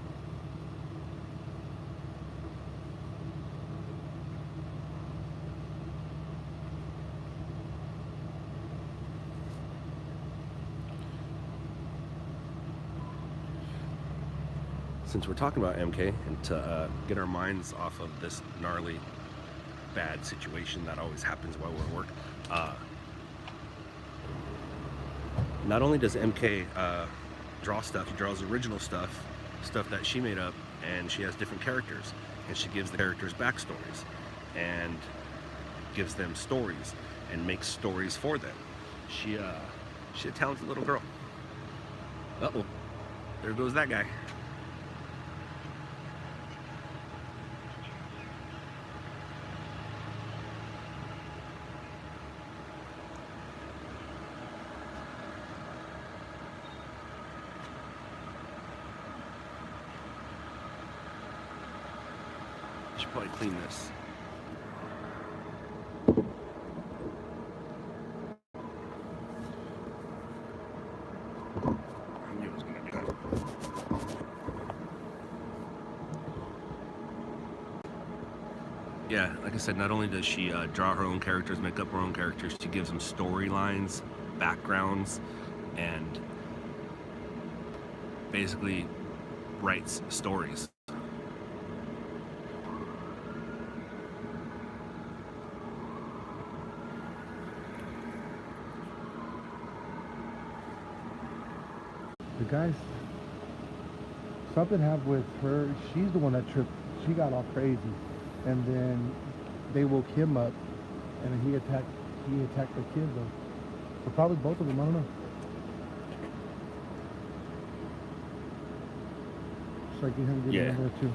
Since we're talking about MK, and to get our minds off of this gnarly bad situation that always happens while we're at work, not only does MK draw stuff, he draws original stuff that she made up, and she has different characters, and she gives the characters backstories and gives them stories and makes stories for them. She's a talented little girl. Uh-oh, there goes that guy. Should probably clean this. I knew it was gonna do that. Yeah, like I said, not only does she draw her own characters, make up her own characters, she gives them storylines, backgrounds, and basically writes stories. The guys, something happened with her. She's the one that tripped. She got all crazy, and then they woke him up, and then he attacked the kid though. Or probably both of them. I don't know. So I can have a good number too.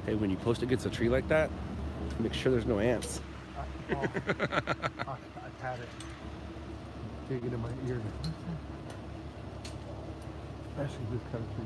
Hey, when you post against a tree like that, make sure there's no ants. I've had it. Take it in my ear. Especially this kind of tree.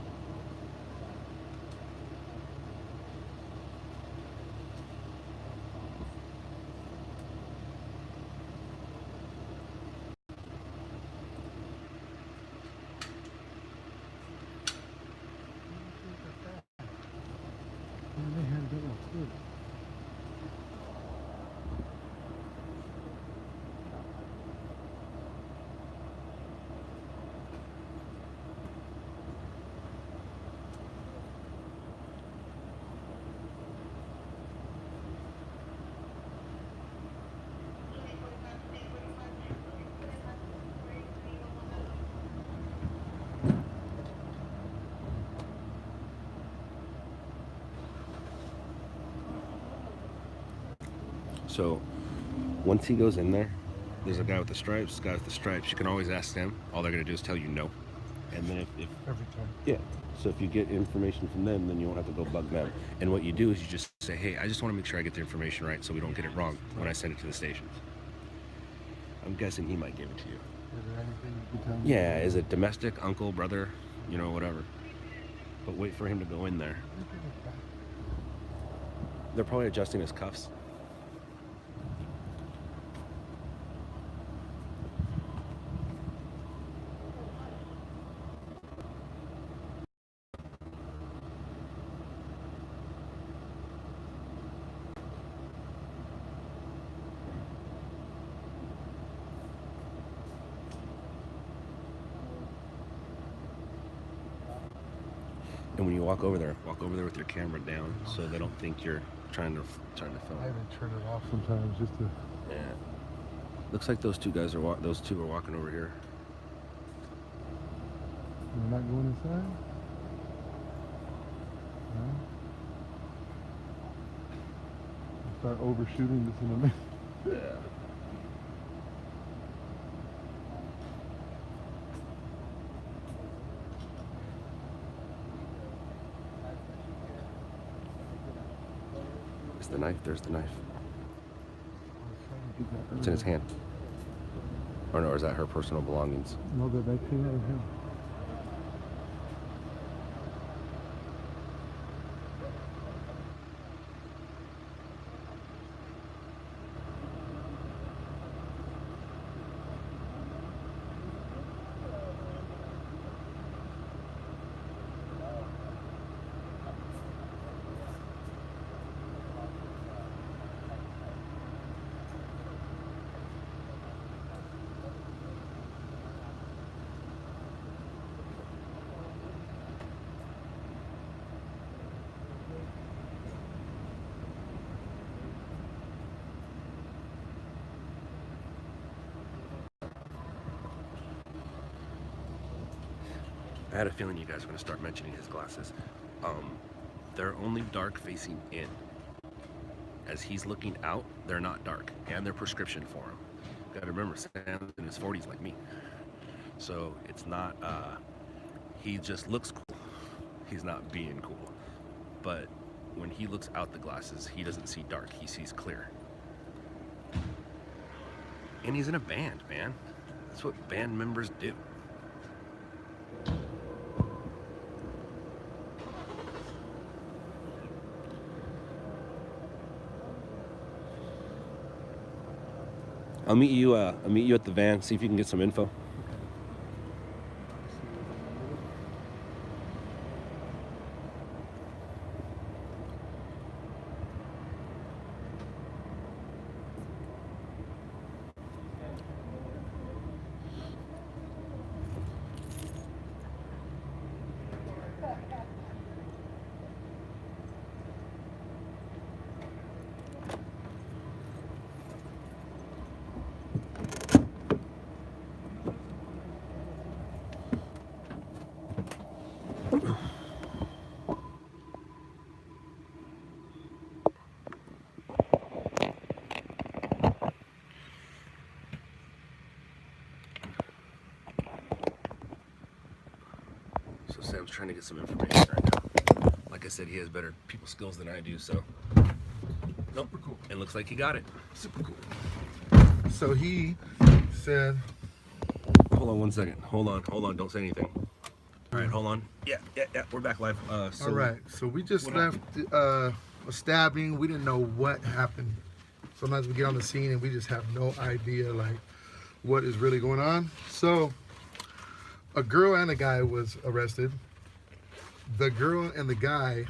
So once he goes in there, there's a guy with the stripes, guy with the stripes. You can always ask them. All they're gonna do is tell you no. And then if Every time. yeah, so if you get information from them, then you won't have to go bug them. And what you do is you just say, hey, I just want to make sure I get the information right so we don't get it wrong when I send it to the stations. I'm guessing he might give it to you. Is there anything you can tell me? Yeah, is it domestic, uncle, brother, you know, whatever. But wait for him to go in there. They're probably adjusting his cuffs. And when you walk over there with your camera down so they don't think you're trying to film. I even turn it off sometimes just to. Yeah. Looks like those two guys are those two are walking over here. You're not going inside? No? Start overshooting this in a minute. Yeah. It's the knife. There's the knife. It's in his hand. Or no, or is that her personal belongings? No, that came out of him. I had a feeling you guys were going to start mentioning his glasses. They're only dark facing in. As he's looking out, they're not dark, and they're prescription for him. Got to remember, Sam's in his 40s like me. So it's not, he just looks cool. He's not being cool. But when he looks out the glasses, he doesn't see dark, he sees clear. And he's in a band, man. That's what band members do. I'll meet you at the van, see if you can get some info. So Sam's trying to get some information right now. Like I said, he has better people skills than I do, so. Nope. Super cool. It looks like he got it. Super cool. So he said, Hold on one second. Hold on. Don't say anything. All right, hold on. Yeah. We're back live. So all right, so we just left a stabbing. We didn't know what happened. Sometimes we get on the scene and we just have no idea like what is really going on. So a girl and a guy was arrested. The girl and the guy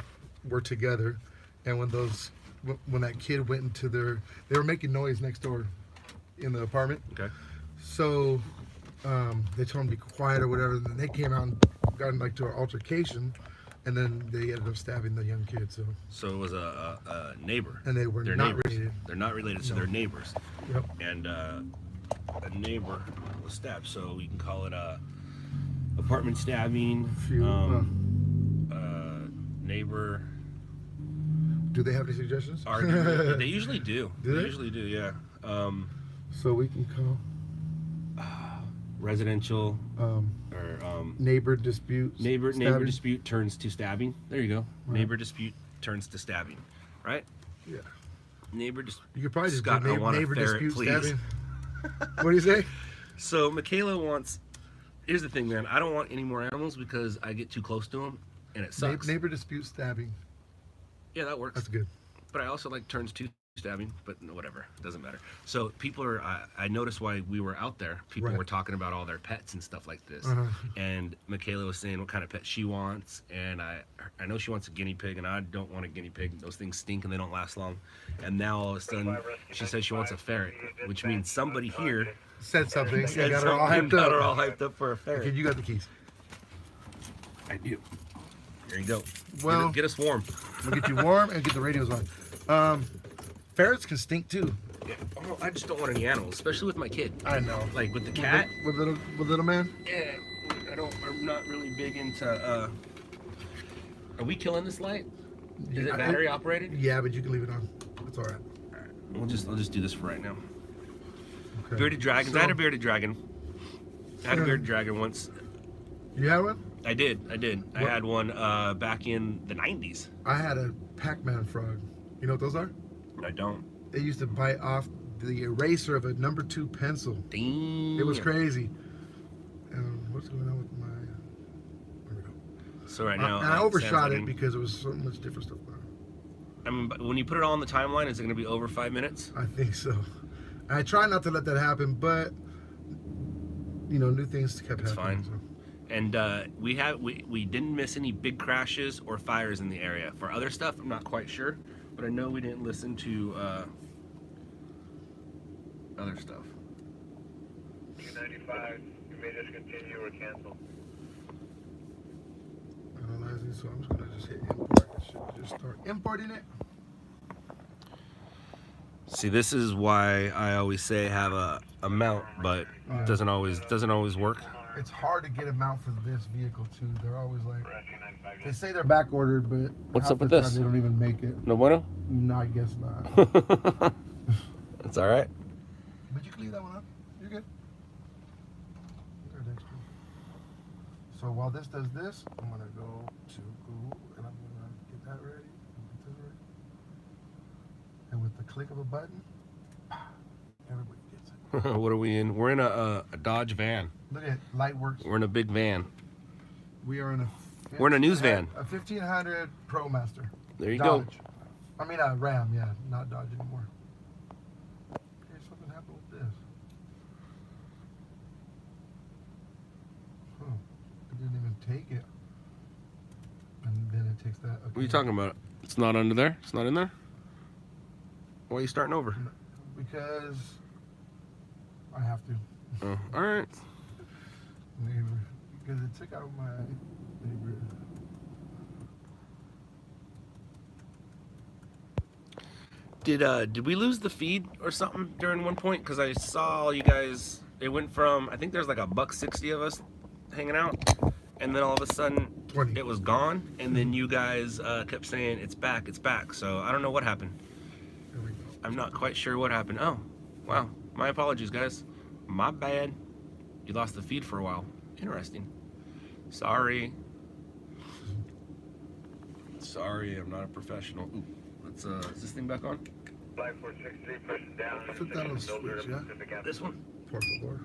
were together, and when that kid went into they were making noise next door in the apartment. Okay. So they told him to be quiet or whatever, and then they came out and got into an altercation, and then they ended up stabbing the young kid. So it was a neighbor. And they were They're not neighbors. related. They're not related, so they're neighbors. Yep. And a neighbor was stabbed, so you can call it a apartment stabbing. Neighbor Do they have any suggestions? They usually do. Do they? Usually do, yeah. So we can call Residential or neighbor dispute. neighbor stabbing. dispute turns to stabbing. There you go. Right. Neighbor dispute turns to stabbing. Right? Yeah. Neighbor dispute. You could probably just Scott, do I want a neighbor ferret, dispute please. stabbing. What do you say? So Michaela wants. Here's the thing, man. I don't want any more animals because I get too close to them, and it sucks. Neighbor dispute stabbing. Yeah, that works. That's good. But I also like turns to stabbing, but whatever, it doesn't matter. So people are, I noticed why we were out there, people Right. were talking about all their pets and stuff like this. Uh-huh. And Michaela was saying what kind of pet she wants, and I know she wants a guinea pig, and I don't want a guinea pig. Those things stink and they don't last long. And now all of a sudden she says she wants a ferret, which means somebody here Said something. You said got her all something, hyped got her all up. hyped up for a ferret. Okay, you got the keys. I do. There you go. Well, get us warm. We'll get you warm and get the radios on. Ferrets can stink too. Yeah. Oh, I just don't want any animals, especially with my kid. I know. Like with the cat. With little man. Yeah, I'm not really big into. Are we killing this light? Is it battery operated? Yeah, but you can leave it on. It's all right. All right. I'll just do this for right now. Okay. Bearded dragons. I had a bearded dragon. I had a bearded dragon once. You had one? I did. I had one back in the 90s. I had a Pac-Man frog. You know what those are? I don't. They used to bite off the eraser of a number 2 pencil. Damn. It was crazy. What's going on with my? There we go. So right now, and I overshot it like because there was so much different stuff going on. I mean, when you put it all on the timeline, is it going to be over 5 minutes? I think so. I try not to let that happen, but you know, new things kept It's happening. fine. So. And we didn't miss any big crashes or fires in the area. For other stuff, I'm not quite sure, but I know we didn't listen to other stuff. 295, you may discontinue or cancel. Analyzing, so I'm just gonna just hit import. It should just start importing it. See, this is why I always say have a mount, but Yeah. doesn't always work. It's hard to get a mount for this vehicle too. They're always like, they say they're back ordered, but What's half up with the this? time They don't even make it. No bueno? No, I guess not. That's all right. But you can leave that one up. You're good. There, Dexter. So while this does this, I'm gonna go to Google and I'm gonna get that ready. Get this ready. And with the click of a button, everybody gets it. What are we in? We're in a Dodge van. Look at Lightworks. We're in a big van. We are in a. We're in a news van. A 1500 ProMaster. There you Dodge. go. I mean, Ram, yeah, not Dodge anymore. Okay, something happened with this. Oh, it didn't even take it. And then it takes that. Okay. What are you talking about? It's not under there? It's not in there? Why are you starting over? Because I have to. Oh, all right. Neighbor. Because it took out my neighbor. Did we lose the feed or something during one point? Because I saw you guys. It went from, I think there's like $160 of us hanging out, and then all of a sudden 20. it was gone, and then you guys kept saying it's back, it's back. So I don't know what happened. There we go. I'm not quite sure what happened. Oh, wow. My apologies, guys. My bad. You lost the feed for a while. Interesting. Sorry. Sorry, I'm not a professional. Ooh, let's is this thing back on? 5463, pushing down. Put that on switch, yeah? This one? Por favor.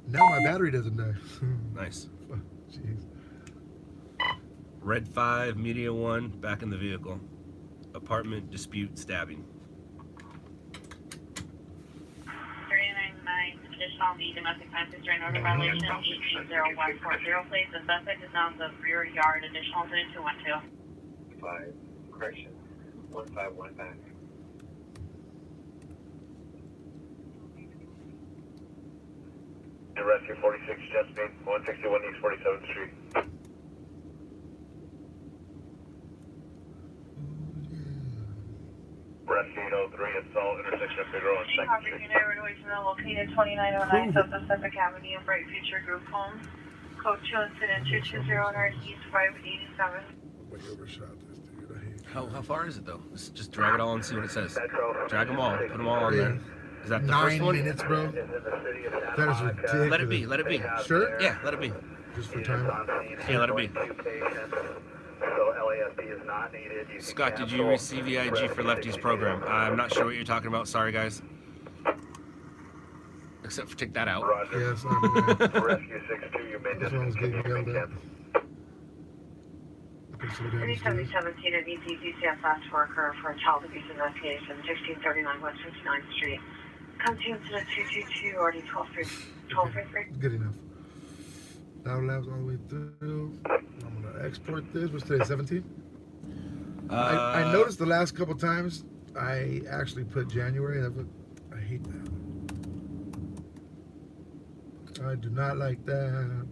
Now my battery doesn't die. Nice. Jeez. Red 5, Media 1, back in the vehicle. Apartment dispute stabbing. 399, additional the domestic violence during order violation, 18040 please. The suspect is now in the rear yard, additional 3212. 5, correction. 151 back. And rescue 46 Chesapeake, 161 East 47th Street. Rescue 803 assault intersection of Figueroa and 2nd Copy, Street. United Roadway located 2909 South Pacific Avenue, Bright Future Group Homes. Code 2 incident 220 Northeast 587. way overshot this, dude. I hate How far is it though? Just drag it all and see what it says. Drag them all. Put them all on there. Is that the first 9 one? minutes, bro. That is ridiculous. Let it be. Let it be. Sure? Yeah, let it be. Just for time. Yeah, let it be. Scott, did you receive the IG for Lefties program? I'm not sure what you're talking about. Sorry, guys. Except for take that out. Yeah, sorry about that. Rescue 6-2, you made That's what I was getting yelled at. Okay, so we got this dude. 17 at EPCCF fast worker for a child abuse investigation, 1639 West 59th Street. Come to incident 222, already 1233. Good enough. LOUDLABS all the way through. I'm gonna export this. What's today, 17? I noticed the last couple times I actually put January. I hate that. I do not like that.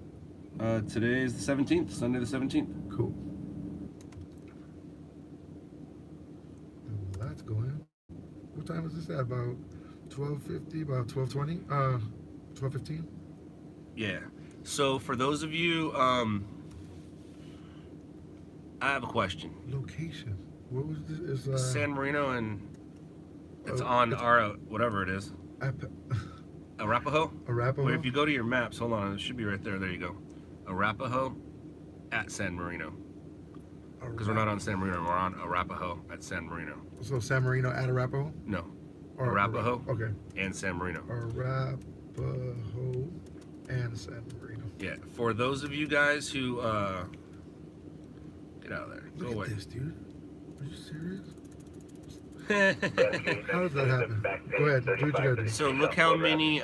Today is the 17th, Sunday the 17th. Cool. Well, that's going. What time is this at? About 12:50, about 12:20? 12:15? Yeah. So for those of you, I have a question. Location. What was this? It's, San Marino and it's Oh, on it's- our, whatever it is. Arapahoe? Arapahoe? Or if you go to your maps, hold on, it should be right there. There you go. Arapahoe at San Marino. Because we're not on San Marino, we're on Arapahoe at San Marino. So San Marino at Arapahoe? No. Or Arapahoe Okay. and San Marino. Arapahoe and San Marino. Yeah. For those of you guys who get out of there. Look Go away. at this, dude. Are you serious? How does that happen? Go ahead, do what you gotta do. So look how many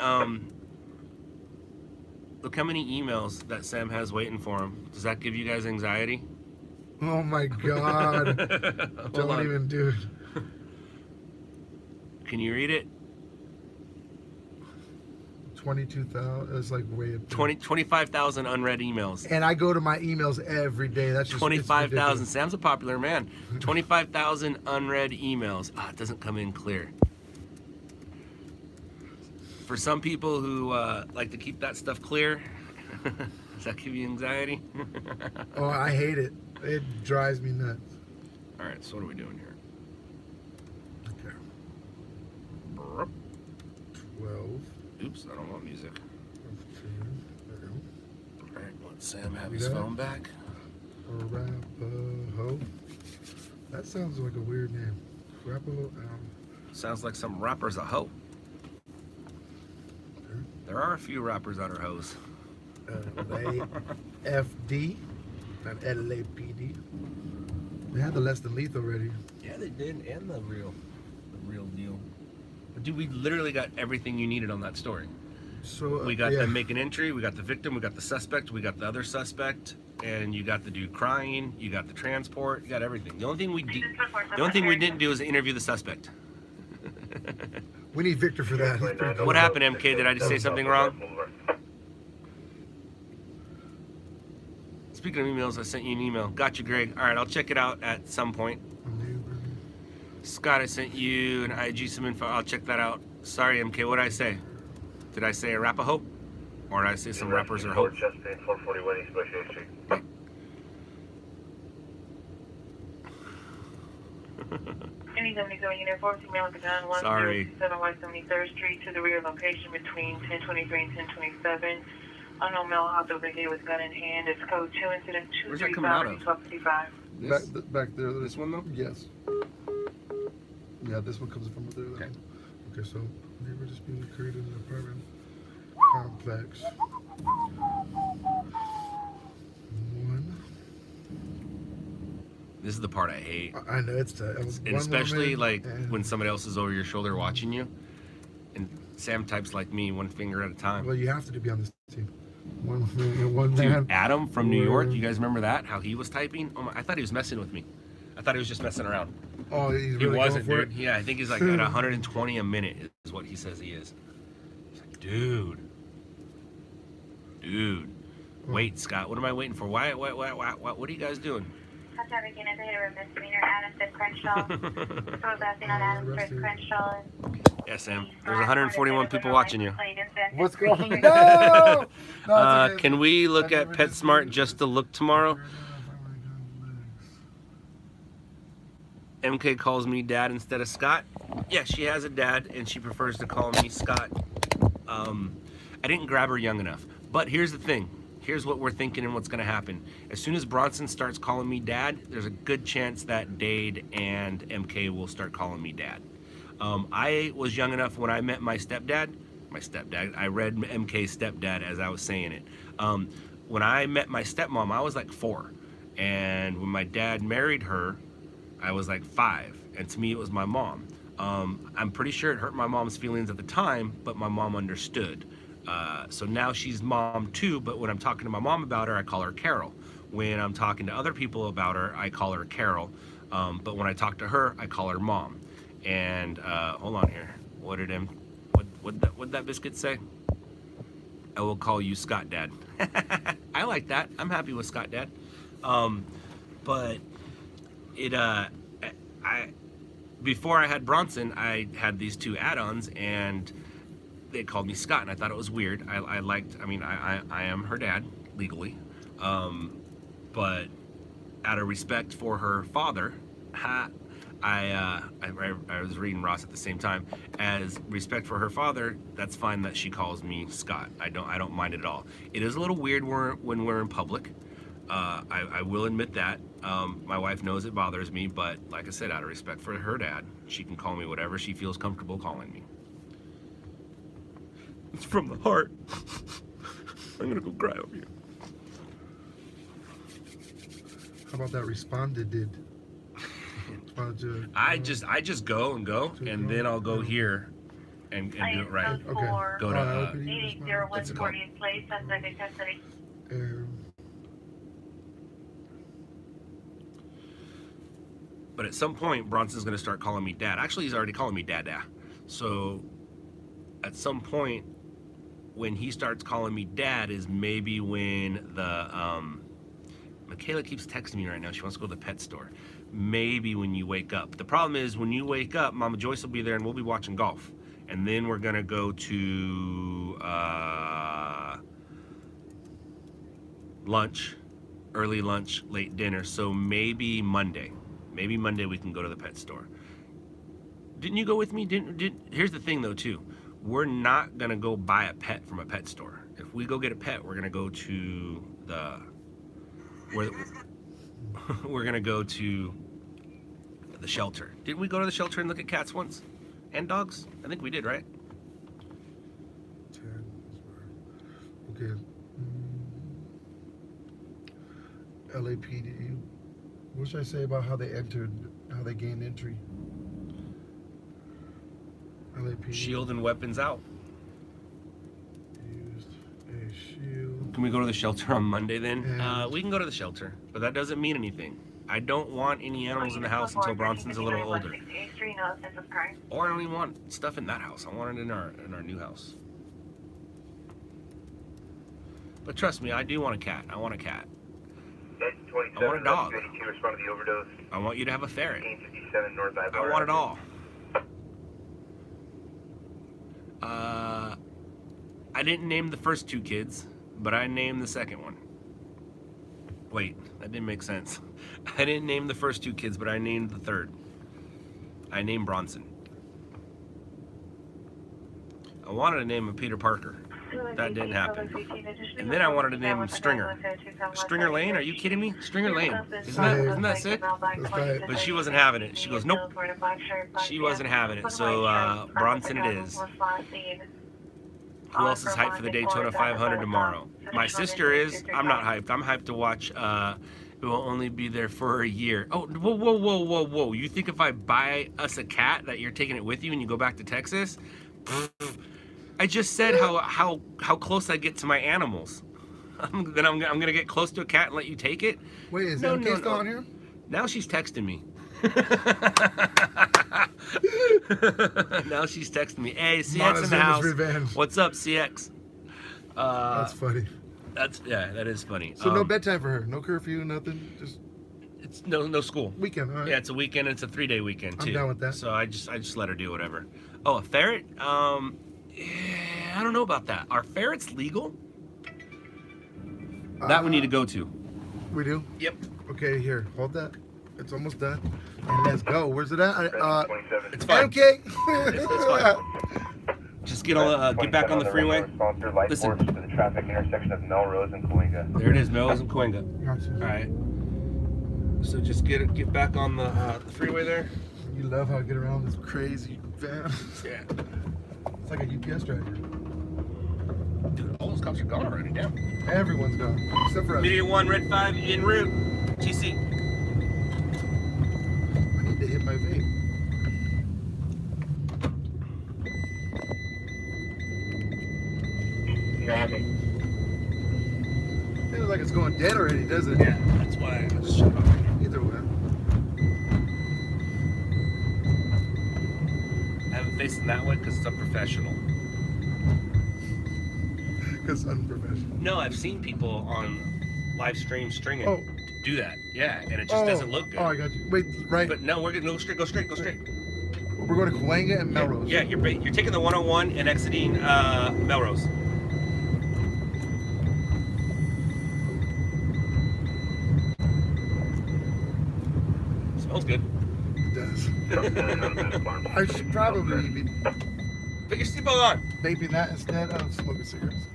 emails that Sam has waiting for him. Does that give you guys anxiety? Oh my God. Hold Don't on. even do it. Can you read it? 22,000. It's like way up there. 25,000 unread emails. And I go to my emails every day. That's just 25,000. Sam's a popular man. 25,000 unread emails. Ah, it doesn't come in clear. For some people who like to keep that stuff clear, does that give you anxiety? Oh, I hate it. It drives me nuts. All right, so what are we doing here? Okay. 12. Oops, I don't want music. 15. There you All right, let Sam have You his got it? phone back. go. Arapahoe. That sounds like a weird name. Arapahoe. Sounds like some rappers a hoe. Okay. There are a few rappers that are hoes. LAFD, not LAPD. They had the less than lethal already. Yeah, they did, and the real deal. But dude, we literally got everything you needed on that story. So We got yeah. them make an entry, we got the victim, we got the suspect, we got the other suspect, and you got the dude crying, you got the transport, you got everything. The only thing we didn't do is interview the suspect. We need Victor for that. He's pretty What cool. happened, MK? Did I just say something wrong? Speaking of emails, I sent you an email. Got you, Greg. All right, I'll check it out at some point. Scott, I sent you an IG some info. I'll check that out. Sorry, MK. What did I say? Did I say Arapahoe? Or did I say some rappers are hope? Chesapeake 441 East Bush 8th Street. Any 77 uniform, female with a gun, Sorry. 1067 West 73rd Street to the rear location between 1023 and 1027. Unknown male hopped over here with gun in hand. It's code 2 incident Where's that coming out 235 of? Back there. This one, though? Yes. Yeah, this one comes from there. That Okay. one. Okay, so neighbor dispute occurred in an apartment complex. One. This is the part I hate. I know it's tough. And especially like when somebody else is over your shoulder watching you. And Sam types like me, one finger at a time. Well, you have to be on this team. One man. Dude, Adam from New York, you guys remember that? How he was typing? Oh my, I thought he was messing with me. I thought he was just messing around. Oh, he's really He wasn't, going for dude. it. Yeah, I think he's like at 120 a minute is what he says he is. It's like, dude. Wait, Scott, what am I waiting for? Why what are you guys doing? Misdemeanor Adam said Crenshaw. So acting on Adam said Crenshaw. Yeah, Sam. There's 141 people watching you. What's going on? No! No, it's okay. Can we look at PetSmart just to look tomorrow? MK calls me dad instead of Scott. Yeah, she has a dad and she prefers to call me Scott. I didn't grab her young enough. But here's the thing. Here's what we're thinking and what's going to happen. As soon as Bronson starts calling me dad, there's a good chance that Dade and MK will start calling me dad. I was young enough when I met my stepdad, I read MK's stepdad as I was saying it. When I met my stepmom, I was like 4. And when my dad married her, I was like 5. And to me, it was my mom. I'm pretty sure it hurt my mom's feelings at the time, but my mom understood. So now she's mom too, but when I'm talking to my mom about her, I call her Carol. When I'm talking to other people about her, I call her Carol. But when I talk to her, I call her mom. And hold on here. What that biscuit say? I will call you Scott Dad. I like that. I'm happy with Scott Dad. But it before I had Bronson, I had these 2 add-ons and they called me Scott, and I thought it was weird. I am her dad legally, but out of respect for her father, I was reading Ross at the same time. As respect for her father, that's fine that she calls me Scott. I don't mind it at all. It is a little weird when we're in public. I will admit that. My wife knows it bothers me, but like I said, out of respect for her dad, she can call me whatever she feels comfortable calling me. It's from the heart. I'm gonna go cry over you. How about that responded did? I just go, and then I'll go here and do it right. Okay. Go to 80140 place, suspect in custody. But at some point, Bronson's gonna start calling me dad. Actually, he's already calling me dada. So at some point, when he starts calling me dad is maybe when the Michaela keeps texting me right now. She wants to go to the pet store. Maybe when you wake up. The problem is when you wake up, Mama Joyce will be there and we'll be watching golf. And then we're gonna go to lunch, early lunch, late dinner. So maybe Monday. Maybe Monday we can go to the pet store. Didn't you go with me? Here's the thing though too. We're not gonna go buy a pet from a pet store. If we go get a pet, we're gonna go to we're gonna go to the shelter. Didn't we go to the shelter and look at cats once? And dogs? I think we did, right? 10. Okay. LAPD. What should I say about how they gained entry? LAPD. Shield and weapons out. Used a shield. Can we go to the shelter on Monday then? And We can go to the shelter, but that doesn't mean anything. I don't want any animals in the house until Bronson's a little older. Or I don't even want stuff in that house. I want it in our new house. But trust me, I do want a cat. I want a cat. I want a dog. I want you to have a ferret. I want it all. I didn't name the first 2 kids, but I named the second one. Wait, that didn't make sense. I didn't name the first 2 kids, but I named the third. I named Bronson. I wanted to name him Peter Parker. That didn't happen. And then I wanted to name him Stringer. Stringer Lane? Are you kidding me? Stringer Lane. Isn't that sick? But she wasn't having it. She goes, nope. She wasn't having it. So Bronson it is. Who else is hyped for the Daytona 500 tomorrow? My sister is. I'm not hyped. I'm hyped to watch. It will only be there for a year. Oh, whoa. You think if I buy us a cat that you're taking it with you and you go back to Texas? I just said how close I get to my animals. Then I'm gonna get close to a cat and let you take it? Wait, is MK still on here? Now she's texting me. Now she's texting me. Hey, CX in the house. Revenge. What's up, CX? That's funny. That is funny. So no bedtime for her, no curfew, nothing. Just it's no school. Weekend, all right. Yeah, it's a weekend. It's a 3-day weekend too. I'm down with that. So I just let her do whatever. Oh, a ferret? Yeah, I don't know about that. Are ferrets legal? That we need to go to. We do? Yep. Okay, here, hold that. It's almost done. And let's go. Where's it at? It's fine. Okay. It's fine. Just get back on the freeway. Listen. To the traffic intersection of Melrose and Cahuenga. There it is, Melrose and Cahuenga. Gotcha. All right. So just get back on the freeway there. You love how I get around this crazy van. Yeah. It's like a UPS driver. Dude, all those cops are gone already. Damn. Everyone's gone except for us. Media 1, Red 5, en route. TC. I need to hit my vape. Feels like it's going dead already, doesn't it? Yeah, that's why I just shut off. Either way. I have it facing that way because it's unprofessional. Because unprofessional. No, I've seen people on live stream stringing Oh. do that. Yeah, and it just doesn't look good. Oh, I got you. Wait, right. But no, we're gonna go straight. We're going to Cahuenga and Melrose. Yeah, you're taking the 101 and exiting Melrose. Smells good. It does. I should probably be Put your seatbelt on. vaping that instead of smoking cigarettes.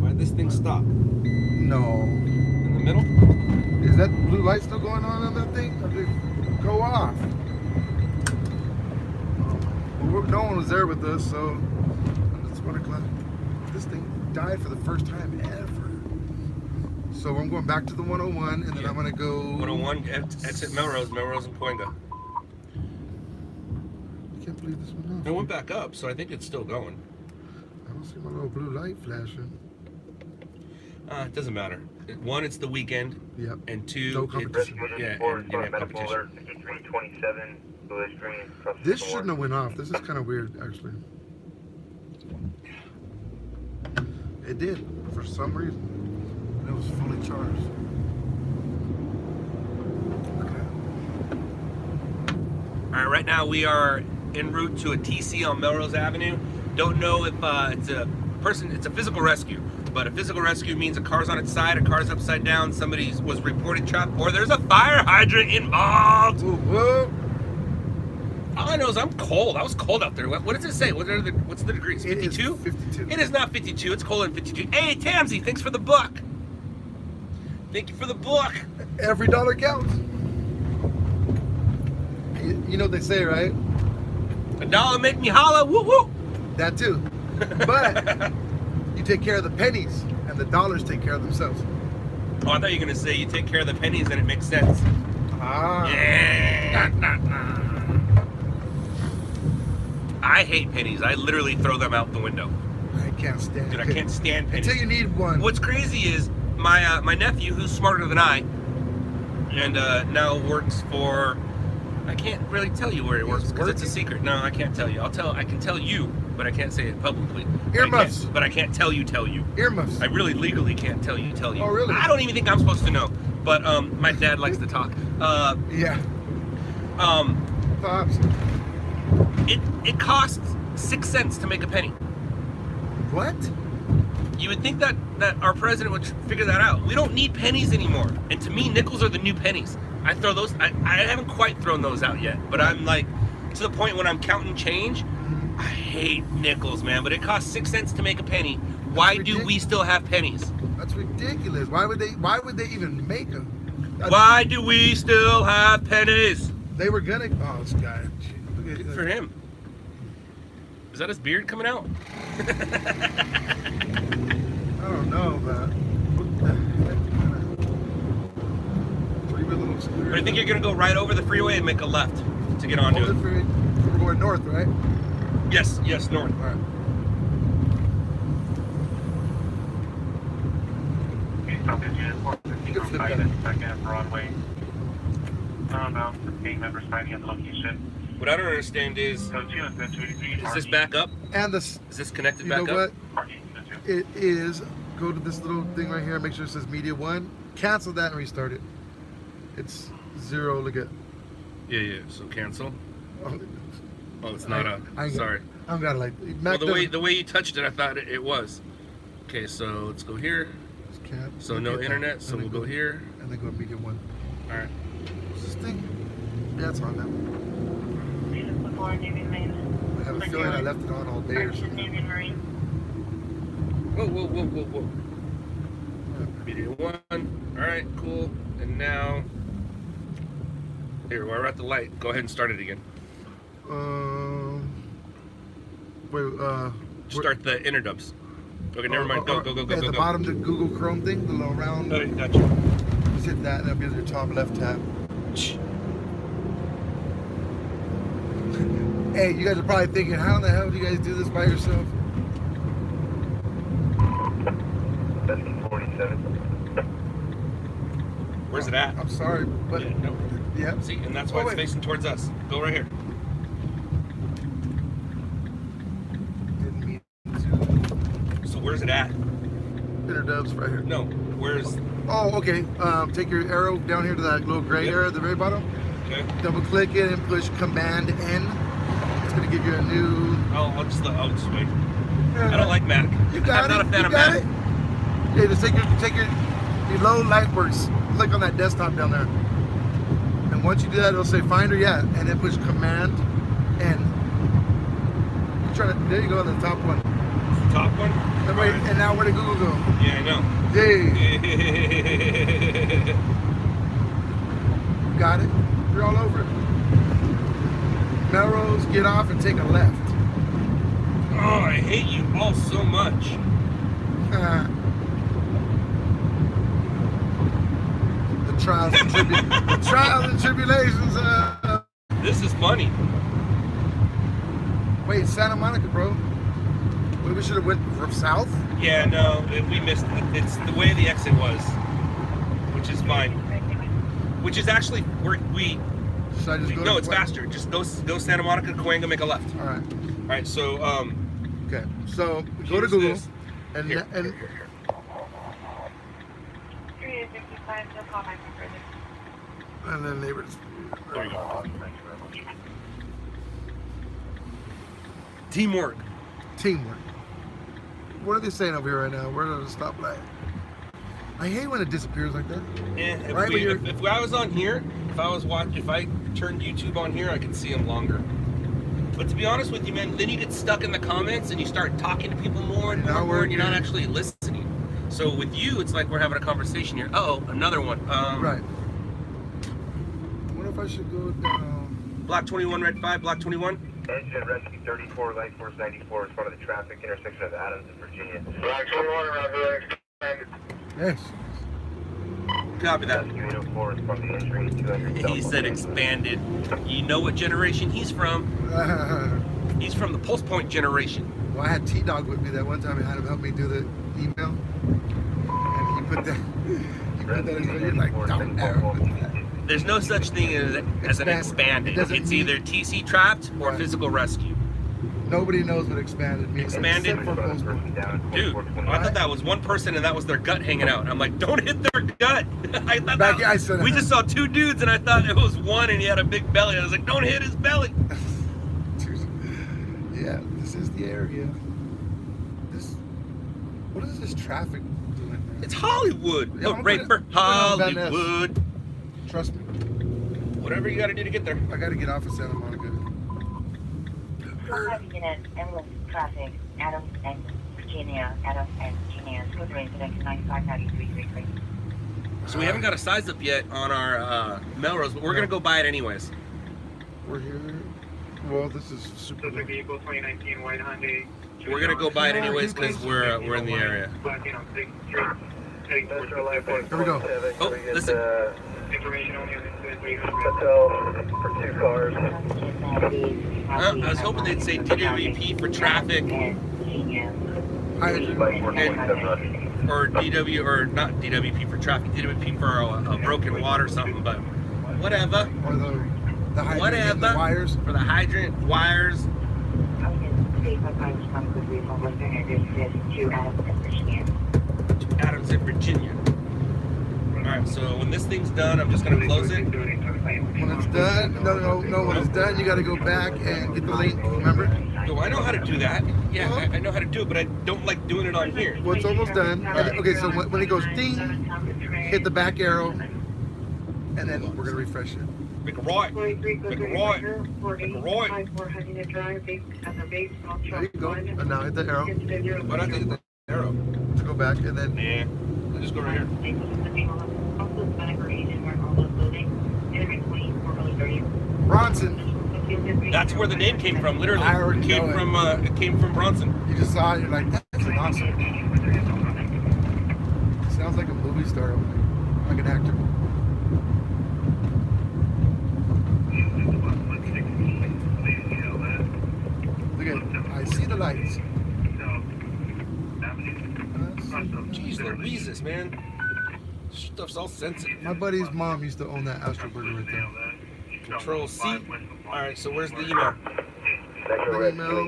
Why'd this thing stop? No. In the middle? Is that blue light still going on that thing? Or did it go off? Well, no one was there with us, so it's 1 o'clock. This thing died for the first time ever. So I'm going back to the 101, and then I'm going to go... 101, exit Melrose and Cahuenga. I can't believe this went off. It went back up, so I think it's still going. I don't see my little blue light flashing. It doesn't matter. One, it's the weekend. Yep. And two, No competition. and you have competition. 5327, Lewis Green. This shouldn't have went off. This is kind of weird, actually. It did, for some reason. And it was fully charged. Okay. All right, right now we are en route to a TC on Melrose Avenue. Don't know if it's a physical rescue, but a physical rescue means a car's on its side, a car's upside down, somebody was reported trapped, or there's a fire hydrant involved. Whoa, whoa. All I know is I'm cold. I was cold out there. What does it say? What's the degrees? 52? It is 52. It is not 52. It's colder than 52. Hey, Tamsy, thanks for the book. Thank you for the book. Every dollar counts. You know what they say, right? A dollar make me holler. Woo woo. That too. But you take care of the pennies, and the dollars take care of themselves. Oh, I thought you were gonna say you take care of the pennies and it makes sense. Ah. Yeah. I hate pennies. I literally throw them out the window. I can't stand. Dude, I can't stand pennies. Until you need one. What's crazy is my nephew, who's smarter than I, and now works for. I can't really tell you where he works because it's a secret. No, I can't tell you. I can tell you, but I can't say it publicly. Earmuffs. But I can't tell you. Earmuffs. I really legally can't tell you. Oh, really? I don't even think I'm supposed to know. But my dad likes to talk. Yeah. Pops. It costs 6 cents to make a penny. What? You would think that our president would figure that out. We don't need pennies anymore. And to me, nickels are the new pennies. I throw those. I haven't quite thrown those out yet, but I'm like to the point when I'm counting change. I hate nickels, man. But it costs 6 cents to make a penny. Why do we still have pennies? That's ridiculous. Why would they even make them? Why do we still have pennies? They were gonna. Oh, this guy. Good for him. Is that his beard coming out? I don't know, but. But I think you're gonna go right over the freeway and make a left to get onto it. We're going north, right? Yes, north. All right. You can flip that. Second Broadway. Bound for team members finding at the location. What I don't understand is this back up? And this. Is this connected You back know up? what? It is. Go to this little thing right here. Make sure it says Media 1. Cancel that and restart it. It's 0. Look at. Yeah. So cancel. Oh, it's not sorry. I'm gonna like. Well, the way you touched it, I thought it was. Okay, so let's go here. So no internet. So we'll go here. And then go to Media 1. All right. What's this thing? Yeah, it's on now. I have a feeling I left it on all day or something. Whoa, whoa, whoa, whoa, whoa. Video 1. All right, cool. And now, here, we're at the light. Go ahead and start it again. Wait, Start the interdubs. Okay, never mind. Go, go, go, go, at go, the go. bottom, the Google Chrome thing, the little round. Oh, gotcha. Just hit that, and that'll be at your top left tab. Hey, you guys are probably thinking, how in the hell do you guys do this by yourself? That's 47. Where's it at? I'm sorry, but Yeah, no. yeah. See, and that's why Oh, it's wait. facing towards us. Go right here. Didn't mean So where's it at? to. Interdubs right here. No, where's... Oh, okay. Take your arrow down here to that little gray Yep. area at the very bottom. Okay. Double click it and push Command N. It's gonna give you a new. I'll just wait. I don't like Mac. You got I'm not it. a fan You of got Mac. it. Yeah, just take your below Lightworks. Click on that desktop down there. And once you do that, it'll say Finder, yeah, and then push Command N. You're trying to, there you go on the top one. Top one? And, wait, and now where did Google go? Yeah, I know. Hey, you got it. You're all over it. Melrose, get off and take a left. Oh, I hate you all so much. The trials and tribulations. This is funny. Wait, Santa Monica, bro. Wait, we should have went south. Yeah, no, we missed it. It's the way the exit was, which is fine. Which is actually where we. Should I just go? No, to it's faster. Just go Santa Monica, Cahuenga, make a left. All right. All right, so Okay. So go to here's Google, this. and Here, and here, here. 355, no call back further. and then neighbors. There you go. Teamwork. Teamwork. What are they saying over here right now? We're at a stoplight. I hate when it disappears like that. Yeah, Right when you're- if I was on here, if I turned YouTube on here, I could see them longer. But to be honest with you, man, then you get stuck in the comments and you start talking to people more and more and more, and you're not actually listening. So with you, it's like we're having a conversation here. Oh, another one. Right. I wonder if I should go down. Block 21, red 5, block 21. Engine rescue 34, light force 94 in front of the traffic intersection of Adams and Virginia. Block 21 around here. Yes. Copy that. Rescue 804 in front of the entry 200. He said expanded. You know what generation he's from? He's from the Pulse Point generation. Well, I had T-Dog with me that one time. I had him help me do the email, and he put that. He put that in there. You're like, don't ever. There's no such thing as an expanded. It doesn't It's mean- either TC trapped or Right. physical rescue. Nobody knows what expanded means. Expanded? except for Post Point. Dude, I thought that was one person and that was their gut hanging out. I'm like, don't hit their gut. I thought Back- that, I said we that. just saw two dudes and I thought it was one and he had a big belly. I was like, don't hit his belly. Yeah, this is the area. This. What is this traffic doing? It's Hollywood. Yeah, Look, I'm right gonna- for I'm gonna Van Ness. Hollywood. Trust me. Whatever you got to do to get there. I gotta get off of Santa Monica. Unit, ambulance traffic, Adams and Virginia, scooter incident 959333. So we haven't got a size up yet on our Melrose, but we're going to go buy it anyways. We're here. Well, this is super. Suspect vehicle 2019 white Hyundai. We're going to go buy it anyways because we're in the area. Blacking on 6th Street, heading towards the light force. Here we go. Oh, listen. Information only on incident 300. For 2 cars. I was hoping they'd say DWP for traffic Hydrogen. or DW, or not DWP for traffic, DWP for a broken water or something, but whatever. Or the hydrant Whatever. and the wires. For the hydrant, wires. Adams in Virginia. Alright, so when this thing's done, I'm just going to close it. When it's done, no. When it's done, you got to go back and get the link. Remember? No, I know how to do that. Yeah, I know how to do it, but I don't like doing it on here. Well, it's almost done. Okay, so when it goes ding, hit the back arrow, and then we're gonna refresh it. Make a right. Make a right. Make a right. There you go. And now hit the arrow Why not hit the arrow? to go back, and then Yeah. I'll just go right here. Bronson. That's where the name came from. Literally, I already it came know it. from it came from Bronson. You just saw it, you're like, that's awesome. Sounds like a movie star, like an actor. Look at it. I see the lights. Jeez Louises, man. Stuff's all sensitive. My buddy's mom used to own that Astro Burger right there. Control C. Alright, so where's the email? Email.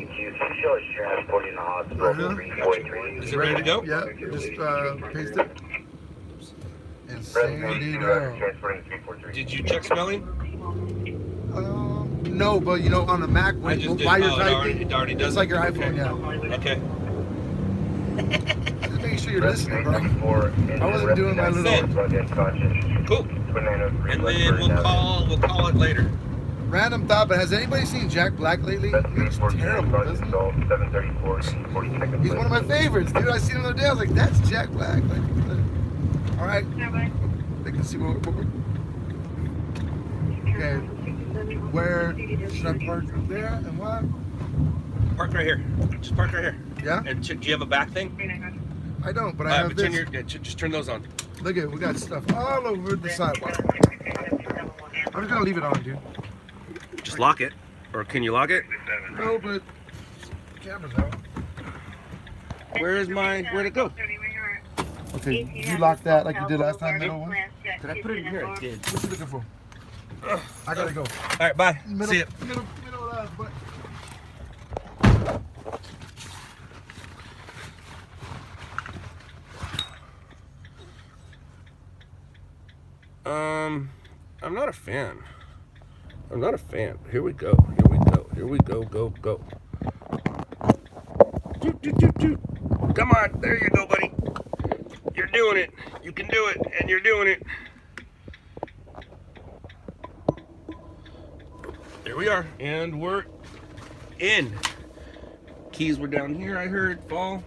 Is it ready to go? Yeah, just paste it. And send it out. Did you check spelling? No, but you know, on the Mac, I just did. while you're Oh, typing, it already does it's like it. your iPhone, Okay. Just making sure you're listening, bro. I wasn't doing my little Cool. And then we'll call it later. random thought, but has anybody seen Jack Black lately? He looks terrible, doesn't he? He's one of my favorites, dude. I seen him the other day. I was like, that's Jack Black. Like, all right. They can see what we're... Okay. Where should I park? There and what? Park right here. Just park right here. Yeah? And do you have a back thing? I don't, but I have but this. just turn those on. Look at it. We got stuff all over the sidewalk. I'm just going to leave it on, dude. Just lock it. Or can you lock it? No, but the camera's out. Where'd it go? Okay, you lock that like you did last time, middle one? Did I put it in here? I did. What you looking for? I gotta go. Alright, bye. Middle, See ya. Middle last, but... I'm not a fan. I'm not a fan. Here we go. Here we go. Here we go. Go. Doot, doot, doot, doot. Come on. There you go, buddy. You're doing it. You can do it, and you're doing it. There we are. And we're in. Keys were down here, I heard. Fall.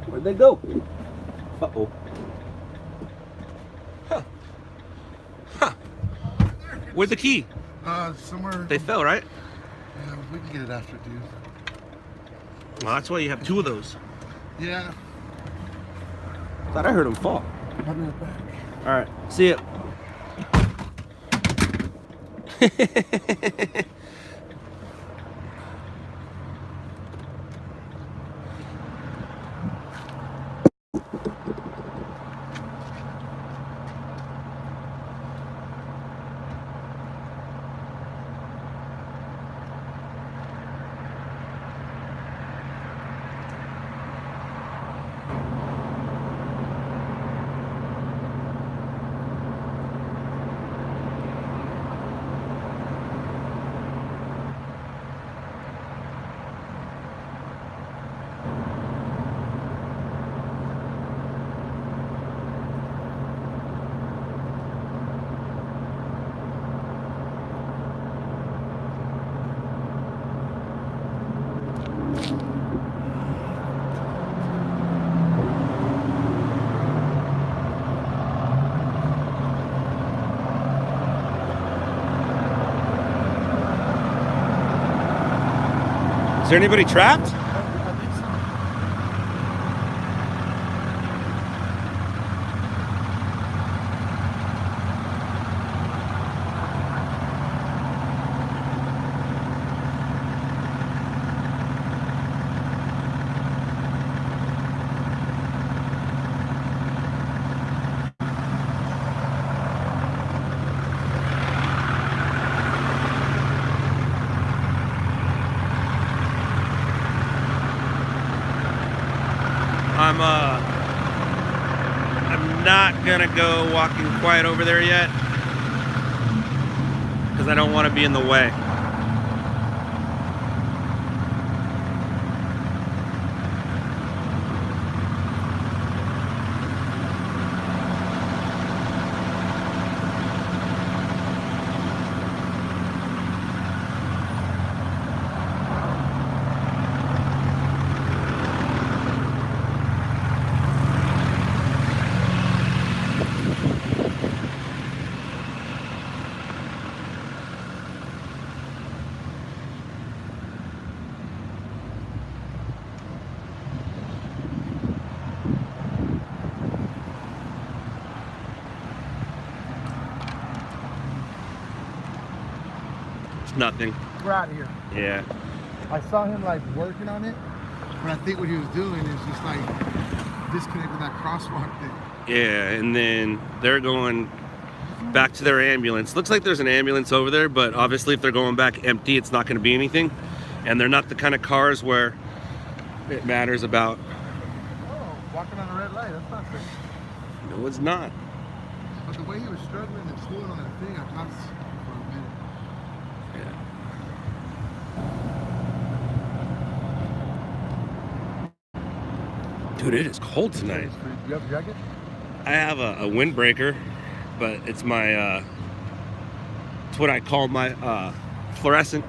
Where'd they go? Uh-oh. Huh. Where's the key? Somewhere... They fell, right? Yeah, we can get it after, dude. Well, that's why you have two of those. Yeah. Thought I heard them fall. I'll be right back. All right. See ya. Is there anybody trapped? I'm not gonna go walking quiet over there yet because I don't want to be in the way. just nothing. We're out of here. Yeah. I saw him like working on it, but I think what he was doing is just like disconnecting that crosswalk thing. Yeah, and then they're going back to their ambulance. Looks like there's an ambulance over there, but obviously if they're going back empty, it's not going to be anything. And they're not the kind of cars where it matters about. Oh, walking on a red light, that's not fair. No, it's not. But the way he was struggling and slowing on that thing, I thought for a minute. Dude, it is cold tonight. Do you have a jacket? I have a windbreaker, but it's my, it's what I call my fluorescent.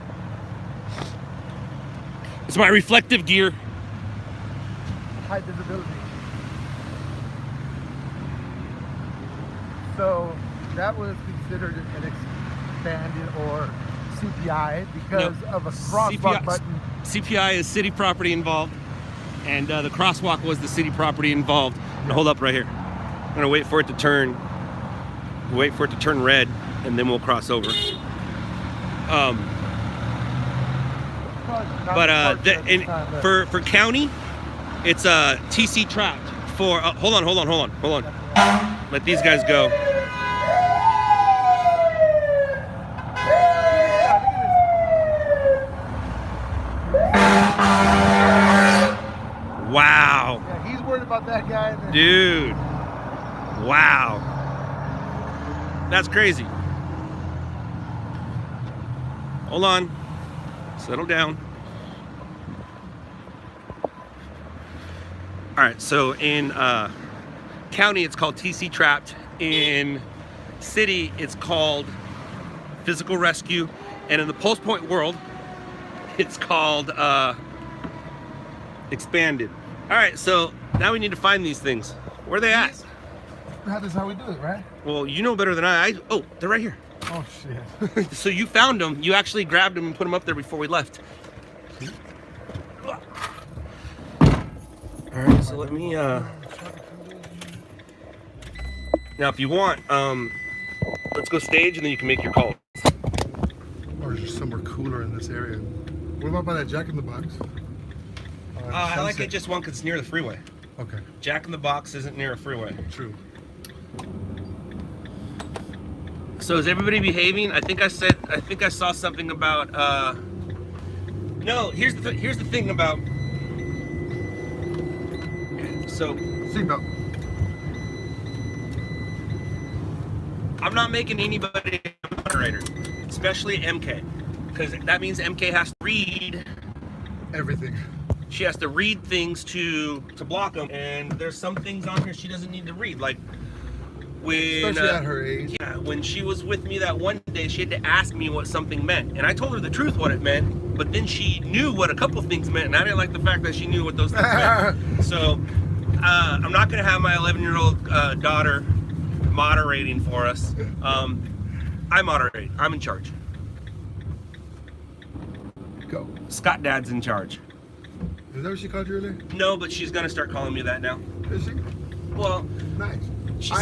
It's my reflective gear. High visibility. So that was considered an expanded or CPI because of a crosswalk button. CPI is city property involved, and the crosswalk was the city property involved. Now hold up right here. I'm gonna wait for it to turn. Wait for it to turn red, and then we'll cross over. For county, it's TC trapped. For hold on. Let these guys go. Wow. Yeah, he's worried about that guy. Dude. Wow. That's crazy. Hold on. Settle down. All right, so in county, it's called TC trapped. In city, it's called physical rescue. And in the post point world, it's called expanded. All right, so now we need to find these things. Where are they at? That is how we do it, right? Well, you know better than I. Oh, they're right here. Oh, shit. So you found them. You actually grabbed them and put them up there before we left. All right, so let me, now if you want, let's go stage and then you can make your call. Or is there somewhere cooler in this area? What about by that Jack in the Box? I like it just one because it's near the freeway. Okay. Jack in the Box isn't near a freeway. True. So is everybody behaving? I think I saw something about, no, here's the thing about, so. Seatbelt. I'm not making anybody a moderator, especially MK, because that means MK has to read everything. She has to read things to block them, and there's some things on here she doesn't need to read, like when especially at her age. Yeah, when she was with me that one day, she had to ask me what something meant, and I told her the truth what it meant, but then she knew what a couple things meant, and I didn't like the fact that she knew what those things meant. So I'm not gonna have my 11-year-old daughter moderating for us. I moderate. I'm in charge. Go. Scott Dad's in charge. Is that what she called you earlier? No, but she's gonna start calling me that now. Is she? Well, nice. She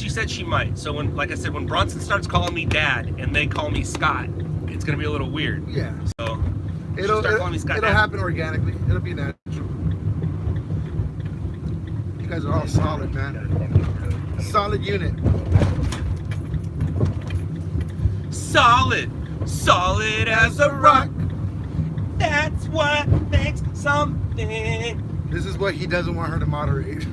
said she might. So when, like I said, when Bronson starts calling me Dad and they call me Scott, it's gonna be a little weird. Yeah. So it'll start calling me Scott it'll Dad. happen organically. It'll be natural. You guys are all solid, man. Solid unit. Solid as a rock. That's what makes something. This is what he doesn't want her to moderate.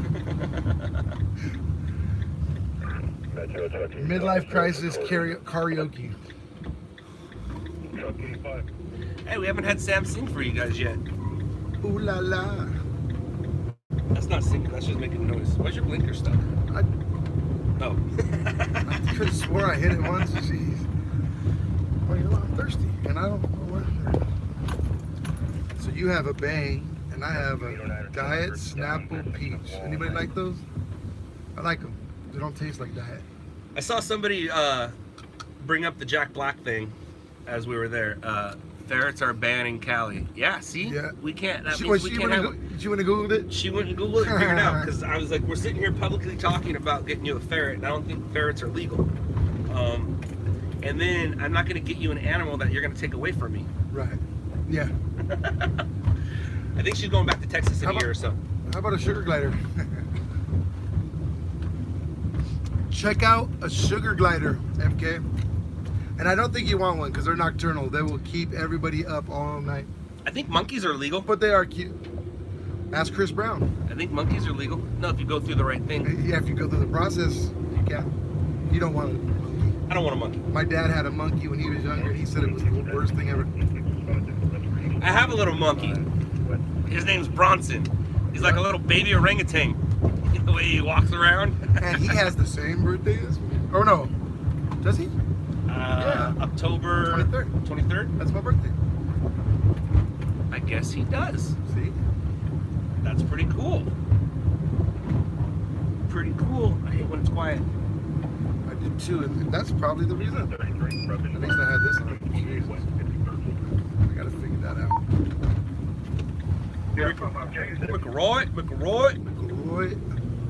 Midlife crisis karaoke. Hey, we haven't had Sam sing for you guys yet. Ooh la la. That's not singing, that's just making noise. Why's your blinker stuck? Oh. I could have swore I hit it once. Jeez. Well, you know, I'm thirsty, and I don't know what. So you have a Bang, and I have a Diet Snapple Peach. Anybody like those? I like them. They don't taste like Diet. I saw somebody bring up the Jack Black thing as we were there. Ferrets are banned in Cali. Yeah, see? Yeah. We can't. That means we can't have it. Did you want to Google it? She went and Googled it and figured it out, because I was like, we're sitting here publicly talking about getting you a ferret, and I don't think ferrets are legal. and then I'm not going to get you an animal that you're going to take away from me. Right. Yeah. I think she's going back to Texas in a year or so. How about a sugar glider? Check out a sugar glider, MK. And I don't think you want one because they're nocturnal. They will keep everybody up all night. I think monkeys are legal. But they are cute. Ask Chris Brown. I think monkeys are legal. No, if you go through the right thing. Yeah, if you go through the process, you can. You don't want a monkey. I don't want a monkey. My dad had a monkey when he was younger. He said it was the worst thing ever. I have a little monkey. His name's Bronson. He's like a little baby orangutan. The way he walks around. And he has the same birthday as me. Or no. Does he? Yeah. October 23rd. 23rd? That's my birthday. I guess he does. See? That's pretty cool. Pretty cool. I hate when it's quiet. I do too, and that's probably the reason. At least I had this on. Jesus. I gotta figure that out.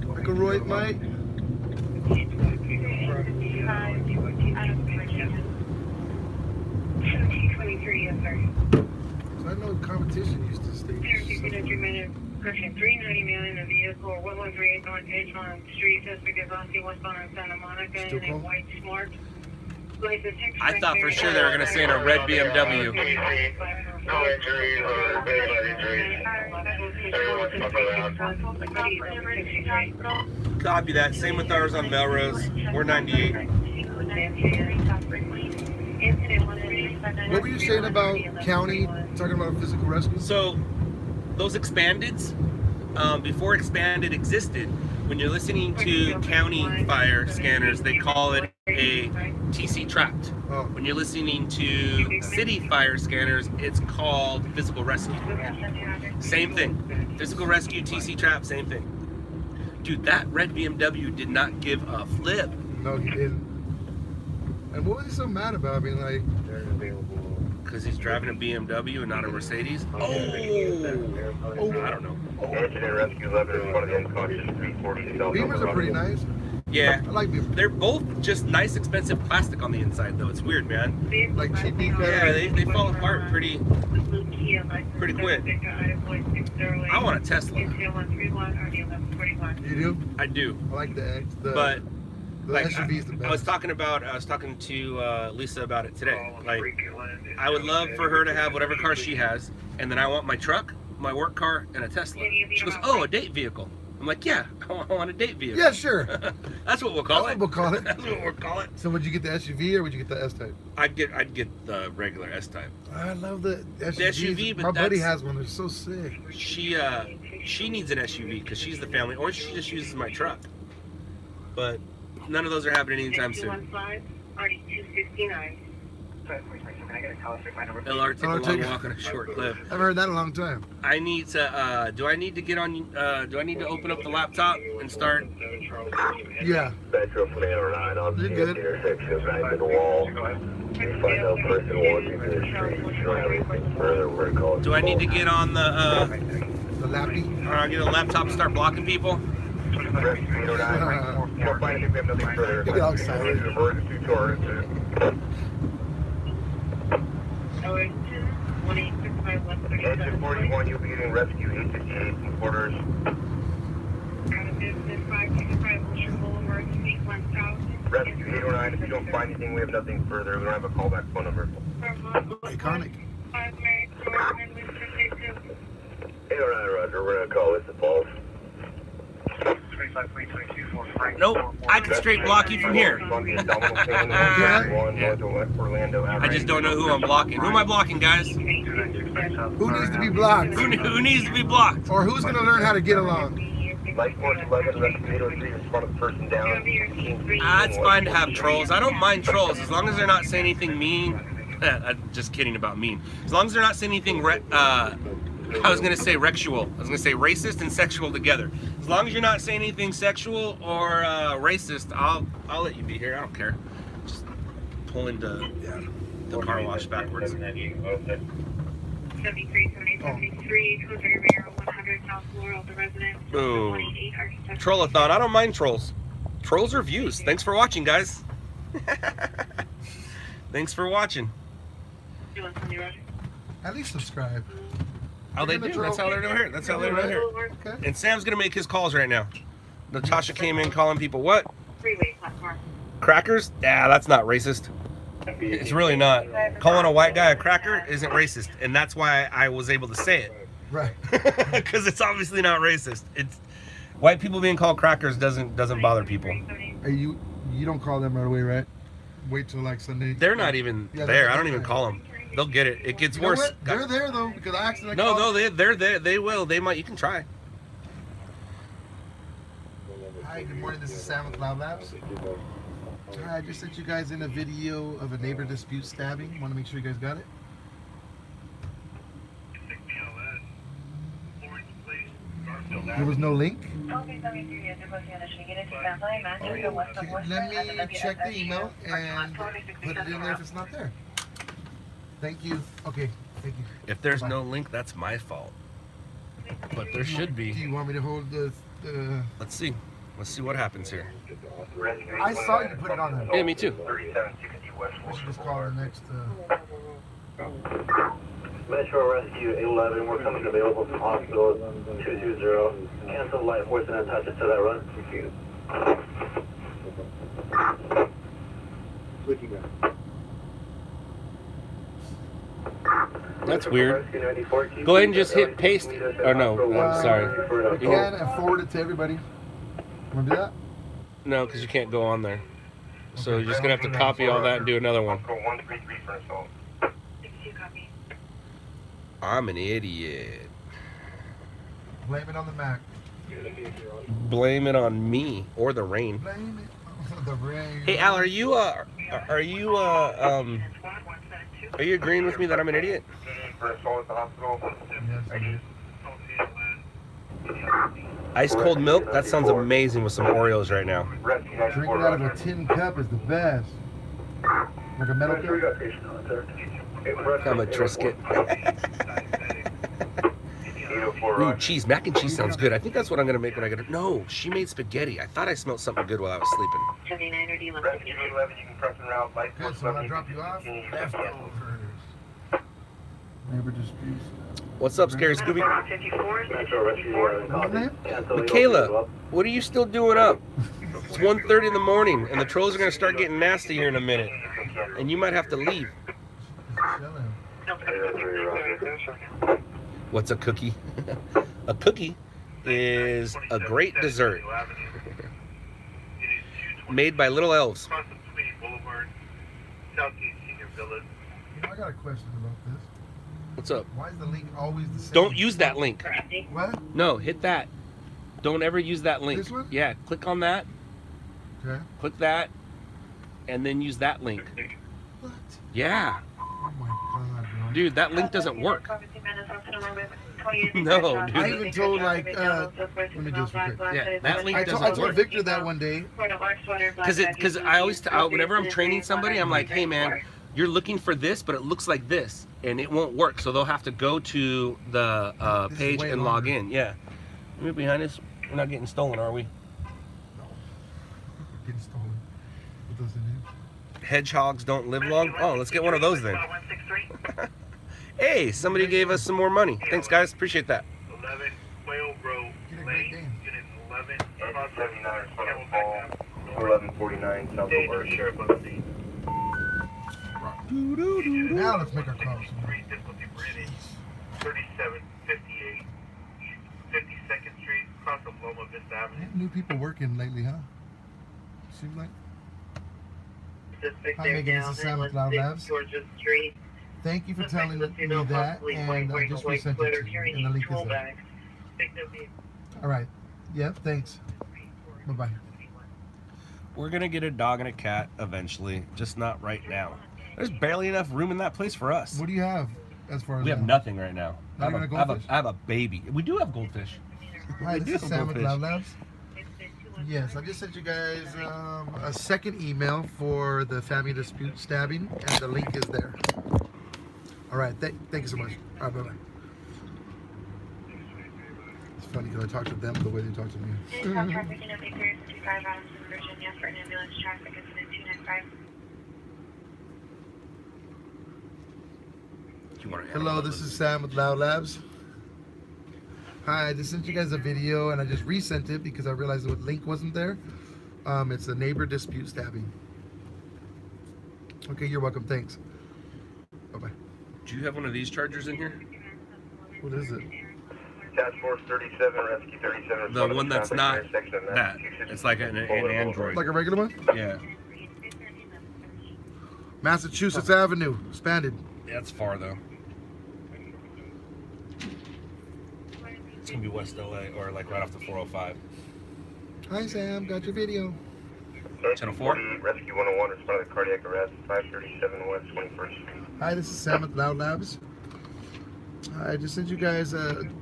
McElroy, Mike. So I know competition used to stay. Correction, 390 man in a vehicle, 113 on Edgemont Street, Jessica Gavassi, westbound on Santa Monica, in a white smart. I thought for sure they were going to say in a red BMW. No injuries or injuries. Everyone's around. Copy that. Same with ours on Melrose. We're 98. What were you saying about county, talking about physical rescue? So, those expandeds, before expanded existed, when you're listening to county fire scanners, they call it a TC trapped. Oh. When you're listening to city fire scanners, it's called physical rescue. Same thing. Physical rescue, TC trap, same thing. Dude, that red BMW did not give a flip. No, he didn't. And what was he so mad about? I mean, like, because he's driving a BMW and not a Mercedes. Oh, I don't know. Incident rescue level in front of the unconscious 340. Beamers are pretty nice. Yeah, I like Beamers. They're both just nice, expensive plastic on the inside, though. It's weird, man. Like cheapy. Yeah, they fall apart pretty quick. I want a Tesla. You do? I do. I like the X. But the like, SUV's the best. I was talking to Lisa about it today. Like, I would love for her to have whatever car she has, and then I want my truck, my work car, and a Tesla. She goes, "Oh, a date vehicle." I'm like, "Yeah, I want a date vehicle." Yeah, sure. That's what we'll call it. That's what we'll call it. That's what we'll call it. So would you get the SUV or would you get the S-Type? I'd get the regular S-Type. I love the SUVs. The SUV, but my buddy has one. They're so sick. She needs an SUV because she's the family, or she just uses my truck. But none of those are happening anytime soon. LR take a long walk on a short clip. I've heard that in a long time. I need to. Do I need to get on? Do I need to open up the laptop and start? Yeah. Metro from 809 on the You're good. intersection back to the wall. You find out person walking through the street. Try everything further. We're going to call it. Do I need to get on the? lappy? Get a laptop and start blocking people? Rescue 809. You don't find anything. We have nothing further. Get all excited. Emergency charge. Engine 41, you'll be getting rescue 858 quarters. Rescue 809, if you don't find anything, we have nothing further. We don't have a callback phone number. Iconic. 809, Roger. We're going to call this the falls. Nope, I can straight block you from here. I just don't know who I'm blocking. Who am I blocking, guys? Who needs to be blocked? Who needs to be blocked? Or who's going to learn how to get along? Light force 11, rescue 803 in front of the person down. It's fine to have trolls. I don't mind trolls as long as they're not saying anything mean. I'm just kidding about mean. As long as they're not saying anything I was going to say rexual. I was going to say racist and sexual together. As long as you're not saying anything sexual or racist, I'll let you be here. I don't care. Just pull into the car wash backwards. 73, Jose Rivera, 100 South Laurel, the resident. Boom. Trollathon. I don't mind trolls. Trolls are views. Thanks for watching, guys. Thanks for watching. You want something, Roger? At least subscribe. Oh, they do. That's how they're doing here. That's how they're doing here. Okay. And Sam's gonna make his calls right now. Natasha came in calling people what? Freeway platform. Crackers? Yeah, that's not racist. It's really not. Calling a white guy a cracker isn't racist, and that's why I was able to say it. Right. Because it's obviously not racist. It's white people being called crackers doesn't bother people. Hey, you don't call them right away, right? Wait till like Sunday. They're not even there. I don't even call them. They'll get it. It gets worse. What? They're there though because I accidentally. No, they're there. They will. They might. You can try. Hi, good morning. This is Sam with LOUDLABS. Hi, I just sent you guys in a video of a neighbor dispute stabbing. Want to make sure you guys got it? There was no link? Okay, let me check the email and put it in there if it's not there. Thank you. Okay, thank you. If there's no link, that's my fault. But there should be. Do you want me to hold the... Let's see. Let's see what happens here. I saw you put it on there. Yeah, me too. I should just call the next... Metro Rescue 811, we're coming available from hospital 220. Cancel life force and attach it to that run. That's weird. Go ahead and just hit paste. Or no, sorry. You can and forward it to everybody. Want to do that? No, because you can't go on there. So you're just going to have to copy all that and do another one. I'm an idiot. Blame it on the Mac. Blame it on me or the rain. Blame it on the rain. Hey Al, are you agreeing with me that I'm an idiot? Yes, I do. Ice cold milk? That sounds amazing with some Oreos right now. Drinking out of a tin cup is the best. Like a metal cup. I'm a Triscuit. Ooh, cheese. Mac and cheese sounds good. I think that's what I'm going to make when I get it. No, she made spaghetti. I thought I smelled something good while I was sleeping. Good, so when I drop you off, leftovers. Neighbor disputes. What's up, Scary Scooby? What's your name? Michaela, what are you still doing up? It's 1:30 in the morning, and the trolls are going to start getting nasty here in a minute. And you might have to leave. What's a cookie? A cookie is a great dessert made by little elves. You know, I got a question about this. What's up? Why is the link always the same? Don't use that link. What? No, hit that. Don't ever use that link. This one? Yeah, click on that. Okay. Click that, and then use that link. What? Yeah. Oh my god, bro. Dude, that link doesn't work. No, dude. I even told like, let me just real quick. Yeah, that link I doesn't told work. Victor that one day. Because I always, whenever I'm training somebody, I'm like, hey man, you're looking for this, but it looks like this, and it won't work. So they'll have to go to the page and log in. Yeah. We're behind us. We're not getting stolen, are we? No. Getting stolen. What does it mean? Hedgehogs don't live long. Oh, let's get one of those then. Hey, somebody gave us some more money. Thanks, guys. Appreciate that. 11 Quail Grove Lane, Unit 11, 1149 South Over. Sheriff on the scene. Now let's make our calls. 3758 East 52nd Street, across of Loma Vista Avenue. New people working lately, huh? Seems like. Hi, Megan. This is Sam with LOUDLABS. Georgia Street. Thank you for telling me that, and I just resent it to you, and the link is there. All right. Yep, thanks. Bye-bye. We're going to get a dog and a cat eventually, just not right now. There's barely enough room in that place for us. What do you have as far as We have nothing right now. Not even a goldfish? I have a baby. We do have goldfish. Hi, We do this is have Sam with goldfish. LOUDLABS. Yes, I just sent you guys a second email for the family dispute stabbing, and the link is there. All right, thank you so much. All right, bye-bye. It's funny because I talk to them the way they talk to me. Traffic in 55 Virginia for an ambulance traffic incident 295. You want to Hello, this is Sam with LOUDLABS. Hi, I just sent you guys a video and I just resent it because I realized the link wasn't there. It's a neighbor dispute stabbing. Okay, you're welcome. Thanks. Bye-bye. Do you have one of these chargers in here? What is it? Task Force 37, Rescue 37. The one that's not that. It's like an Android. Like a regular one? Yeah. Massachusetts Avenue, expanded. Yeah, it's far though. It's gonna be West LA or like right off the 405. Hi Sam, got your video. Channel 4? Rescue 101, responding to cardiac arrest, 537 West 21st Street. Hi, this is Sam with LOUDLABS. I just sent you guys an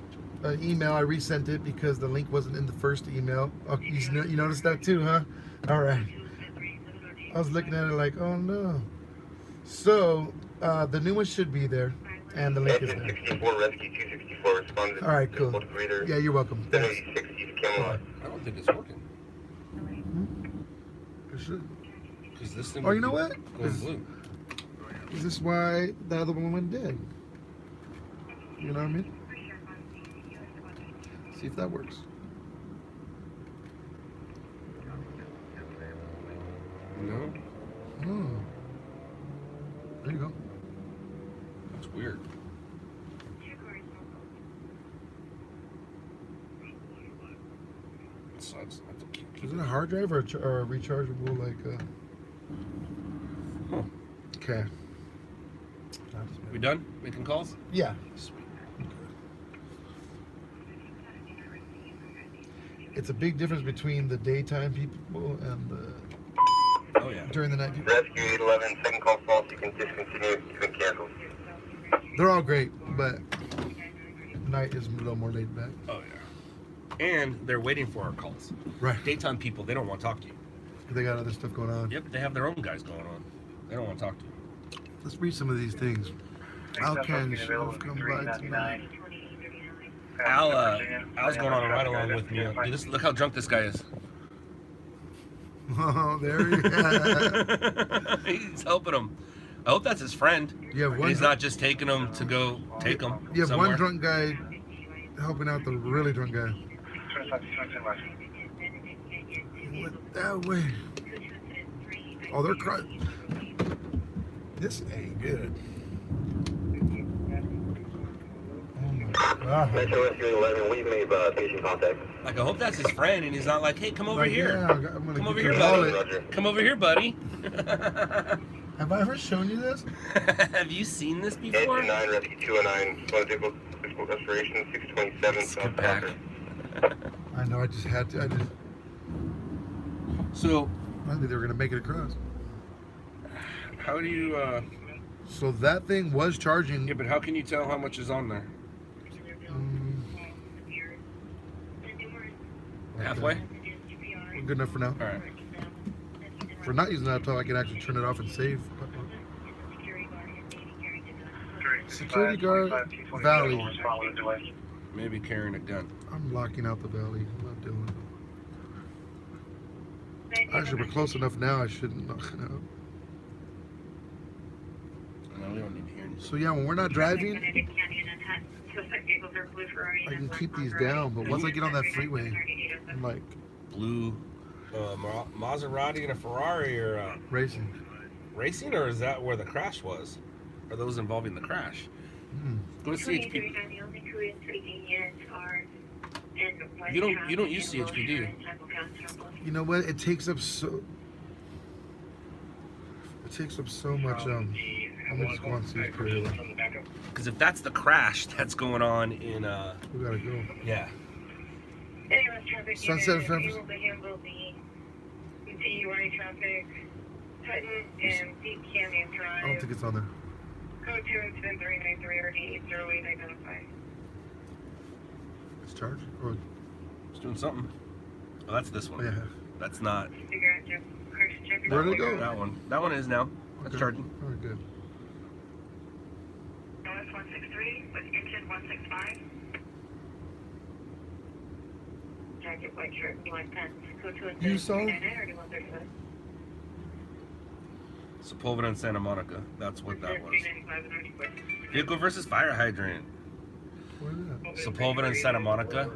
email. I resent it because the link wasn't in the first email. Oh, you noticed that too, huh? All right. I was looking at it like, oh no. So, the new one should be there, and the link is there. 64, Rescue 264, responded. All right, cool. Yeah, you're welcome. Thanks. 60 Camelot. I don't think it's working. It should. Because this thing Oh, you know what? goes blue. Is this why the other one went dead? You know what I mean? See if that works. No? Oh. There you go. That's weird. It sucks. I have to keep Is it a hard drive or a rechargeable, like, Huh. Okay. We done making calls? Yeah. It's a big difference between the daytime people and the Oh yeah. during the night people. Rescue 811, second call false, you can discontinue, you can cancel. They're all great, but night is a little more laid back. Oh yeah. And they're waiting for our calls. Right. Daytime people, they don't want to talk to you. They got other stuff going on. Yep, they have their own guys going on. They don't want to talk to you. Let's read some of these things. How can Sheriff come by tonight? Al's going on a ride along with me. Dude, look how drunk this guy is. Oh, there he is. He's helping him. I hope that's his friend. You have one. He's not just taking him to go take him. You have somewhere. one drunk guy helping out the really drunk guy. What that way? Oh, they're crying. This ain't good. Oh my God. Metro Rescue 11, we've made patient contact. Like, I hope that's his friend, and he's not like, hey, come over Like, here. yeah, I'm gonna Come get over your here, buddy. wallet. Come over here, buddy. Have I ever shown you this? Have you seen this Engine before? 9, Rescue 209, vehicle physical restoration, 627, Let's South get back. Parker. I know, I just had to. So, I think they were gonna make it across. how do you, So that thing was charging. yeah, but how can you tell how much is on there? Halfway? We're good enough for now. All right. For not using the laptop, I can actually turn it off and save. Security guard, Valley. Maybe carrying a gun. I'm locking out the Valley. I'm not doing it. Actually, we're close enough now. I shouldn't knock it out. No, we don't need to hear anything. So yeah, when we're not driving, I can keep these down. But once I get on that freeway, I'm like Blue Maserati and a Ferrari or racing. racing, or is that where the crash was? Are those involving the crash? Go to CHP. You don't use CHP, do you? You know what? It takes up so much. I'm just going to CHP. Because if that's the crash that's going on in We gotta go. yeah. Sunset Service. traffic, Hutton and Deep Canyon Drive. I don't think it's on there. Code 2 incident 393 RD 08 identified. It's charged? Or It's doing something. Oh, that's this one. yeah. That's not Figure out your crash check. Where'd it go? that one. That one is now. That's Okay. charging. All right, good. OS 163 with engine 165. Jacket, white shirt, black pants. Code 2 You saw? incident 399 RD 137. Sepulveda and Santa Monica. That's what that was. Vehicle versus fire hydrant. What is that? Sepulveda and Santa Monica.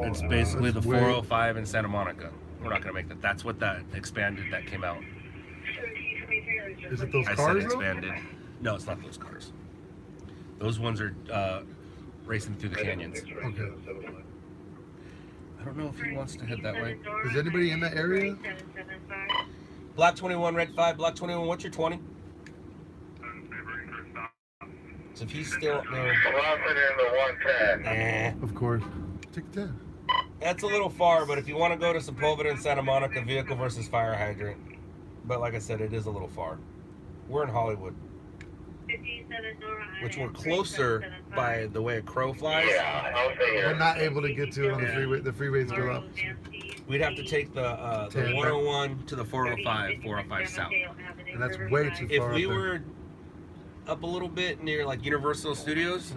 It's basically the That's weird. 405 in Santa Monica. We're not gonna make that. That's what that expanded that came out. Is it those I said cars though? expanded. No, it's not those cars. Those ones are racing through the canyons. Okay. I don't know if he wants to head that way. Is anybody in that area? Block 21, red 5. Block 21, what's your 20? So if he's still up there. Of course. Take 10. That's a little far, but if you want to go to Sepulveda and Santa Monica, vehicle versus fire hydrant. But like I said, it is a little far. We're in Hollywood, which we're closer by the way a crow flies. We're not able to get to it on the freeway. The freeways go up. We'd have to take the 101 to the 405, 405 south. And that's way too If far. we up there. were up a little bit near like Universal Studios,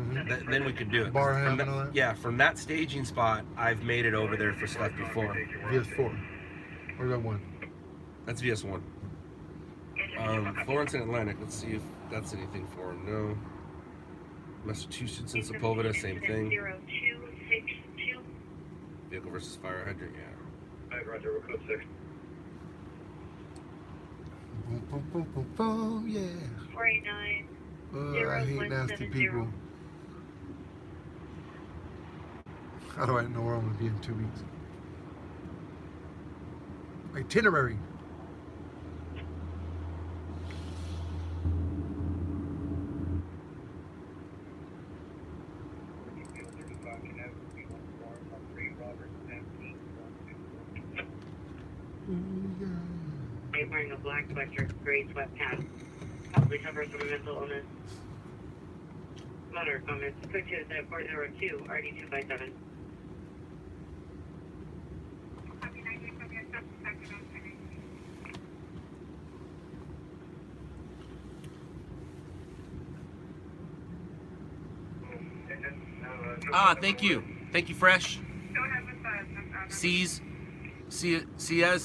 then we could do it. Barham and all that? Yeah, from that staging spot, I've made it over there for stuff before. VS4. Or that one. That's VS1. Florence and Atlantic, let's see if that's anything for him. No. Massachusetts and Sepulveda, same thing. Vehicle versus fire hydrant, yeah. Roger, we're code 6. Boom, boom, boom, boom, boom, yeah. 489. I hate nasty people. How do I know where I'm going to be in 2 weeks? Itinerary. Wearing a black sweatshirt, gray sweatpants, possibly suffers from a mental illness. Motor comments, quick to the 402, RD257. Thank you. Thank you, Fresh. Cia's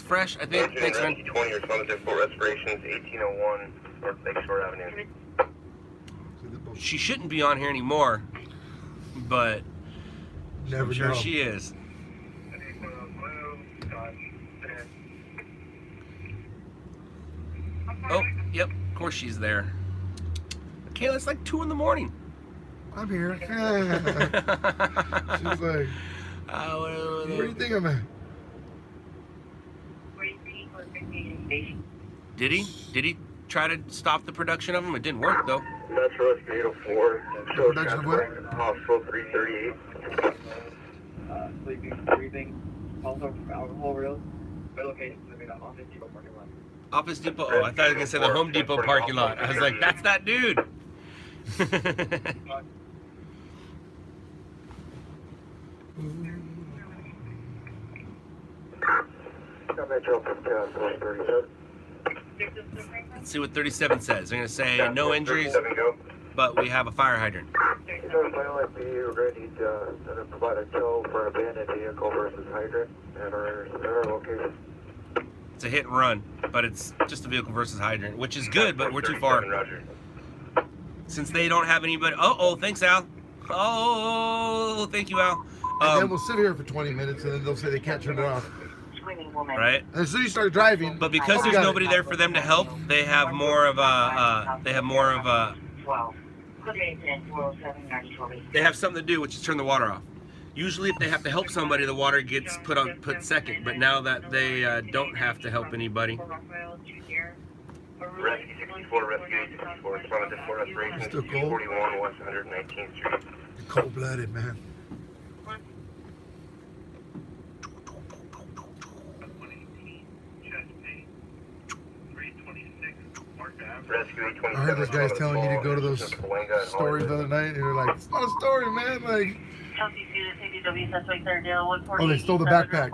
Fresh, I think. Thanks, man. 20 responsive for respirations, 1801 North Lakeshore Avenue. She shouldn't be on here anymore, but Never I'm sure know. she is. Oh, yep, of course she's there. Kayla, it's like 2 in the morning. I'm here. She's like, where do you think I'm at? Did he try to stop the production of them? It didn't work though. That's Rescue 804. So Production of what? Hospital 338. Sleeping, breathing, also alcohol reels. But okay, living on Office Depot parking lot. Office Depot. Oh, I thought you were gonna say the Home Depot parking lot. I was like, that's that dude. Let's see what 37 says. They're gonna say no injuries, but we have a fire hydrant. We're going to need to provide a tow for abandoned vehicle versus hydrant at our location. It's a hit and run, but it's just a vehicle versus hydrant, which is good, but we're too far. Since they don't have anybody. Oh, thanks, Al. Oh, thank you, Al. And then we'll sit here for 20 minutes and then they'll say they can't turn it off. Right. And as soon as you start driving. But because there's nobody there for them to help, they have more of a. They have something to do, which is turn the water off. Usually, if they have to help somebody, the water gets put second. But now that they don't have to help anybody. Rescue 64, Rescue 864, responded to 4 respirations, Still cold? 41 West 119th Street. Cold-blooded, man. Rescue 827. I heard those guys telling you to go to those stories the other night, and you're like, it's not a story, man. Like, oh, they stole the backpack.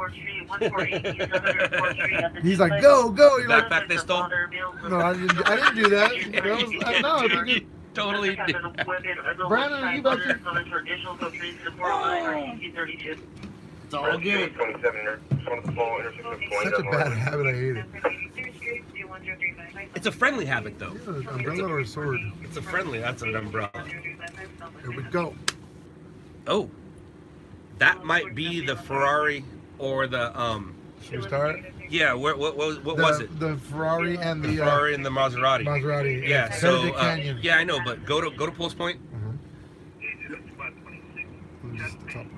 He's like, go. You're like, Backpack they stole? no, I didn't do that. No, You totally did. Brandon, are you back here? It's all good. Such a bad habit, I hate it. It's a friendly habit, though. Yeah, an umbrella or a sword? It's a friendly. That's an umbrella. Here we go. Oh, that might be the Ferrari or the Should we start? Yeah. What was it? The Ferrari and the Ferrari and the Maserati. Maserati. Yeah. So Benedict Canyon. yeah, I know, but go to Post Point. Just the top one.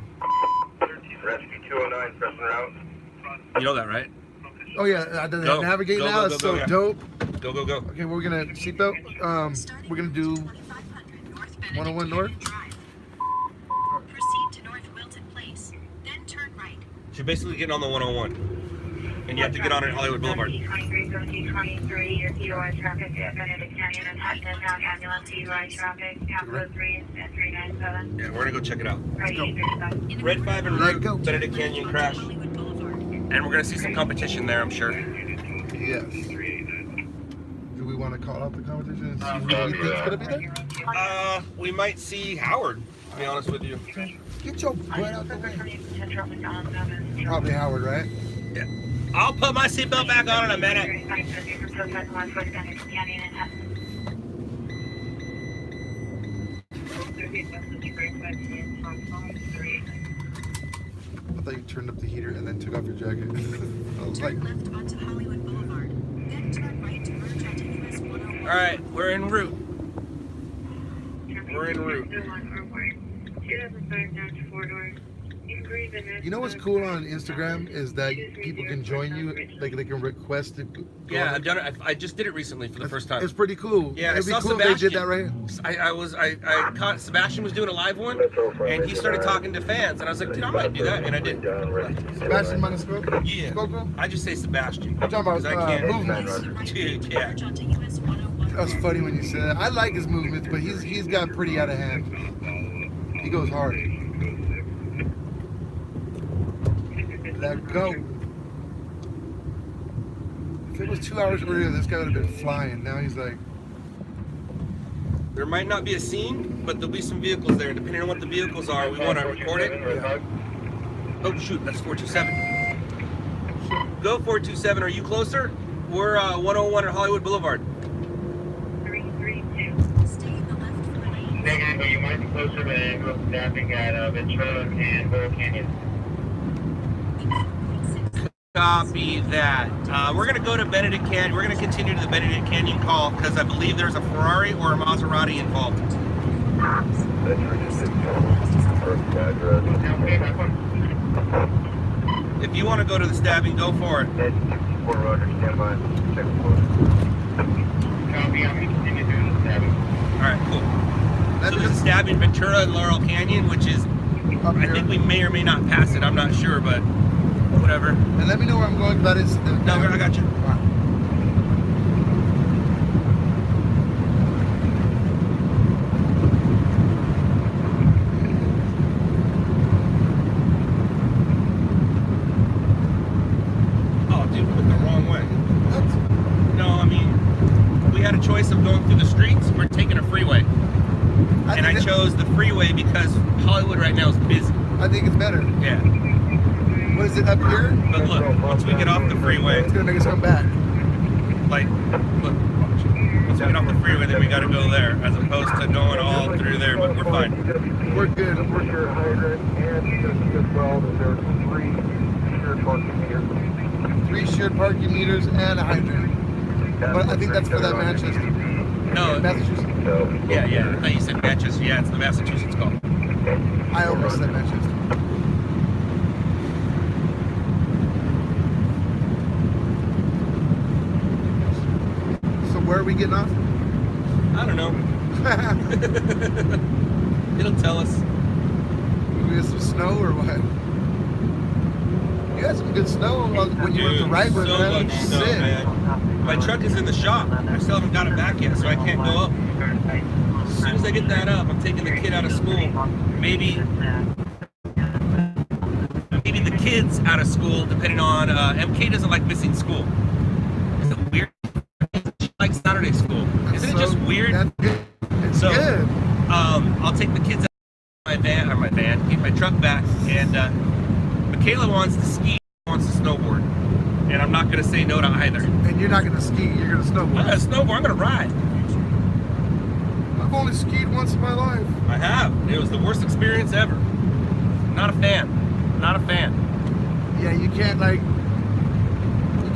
Rescue 209, pressing route. You know that, right? Oh yeah, the Go. navigate Go, now go, is go, so go, yeah. dope. Go. Okay, we're gonna seatbelt. We're gonna do 101 north. Proceed to North Wilton Place, then turn right. So you're basically getting on the 101, and you have to get on at Hollywood Boulevard. 23, your TOI traffic at Benedict Canyon and Hudson, now ambulance TOI traffic, Apple 3 and 397. Yeah, we're gonna go check it out. Right, you Red 5 and Let route, go. Benedict Canyon crash, Hollywood Boulevard. and we're gonna see some competition there, I'm sure. Yes. Do we want to call out the competition and see who we think's gonna be there? We might see Howard. To be honest with you. Get your butt out the way. Probably Howard, right? Yeah. I'll put my seatbelt back on in a minute. I thought you turned up the heater and then took off your jacket. I was like, Turn left onto Hollywood Boulevard, then turn right to merge onto US 101. All right, we're en route. We're en route. you know what's cool on Instagram is that people can join you, like they can request to go Yeah, on I've done it. I just did it recently for the first time. It's pretty cool. Yeah, It'd be I saw cool if they did Sebastian. that right. I caught Sebastian was doing a live one, and he started talking to fans, and I was like, dude, I might do that, and I did. Sebastian Maniscalco? Yeah. Scalco? I just say Sebastian. I'm talking about 'cause I can't. movements. Dude, yeah. Merge onto US 101. That's funny when you say that. I like his movements, but he's got pretty out of hand. He goes hard. Let go. If it was 2 hours earlier, this guy would have been flying. Now he's like, There might not be a scene, but there'll be some vehicles there, and depending on what the vehicles are, we want to record it. Oh shoot, that's 427. Go 427. Are you closer? We're 101 at Hollywood Boulevard. 332. Stay in the left lane. Negative, you might be closer to go staffing at Ventura and Laurel Canyon. Copy that. We're going to go to Benedict Canyon. We're going to continue to the Benedict Canyon call because I believe there's a Ferrari or a Maserati involved. If you want to go to the stabbing, go for it. Copy, I'm going to continue doing the stabbing. All right, cool. So there's a stabbing Ventura and Laurel Canyon, which is, up I here. think we may or may not pass it. I'm not sure, but whatever. And let me know where I'm going, but it's... No, I got you. Oh, dude, we went the wrong way. No, I mean, we had a choice of going through the streets or taking a freeway. And I chose the freeway because Hollywood right now is busy. I think it's better. Yeah. What is it, up here? But look, once we get off the freeway, It's going to make us come back. like, look, watch. Once we get off the freeway, then we got to go there, as opposed to going all through there, but we're fine. We're good. For sure, hydrant, and you can see as well that there's 3 shared parking meters. 3 shared parking meters and a hydrant. But I think that's for that Manchester. No, Massachusetts. yeah. I thought you said Manchester. Yeah, it's the Massachusetts call. I almost said Manchester. So where are we getting off? I don't know. It'll tell us. We get some snow or what? You had some good snow when you went to Dude, Wrightwood, so man. much snow, Sick. man. My truck is in the shop. I still haven't got it back yet, so I can't go up. As soon as I get that up, I'm taking the kid out of school. Maybe the kids out of school, depending on MK doesn't like missing school. Is it weird? She likes Saturday school. Isn't it just weird? That's good. It's So, good. I'll take the kids out of my truck back, and Michaela wants to ski, wants to snowboard. And I'm not gonna say no to either. And you're not gonna ski, you're gonna snowboard. I'm gonna snowboard, I'm gonna ride. I've only skied once in my life. I have. It was the worst experience ever. Not a fan. Not a fan. Yeah, you can't like.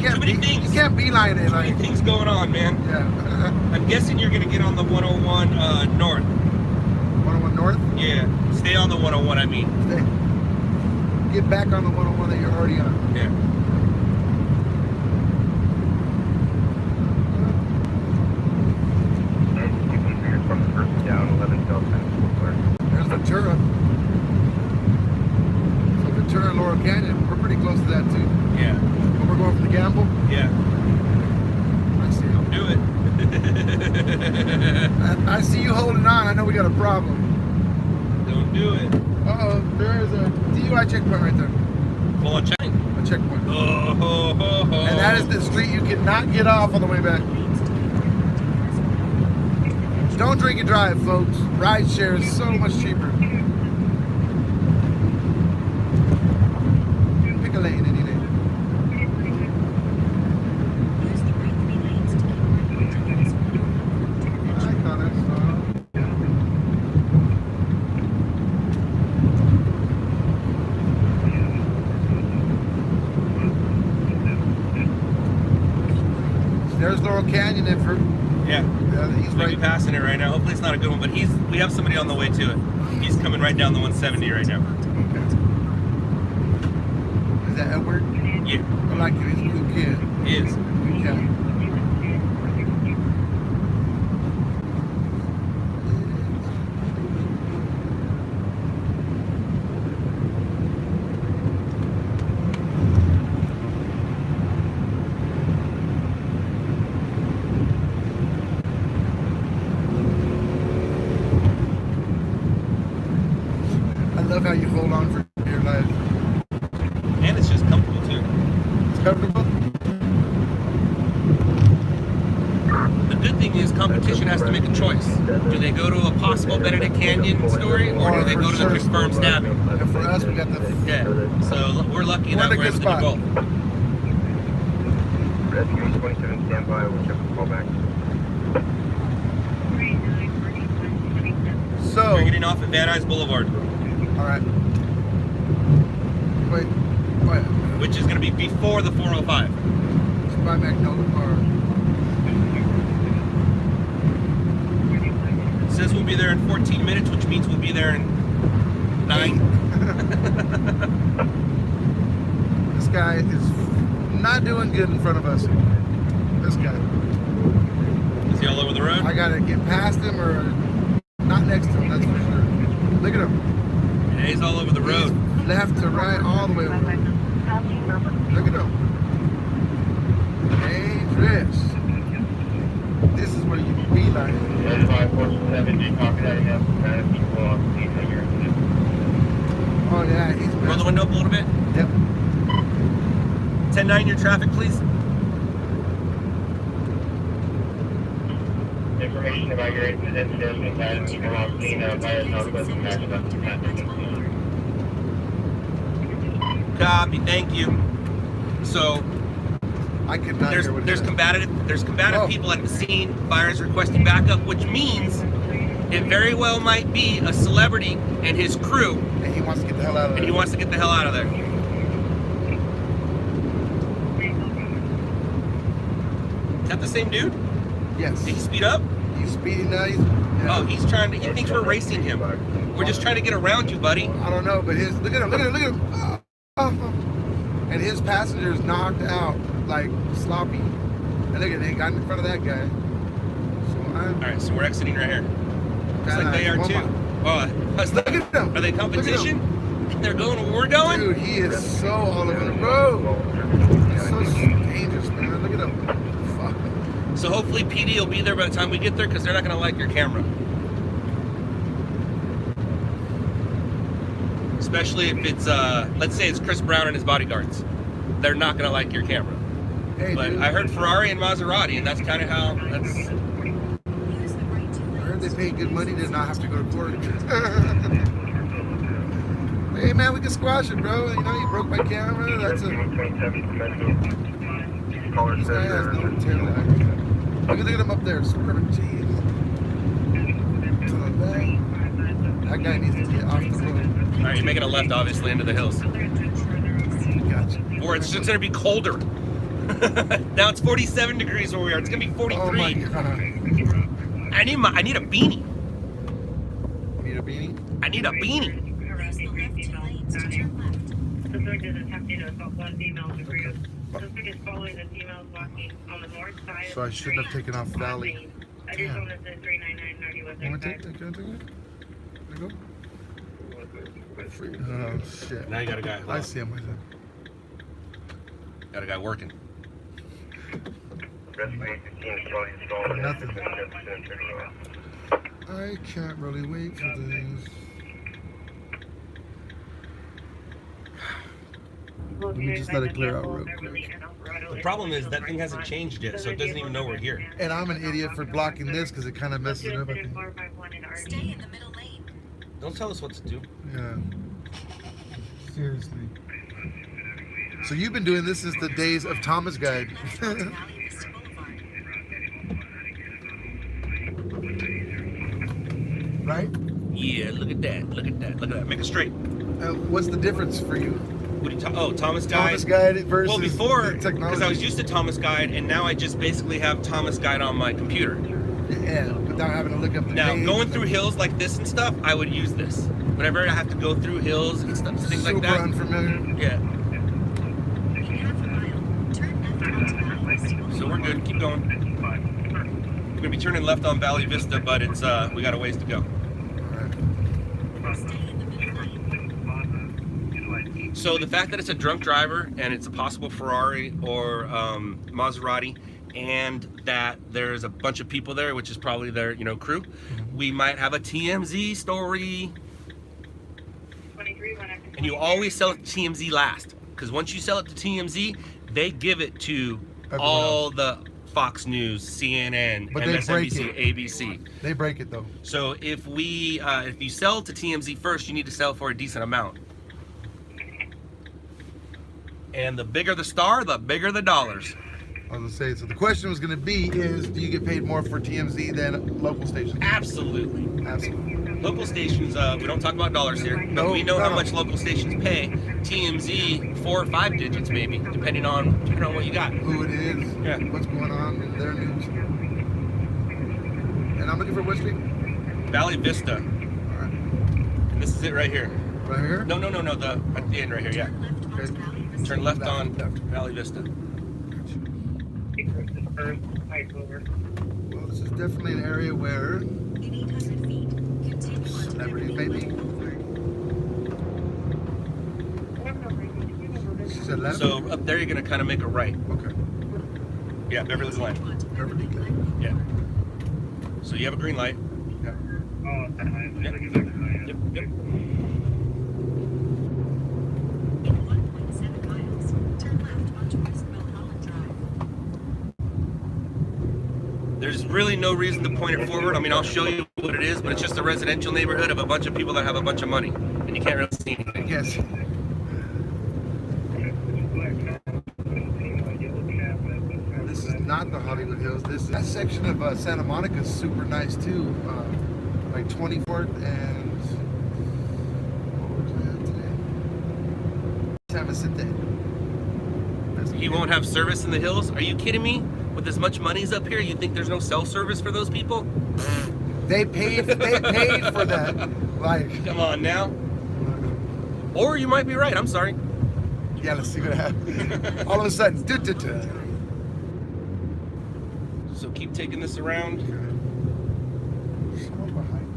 Too many things. You can't beeline it. Too many Like, things going on, man. yeah. I'm guessing you're gonna get on the 101 north. 101 North. Yeah. Stay on the 101. I mean. Stay. Get back on the 101 that you're already on. Yeah. There's Ventura. So Ventura and Laurel Canyon, we're pretty close to that too. Yeah. When we're going for the gamble, Yeah. I see you. Do it. I see you holding on. I know we got a problem. Don't do it. Uh-oh, there is a DUI checkpoint right there. Full on chain. A checkpoint. Oh, ho, ho, ho. And that is the street you cannot get off on the way back. Don't drink and drive, folks. Ride share is so much cheaper. Pick a lane, any lane. Use the right 3 lanes to keep right onto US 101. I thought I saw. There's Laurel Canyon in for. Yeah. He's He's maybe right. passing it right now. Hopefully it's not a good one, but we have somebody on the way to it. He's coming right down the 170 right now. Is that Edward? Yeah. I like him. He's a cool kid. He is. Yeah. I love how you hold on for your life. And it's just comfortable too. It's comfortable. The good thing is competition has to make a choice. Do they go to a possible Benedict Canyon story or do they go to the confirmed stabbing? And for us, we got the. Yeah. So we're lucky We're that in a we're good able to do spot. both. Rescue 27, stand by. We'll check the call back. So. We're getting off at Van Nuys Boulevard, All right. Wait. which is going to be before the 405. It's by Magnolia Park. It says we'll be there in 14 minutes, which means we'll be there in 9. This guy is not doing good in front of us. This guy. Is he all over the road? I gotta get past him or not next to him, that's for sure. Look at him. Yeah, he's all over the road. He's left to right, all the way over. Look at him. Dangerous. This is where you beeline. That's 547, copy that again. People on the here. Oh yeah, he's Roll the window up a little bit. Yep. 10-9, your traffic, please. Information about your incident has been guided to come off scene by a Southwest match up to Copy, thank you. So I could not there's hear what there's he said. combative people at the scene. Fire is requesting backup, which means it very well might be a celebrity and his crew, And he wants to get the hell out of there. and he wants to get the hell out of there. Is that the same dude? Yes. Did he speed up? He's speeding now. Oh, he's trying to. He thinks we're racing him. We're just trying to get around you, buddy. I don't know, but his look at him. And his passenger is knocked out like sloppy. And look at it, he got in front of that guy. So All right, so we're exiting right here. Looks like they are One too. more. Oh, Look at them. are they competition? They're going where we're going. Dude, he is so all over the road. It's so dangerous, man. Look at him. Fuck. So hopefully PD will be there by the time we get there because they're not going to like your camera. Especially if it's, let's say it's Chris Brown and his bodyguards. They're not going to like your camera. Hey, But dude. I heard Ferrari and Maserati, and that's kind of how, that's, Use the right 2 I heard lanes. they pay good money to not have to go to court. Hey man, we can squash it, bro. You know, you broke my camera. That's a. Caller This guy has says no tail light. Look at him up there. Jeez. To the left. That guy needs to get off the road. All right, you're making a left, obviously, into the hills. Gotcha. Or it's just gonna be colder. Now it's 47 degrees where we are. It's gonna be 43. Oh my god. I need a beanie. You need a beanie? I need a beanie. Use the left 2 lanes to turn left. Suspect is attempting to assault one female to Cruz. Suspect is following the female's walking on the north side. So I shouldn't have taken off Valley. Additional is 399 Northwest Want to 35. take it? Can I take it? There you go. Oh shit. Now you got a guy. I see him. Got a guy working. Nothing. I can't really wait for this. Let me just let it clear out real quick. The problem is that thing hasn't changed yet, so it doesn't even know we're here. And I'm an idiot for blocking this because it kind of messes it up. I think. Stay in the middle lane. Don't tell us what to do. Yeah. Seriously. So you've been doing this since the days of Thomas Guide. Left onto Valley Vista Boulevard. Right? Yeah, look at that. Look at that. Look at that. Make it straight. What's the difference for you? What do you Thomas Guide? Thomas Guide versus Well, before, the technology. because I was used to Thomas Guide, and now I just basically have Thomas Guide on my computer. Yeah, without having to look up the Now, page. going through hills like this and stuff, I would use this. Whenever I have to go through hills and stuff, things like Super that. unfamiliar. Yeah. In half a mile, turn left onto Valley Vista Boulevard. So we're good. Keep going. We're gonna be turning left on Valley Vista, but it's we got a ways to go. Stay in the middle lane. So the fact that it's a drunk driver and it's a possible Ferrari or Maserati, and that there's a bunch of people there, which is probably their crew, we might have a TMZ story. 23, And you always sell it to TMZ last, because once you sell it to TMZ, they give it to all the Fox News, CNN, But they break MSNBC, it. ABC. They break it though. So if you sell to TMZ first, you need to sell for a decent amount. And the bigger the star, the bigger the dollars. I was gonna say. So the question was gonna be: do you get paid more for TMZ than local stations? Absolutely. Absolutely. Local stations, we don't talk about dollars here, but No, we know no, how no. much local stations pay. TMZ, 4 or 5 digits maybe, depending on what you got. Who it is? Yeah. What's going on in their news? And I'm looking for what street? Valley Vista. All right. And this is it right here. Right here. No, the at the end right here, yeah. Turn left onto Valley Vista. Turn left on Valley Vista. Well, this is definitely an area where In 800 feet, continue onto Celebrities, Beverly baby. Hills Boulevard. she said left. So up there you're gonna kind of make a right. Okay. Yeah, Beverly's Line. Onto Beverly Beverly Hills. Line. Yeah. So you have a green light. Yeah. Yep. Yep. Yep. In 1.7 miles, turn left onto Roosevelt Holland Drive. There's really no reason to point it forward. I mean, I'll show you what it is, but it's just a residential neighborhood of a bunch of people that have a bunch of money, and you can't really see anything. Yes. This is not the Hollywood Hills. That section of Santa Monica is super nice too. Like 24th and what was that today? San Vicente. He won't have service in the hills? Are you kidding me? With as much money's up here, you think there's no cell service for those people? They paid for that. Like, Come on now. Or you might be right. I'm sorry. yeah, let's see what happens. All of a sudden, So keep taking this around. Someone behind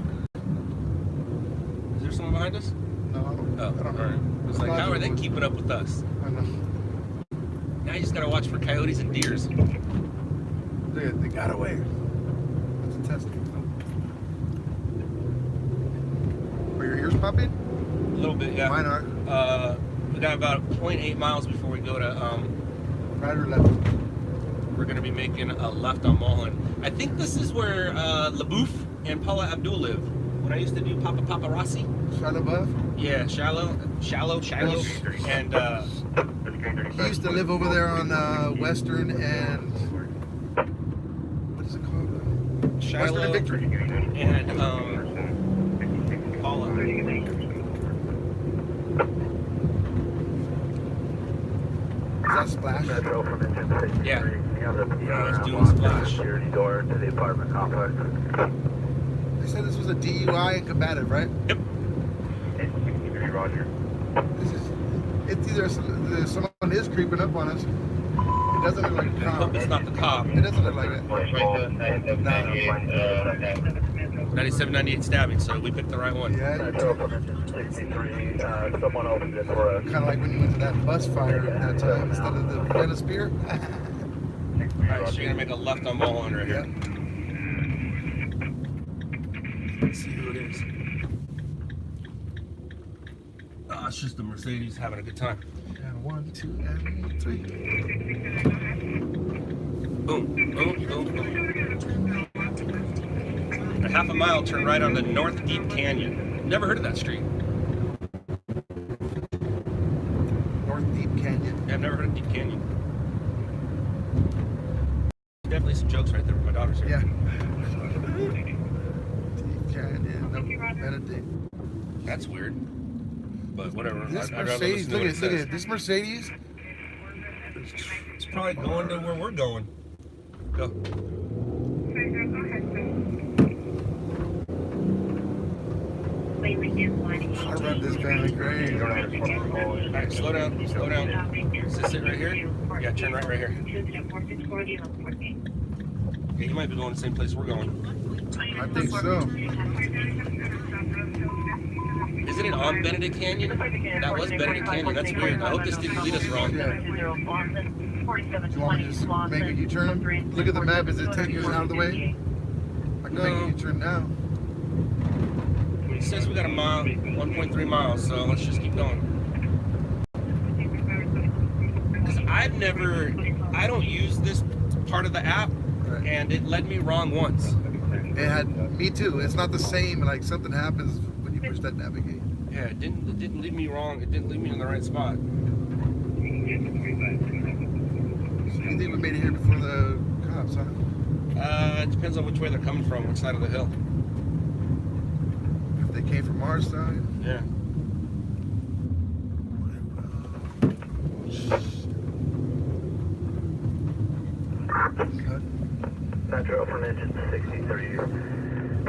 Is there someone behind us? me. No, I don't Oh, know. all right. It's like, how are they keeping up with us? I know. Now you just gotta watch for coyotes and deers. They got away. That's a test. Are your ears popping? A little bit, yeah. Mine are. We got about 0.8 miles before we go to, Right or left? we're gonna be making a left on Mulholland. I think this is where LaBouffe and Paula Abdul live. When I used to do Paparazzi. Shot above? Yeah, shallow, and He used to live over there on Western and what is it called? Western Shiloh and Victory. and Paula. Is that Splash? Metro from engine 63. Yeah. You have the PR He's doing unlocked Splash. security door to the apartment complex. They said this was a DUI and combative, right? Yep. 63, Roger. It's either someone is creeping up on us. It doesn't look like a I cop. hope it's not the cop. It doesn't look like it. 97, 98 stabbing, so we picked the right one. Yeah, Metro from engine 63. Someone opened it for us. kind of like when you went to that bus fire that time instead of the Venice Pier. Alright, so you're gonna make a left on Mulholland right Yeah. here. Let's see who it is. Oh, it's just the Mercedes having a good time. And 1, 2, and 3. Boom, boom, boom, boom. A half a mile, turn right on the North Deep Canyon. Never heard of that street. North Deep Canyon. Yeah, I've never heard of Deep Canyon. Definitely some jokes right there with my daughters here. Yeah. Deep Canyon. Nope. Benedict. That's weird. But whatever. This I'd rather Mercedes, listen to look what at it says. this Mercedes. It's probably going to where we're going. Go. I run this van like crazy. Alright, slow down, slow down. Is this it right here? Yeah, turn right here. Yeah, you might be going the same place we're going. I think so. Isn't it on Benedict Canyon? That was Benedict Canyon. That's weird. I hope this didn't lead us wrong. Yeah. Do you want me to just make a U-turn? Look at the map. Is it taking us out of the way? I can make a U-turn now. It says we got a mile, 1.3 miles, so let's just keep going. Because I don't use this part of the app, and it led me wrong once. It had me too. It's not the same. Like something happens when you push that navigate. Yeah, it didn't lead me wrong. It didn't lead me in the right spot. So you think we made it here before the cops, huh? It depends on which way they're coming from, which side of the hill. If they came from our side. Yeah. Metro from engine 63.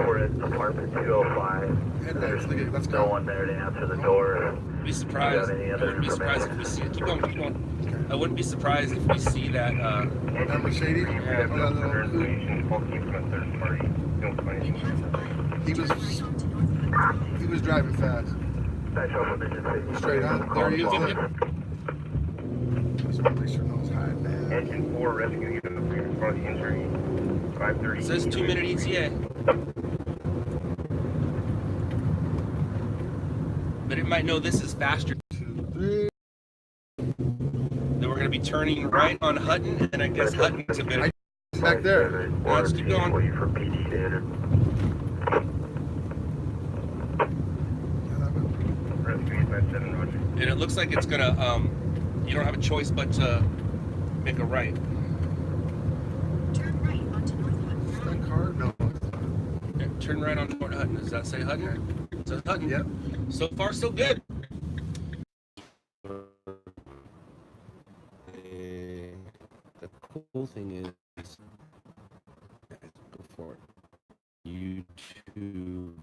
We're at apartment 205. Headlights, look at, let's No go. one there to answer the door. Be surprised. I wouldn't be surprised if we see it. Keep going, keep going. I wouldn't be surprised if we see that. That Mercedes? Yeah. Oh, that little coupe. He was driving fast. Metro from engine 63. Straight on. There he is. Look. Just want to make sure no one's hiding now. Engine 4 rescue unit for the injury. 530. It says 2-minute ETA. But it might know this is faster. 2, 3. Then we're going to be turning right on Hutton, and I guess Hutton's a bit. Back there. Let's keep going. Wait for PD standard. Rescue 57, Roger. And it looks like it's going to, you don't have a choice but to make a right. Turn right onto North Hutton Is Drive. that car? No. Yeah, turn right on Fort Hutton. Does that say Hutton? It says Hutton. Yep. So far, so good. The cool thing is, go for it. YouTube.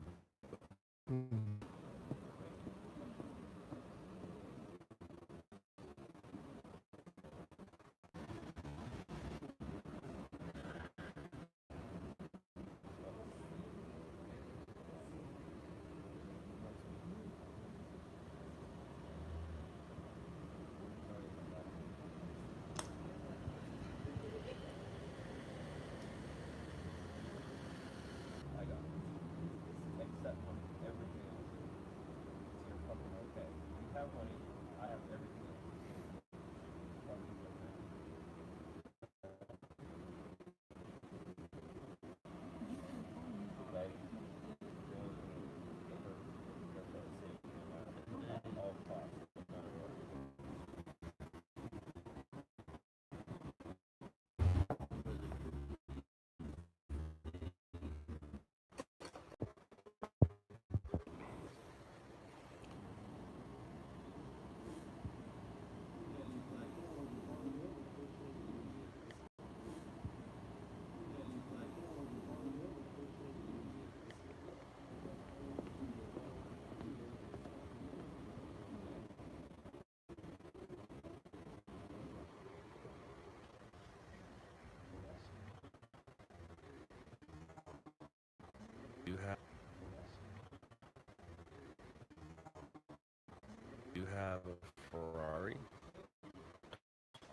a Ferrari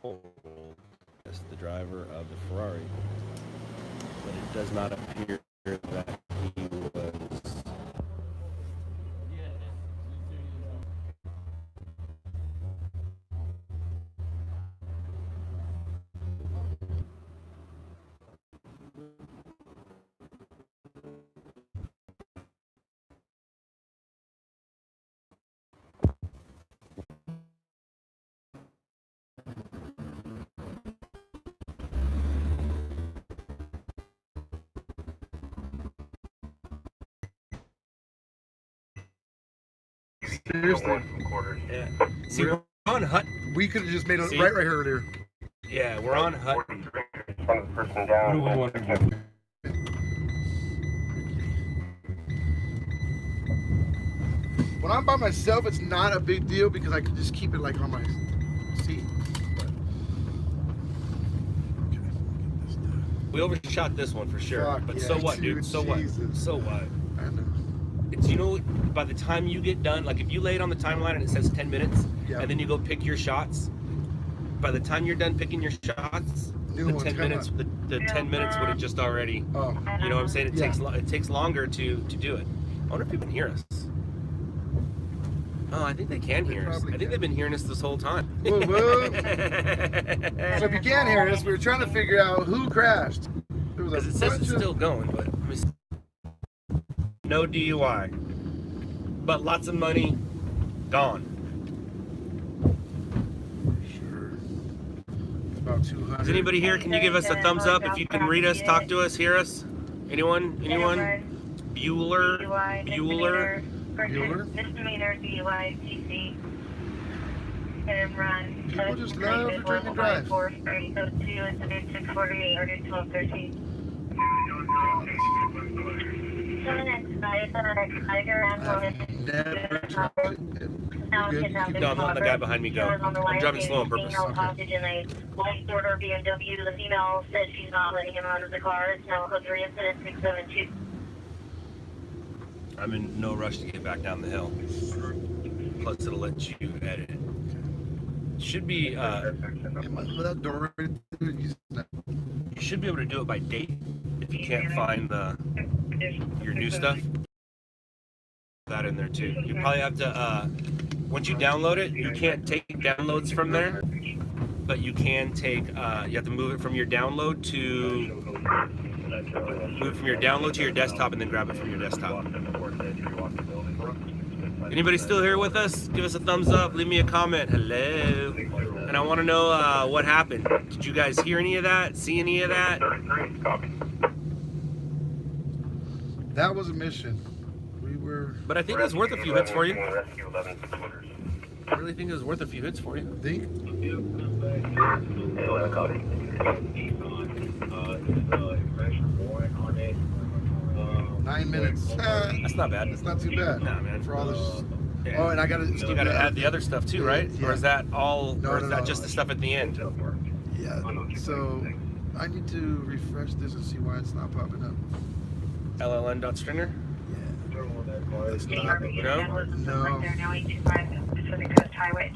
told as the driver of the Ferrari, but it does not appear that he was. Seriously, Yeah. See, we're on Hut. we could have just made it See? right here earlier. Yeah, we're on Hut. Person down. What do we want to do? When I'm by myself, it's not a big deal because I can just keep it like on my seat. We overshot this one for sure. Fuck But yeah, so what, dude, dude? So Jesus. what? So what? I know. It's, you know, by the time you get done, like if you lay it on the timeline and it says 10 minutes, Yeah. and then you go pick your shots, by the time you're done picking your shots, New the ones 10 come minutes, up. the 10 minutes would have just already, Oh, you know what I'm saying? It Yeah. takes longer to do it. I wonder if people can hear us. Oh, I think they can They hear us. I probably think they've been hearing us this whole time. whoa, whoa. So if you can't hear us, we were trying to figure out who crashed. There was Because a it says bunch it's of- still going, but let me see. No DUI, but lots of money gone. Sure. About 200. Is anybody here? Can you give us a thumbs up if you can read us, talk to us, hear us? Anyone? Anyone? Bueller? Bueller? Bueller? Misdemeanor DUI TC. And run. People just love to drink and drive. 432 incident 648 or 1213. 7X5 around Never tried it. You're good. No, I'm letting the guy behind me go. I'm driving slow on purpose. Hostage in a white border BMW. The female said she's not letting him out of the car. It's now code 3 incident 672. I'm in no rush to get back down the hill. Plus, it'll let you edit it. Should be, Am I that door right there? you should be able to do it by date if you can't find your new stuff. That in there too. You probably have to, once you download it, you can't take downloads from there, but you can take, you have to move it from your download to your desktop and then grab it from your desktop. Anybody still here with us? Give us a thumbs up, leave me a comment. Hello. And I want to know what happened. Did you guys hear any of that? See any of that? That was a mission. We were. But I think it was worth a few hits for you. I really think it was worth a few hits for you. Think? 9 minutes. That's not bad. It's not too bad. Nah, man. For all this. Yeah. Oh, and I gotta. You gotta add the other stuff too, right? Yeah. Or is that all? No, or is no, that no. just the stuff at the end? Yeah. So I need to refresh this and see why it's not popping up. LLN.stringer? Yeah. It's not. No? No. Now 825 Pacific Coast Highway.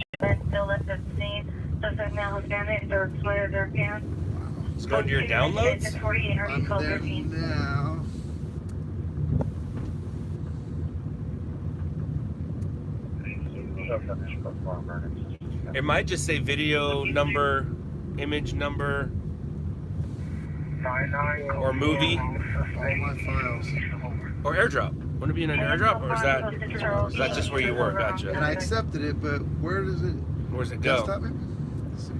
Still left at the scene. Suspect now has found it. Dark sweater, dark pants. It's going to your downloads? 48 or I'm there 1213. now. It might just say video number, image number, or movie, All my files. or airdrop. Wouldn't it be in an airdrop, or is that just where you were? And Gotcha. I accepted it, but where does it? Where does it go? Desktop maybe? Let's see.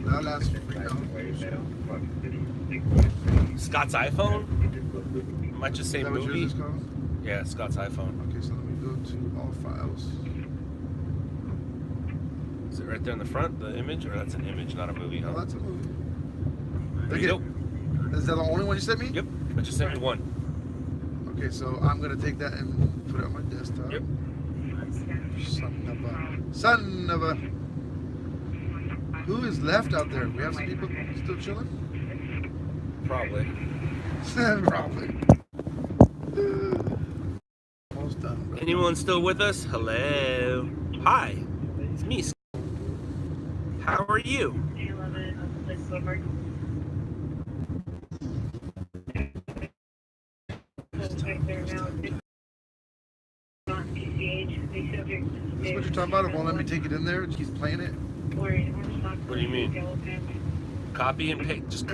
Now that's free now. Scott's iPhone? It might just say Is that what yours movie. is called? Yeah, Scott's iPhone. Okay, so let me go to all files. Is it right there in the front, the image? Or that's an image, not a movie, Oh, huh? that's a movie. There you go. Is that the only one you sent me? Yep, I just sent you one. Okay, so I'm gonna take that and put it on my desktop. Yep. Son of a. Who is left out there? We have some people still chilling? Probably. Probably. Anyone still with us? Hello. Hi. It's me. How are you? This is what you're talking about? It won't let me take it in there. It keeps playing it. What do you mean? Copy and paste. Just.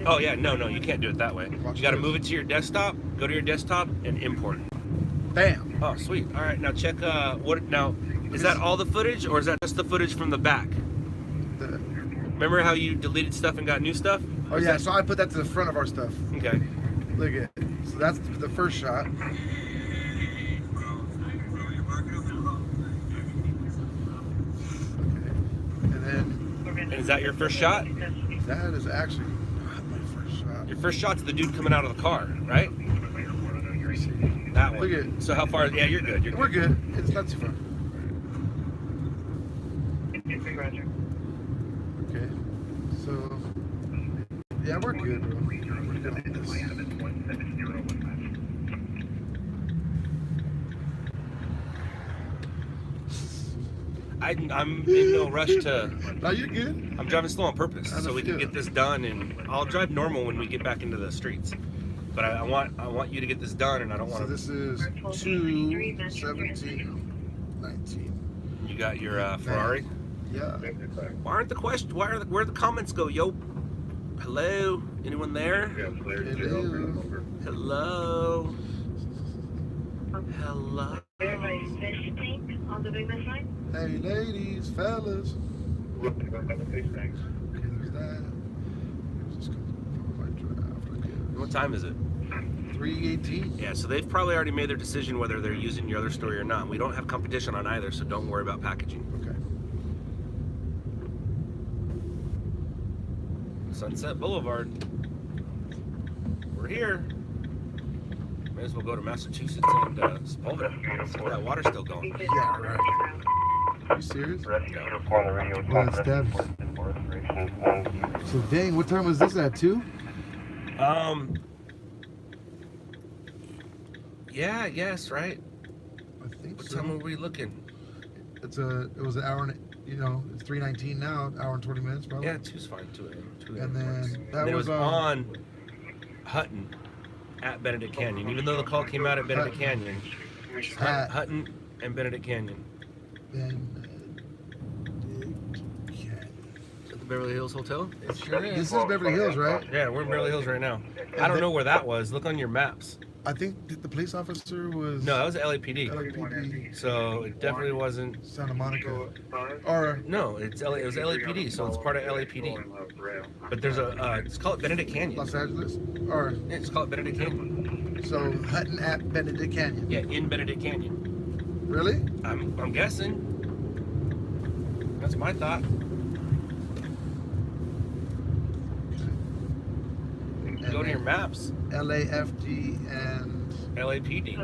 Oh yeah, no, you can't do it that way. You got to move it to your desktop. Go to your desktop and import. Bam. Oh, sweet. All right, now check. What now? Is that all the footage, or is that just the footage from the back? Remember how you deleted stuff and got new stuff? Oh yeah, so I put that to the front of our stuff. Okay. Look at it. So that's the first shot. And is that your first shot? That is actually not my first shot. Your first shot's the dude coming out of the car, right? That one. Look at it. So how far? Yeah, you're good. We're good. It's not too far. Okay. So, yeah, we're good, bro. We're good on this. I'm in no rush to. No, you're good. I'm driving slow on purpose, so we can get this done, and I'll drive normal when we get back into the streets. But I want you to get this done, and I don't want to. So this is 2/17/19. You got your Ferrari? Yeah. Where the comments go, yo? Hello? Anyone there? Hello. Hello? Hello? Hey, ladies, fellas. Okay, there's that. Just my draft. What time is it? 3:18. Yeah, so they've probably already made their decision whether they're using your other story or not. We don't have competition on either, so don't worry about packaging. Okay. Sunset Boulevard. We're here. May as well go to Massachusetts and Sepulveda. See if that water's still going. Yeah, right. Are you serious? No. Well, it's dead. So dang, what time was this at? 2? Yeah, I guess, right? I think What so. time were we looking? It was an hour and it's 3:19 now, hour and 20 minutes probably. Yeah, 2's fine. 2 a.m. 2 a.m. And then works. that And it was was on Hutton at Benedict Canyon. Even though the call came out at Benedict Canyon, Hutton and Benedict Canyon. Is that the Beverly Hills Hotel? It sure is. This is Beverly Hills, right? Yeah, we're in Beverly Hills right now. I don't know where that was. Look on your maps. I think the police officer was. No, that was LAPD. LAPD. So it definitely wasn't. Santa Monica. Or No, it was LAPD, so it's part of LAPD. But there's it's called Benedict Canyon. Los Angeles. Or Yeah, it's called Benedict Canyon. so Hutton at Benedict Canyon. Yeah, in Benedict Canyon. Really? I'm guessing. That's my thought. Go to your maps. LAFD and LAPD.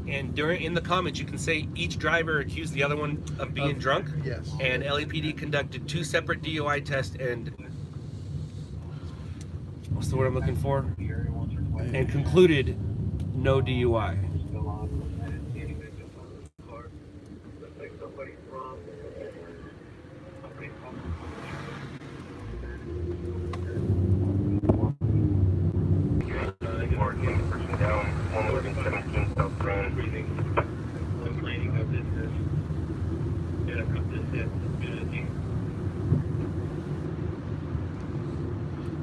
And in the comments, you can say each driver accused the other one of being drunk. Yes. And LAPD conducted 2 separate DUI tests and what's the word I'm looking for? And concluded no DUI.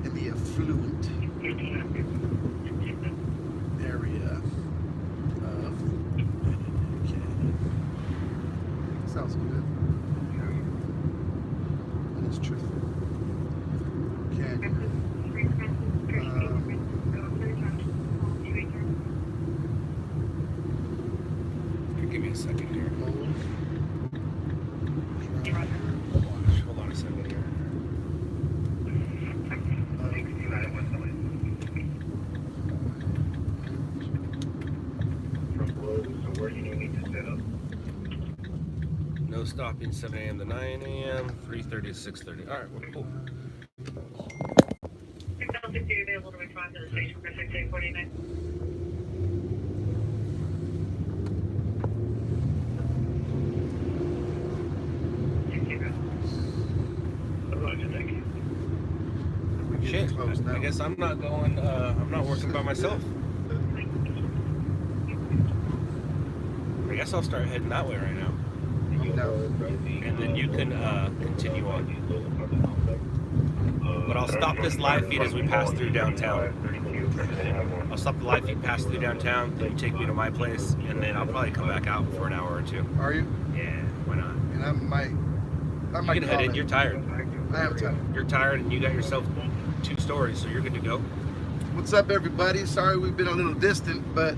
In the affluent area of Canyon. Sounds good. And it's truthful. Canyon. Give me a second here. Hold on a second here. No stopping 7 a.m. to 9 a.m., 3:30 to 6:30. All right, well, cool. shit. closed now. I guess I'm not going. I'm not working by myself. I guess I'll start heading that way right now. I'm down. And then you can continue on. But I'll stop this live feed as we pass through downtown. I'll stop the live feed, pass through downtown, then you take me to my place, and then I'll probably come back out for an hour or two. Are you? Yeah, why not? And I might You can head in. You're tired. I am tired. You're tired, and you got yourself 2 stories, so you're good to go. What's up, everybody? Sorry we've been a little distant, but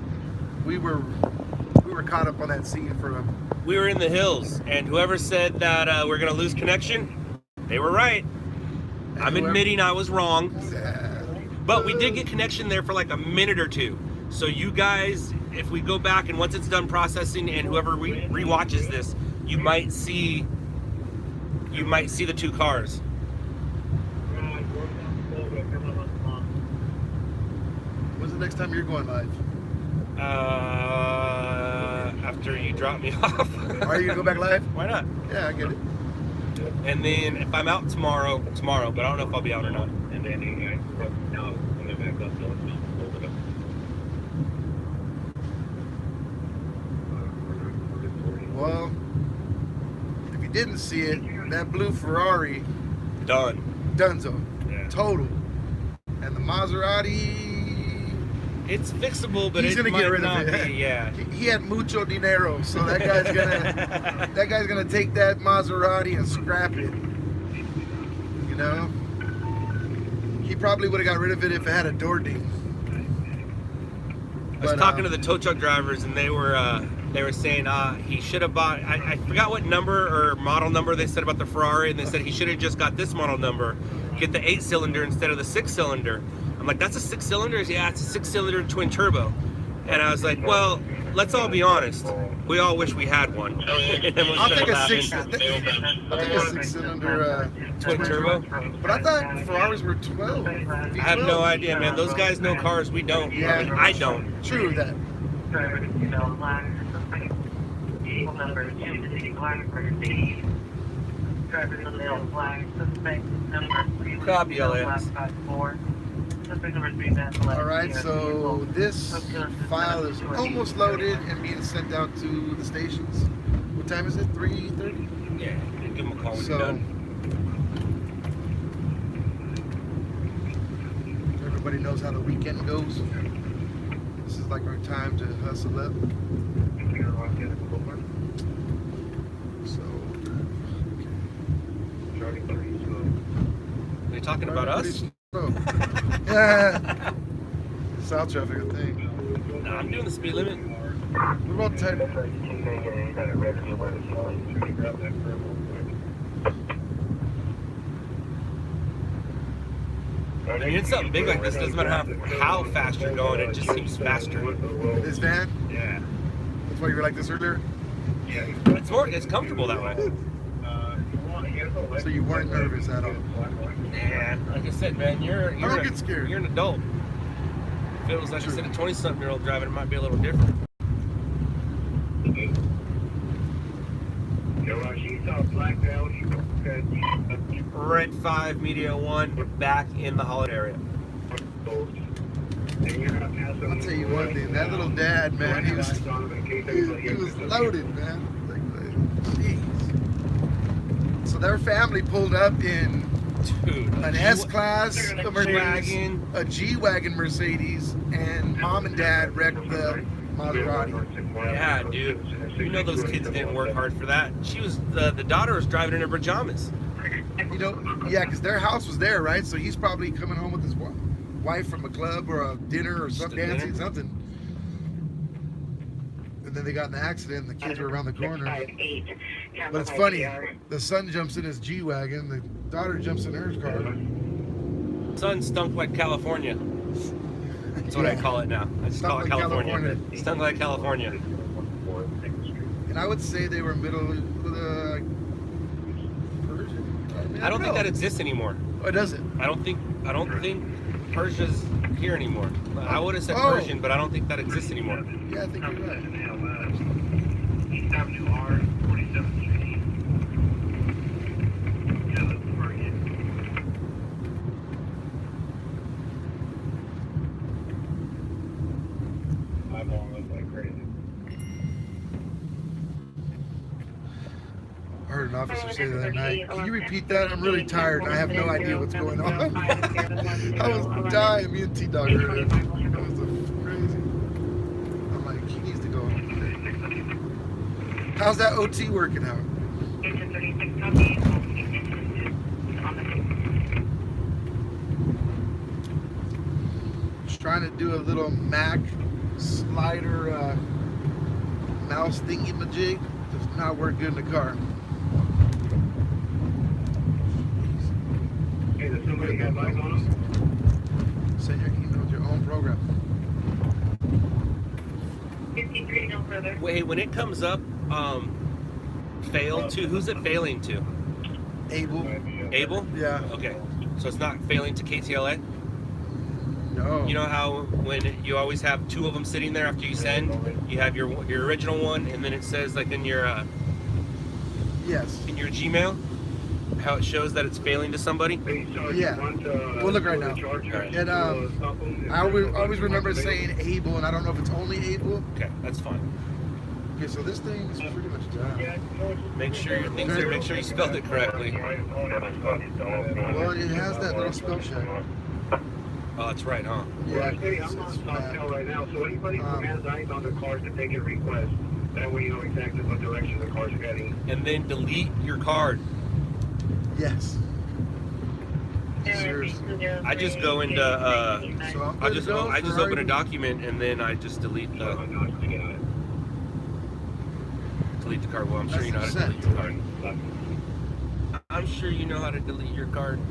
we were caught up on that scene for We were in the hills, and whoever said that we're gonna lose connection, they were right. I'm admitting I was wrong, but we did get connection there for like a minute or two. So you guys, if we go back and once it's done processing, and whoever re-watches this, you might see the 2 cars. When's the next time you're going live? After you drop me off. Are you gonna go back live? Why not? Yeah, I get it. And then if I'm out tomorrow, but I don't know if I'll be out or not. And then Well, if you didn't see it, that blue Ferrari, Done. Dunzo, Yeah. total. And the Maserati, It's fixable, but he's it gonna might get rid not of it. be. Yeah. He had mucho dinero, so that guy's gonna take that Maserati and scrap it. You know, he probably would have got rid of it if it had a door ding. I was talking to the tow truck drivers, and they were saying he should have bought. I forgot what number or model number they said about the Ferrari, and they said he should have just got this model number, get the 8-cylinder instead of the 6-cylinder. I'm like, that's a 6-cylinder? Yeah, it's a 6-cylinder twin turbo. And I was like, well, let's all be honest. We all wish we had one. I'll take a 6-cylinder twin turbo. But I thought Ferraris were 12. I have no idea, man. Those guys know cars. We don't. Yeah, I don't. True that. Copy, LAX. Alright, so this file is almost loaded and being sent out to the stations. What time is it? 3:30? Yeah, give them a call when So, you're done. everybody knows how the weekend goes. This is like our time to hustle up. So, Are you talking about us? Yeah. South traffic, I think. No, I'm doing the speed limit. What about 10? When you're in something big like this, it doesn't matter how fast you're going, it just seems faster. This van? Yeah. That's why you were like this earlier? It's comfortable that way. So you weren't nervous at all? Yeah, like I said, man, you're I don't get scared. You're an adult. If it was like I said, a 20-something-year-old driving, it might be a little different. Red 5, Media 1, we're back in the holiday area. I'll tell you one thing, that little dad, man, he was loaded, man. Like, jeez. So their family pulled up in an S-Class, a Mercedes, a G-Wagon Mercedes, and mom and dad wrecked the Maserati. Yeah, dude. You know those kids didn't work hard for that. She was the daughter was driving in her pajamas. You know, yeah, because their house was there, right? So he's probably coming home with his wife from a club or a dinner or some dancing, something. And then they got in the accident and the kids were around the corner. But it's funny, the son jumps in his G-Wagon, the daughter jumps in her car. Son stunk like California. That's what I call it now. I just call it Stunk like California. California. Stunk like California. And I would say they were middle with a Persian. I don't think that exists anymore. Oh, does it? I don't think Persia's here anymore. I would have said Oh. Persian, but I don't think that exists anymore. Yeah, I think you're right. I heard an officer say the other night, "Can you repeat that? I'm really tired and I have no idea what's going on." I was dying. Me and T-Dog heard it. It was crazy. I'm like, he needs to go home. How's that OT working out? Just trying to do a little Mac slider mouse thingy-majig. Does not work good in the car. Hey, does somebody got lights on them? Send your email with your own program. 53, no further. Wait, when it comes up, failed to, who's it failing to? Able? Able? Yeah. Okay. So it's not failing to KTLA? No. You know how when you always have two of them sitting there after you send, you have your original one, and then it says like in your Yes. in your Gmail, how it shows that it's failing to somebody? Yeah. We'll look right now. And I always remember saying able, and I don't know if it's only able. Okay, that's fine. Okay, so this thing is pretty much done. Make sure your things are, make sure you spelled it correctly. Well, it has that little spell check. Oh, that's right, huh? Yeah. Hey, I'm on Stocktail right now, so anybody who has eyes on the cars to take a request, that way you know exactly what direction the car's heading. And then delete your card. Yes. Seriously. I just go into So I just open a document and then I just delete the card. Well, I'm sure you know how to delete the card. I'm sure you know how to delete your card.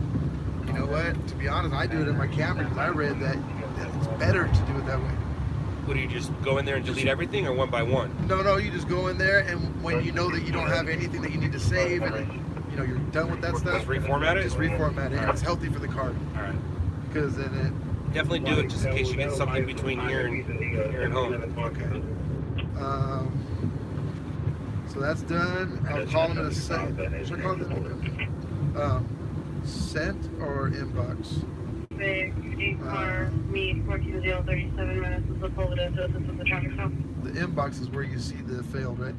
You know what? To be honest, I do it in my camera because I read that it's better to do it that way. What do you just go in there and delete everything, or one by one? No, you just go in there, and when you know that you don't have anything that you need to save, and you know you're done with that stuff, Just reformat it? Just reformat it. And it's healthy for the card. All right. Because then it. Definitely do it just in case you get something between here and home. Okay. So that's done. I'll call them in a second. Should I call them? Sent or inbox? The car, me, 14037 minutes is the pull to assist with the traffic stop. The inbox is where you see the failed, right?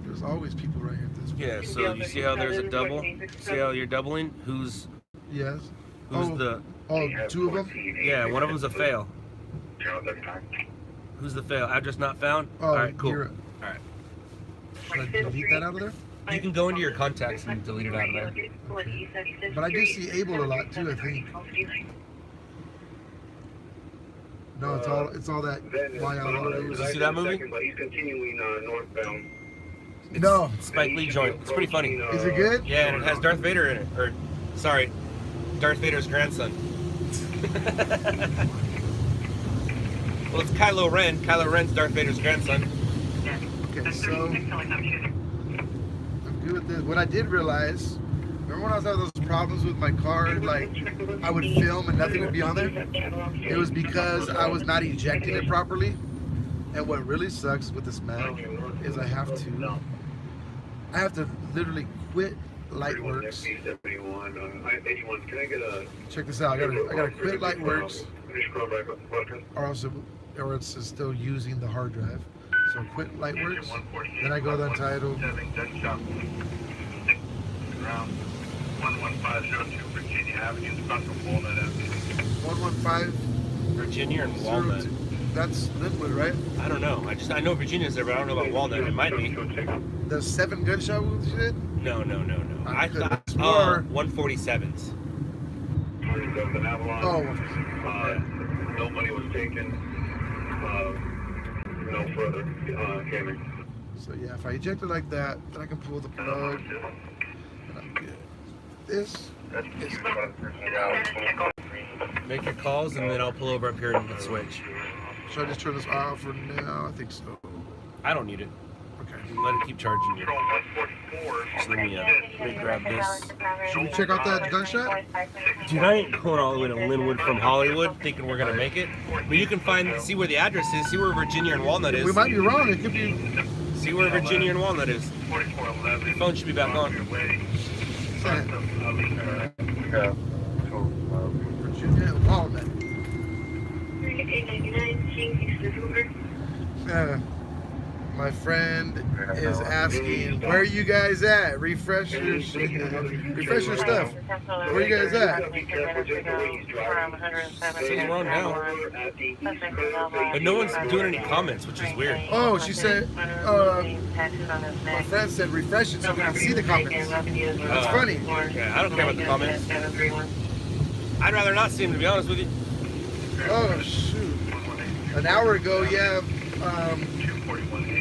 There's always people right here at this point. Yeah, so you see how there's a double? See how you're doubling? Who's Yes. the... Oh, two of them? Yeah, one of them's a fail. Who's the fail? Address not found? Oh, All right, cool. you're- All right. Should I delete that out of there? You can go into your contacts and delete it out of there. But I do see able a lot too, I think. No, it's all that fly out all Did you see that movie? But he's continuing northbound. No. Spike Lee joint. It's pretty funny. Is it good? Yeah, and it has Darth Vader in it. Or, sorry, Darth Vader's grandson. Well, it's Kylo Ren. Kylo Ren's Darth Vader's grandson. Okay, so I'm good with this. What I did realize, remember when I was having those problems with my card, like I would film and nothing would be on there? It was because I was not ejecting it properly. And what really sucks with this Mac is I have to literally quit Lightworks. Check this out. I gotta quit Lightworks, or it's still using the hard drive. So quit Lightworks. Then I go to Untitled. 11502 Virginia Avenue, across from Walnut Avenue. 115. Virginia and Walnut. That's Linwood, right? I don't know. I know Virginia's there, but I don't know about Walnut. It might be. The 7 gunshot wounds you did? No. I thought it's more 147s. Oh. No money was taken. No further gaming. So yeah, if I eject it like that, then I can pull the plug. And I'm good. This is Make your calls, and then I'll pull over up here and hit switch. Should I just turn this off for now? I think so. I don't need it. Okay. Let it keep charging you. Just let me grab this. Should we check out that gunshot? Dude, I ain't going all the way to Linwood from Hollywood thinking we're gonna make it. But you can see where the address is, see where Virginia and Walnut is. We might be wrong. It could be. See where Virginia and Walnut is. Your phone should be back on. Virginia and Walnut. 3899, King, East Vancouver. My friend is asking, where are you guys at? Refresh your stuff. Where you guys at? Says we're on now. But no one's doing any comments, which is weird. Oh, she said, my friend said refresh it so we can see the comments. That's funny. Yeah, I don't care about the comments. I'd rather not see them, to be honest with you. Oh, shoot. An hour ago, yeah,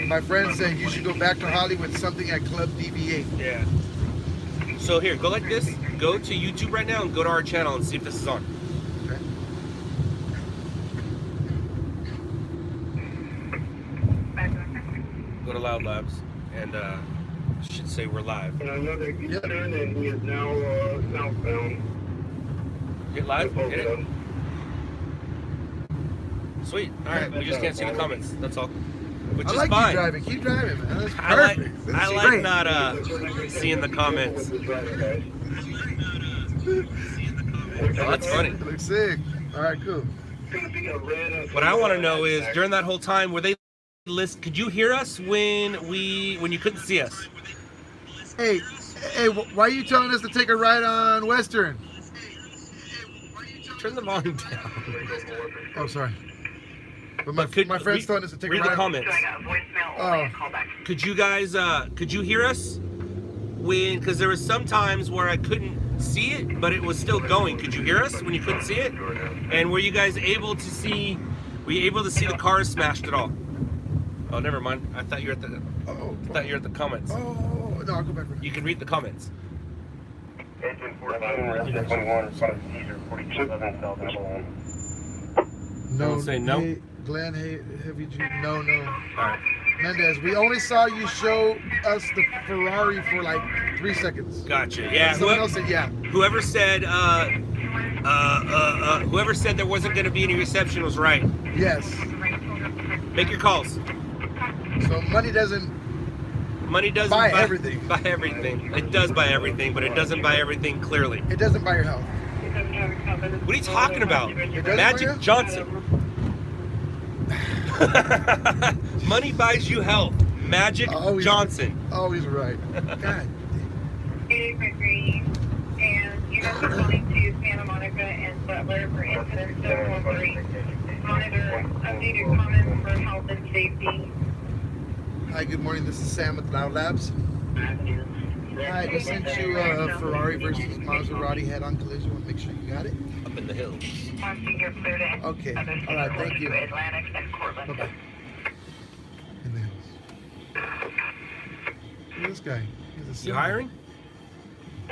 my friend said you should go back to Hollywood, something at Club DV8. Yeah. So here, go like this. Go to YouTube right now and go to our channel and see if this is on. Okay. Go to Loud Labs and should say we're live. Another U-turn and he is now southbound. Get live? Get it? Sweet. Alright, we just can't see the comments. That's all. Which I is like fine. You driving. Keep driving, man. That's perfect. I like not seeing the comments. Oh, that's funny. It looks sick. Alright, cool. What I want to know is during that whole time, were they could you hear us when you couldn't see us? Hey, why are you telling us to take a ride on Western? Turn the volume down. Oh, sorry. But my friend's telling us to take a ride. Read the comments. Oh. Could you guys, could you hear us? Because there was some times where I couldn't see it, but it was still going. Could you hear us when you couldn't see it? And were you guys able to see, the cars smashed at all? Oh, never mind. I thought you were at the, comments. Oh, no, I'll go back. You can read the comments. No, say no. Hey, Glenn, hey, have you? No. All right. Mendez, we only saw you show us the Ferrari for like 3 seconds. Gotcha. Yeah. Someone else said yeah. Whoever said there wasn't going to be any reception was right. Yes. Make your calls. So money doesn't buy everything. Buy everything. It does buy everything, but it doesn't buy everything clearly. It doesn't buy your health. What are you talking about? Magic Johnson. Money buys you health. Magic Johnson. Always right. God. And you guys are calling to Santa Monica and Butler for incident 713. Monitor updated comments for health and safety. Hi, good morning. This is Sam with Loud Labs. Hi, I just sent you a Ferrari versus Maserati head-on collision. Want to make sure you got it? Up in the hills. Okay. All right. Thank you. Bye-bye. In the hills. Look at this guy. He's a You hiring? I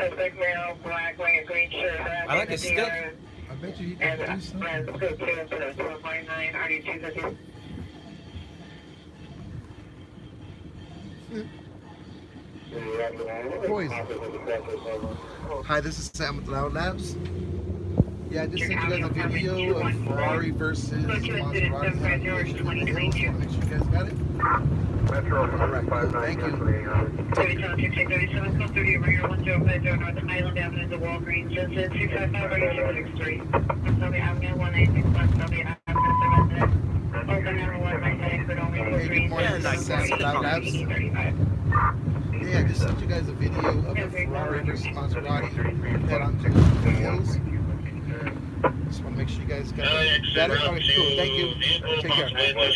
like his stick. I bet you he can do something. Poison. Hi, this is Sam with Loud Labs. Yeah, I just sent you guys a video of Ferrari versus Maserati. Want to make sure you guys got it? Alright, cool. Thank you. Hey, good morning. This is Sam with Loud Labs. Yeah, I just sent you guys a video of the Ferrari versus Maserati head on to the hills. Just want to make sure you guys got it. Got it? Okay, cool. Thank you. Take care. Bye. What was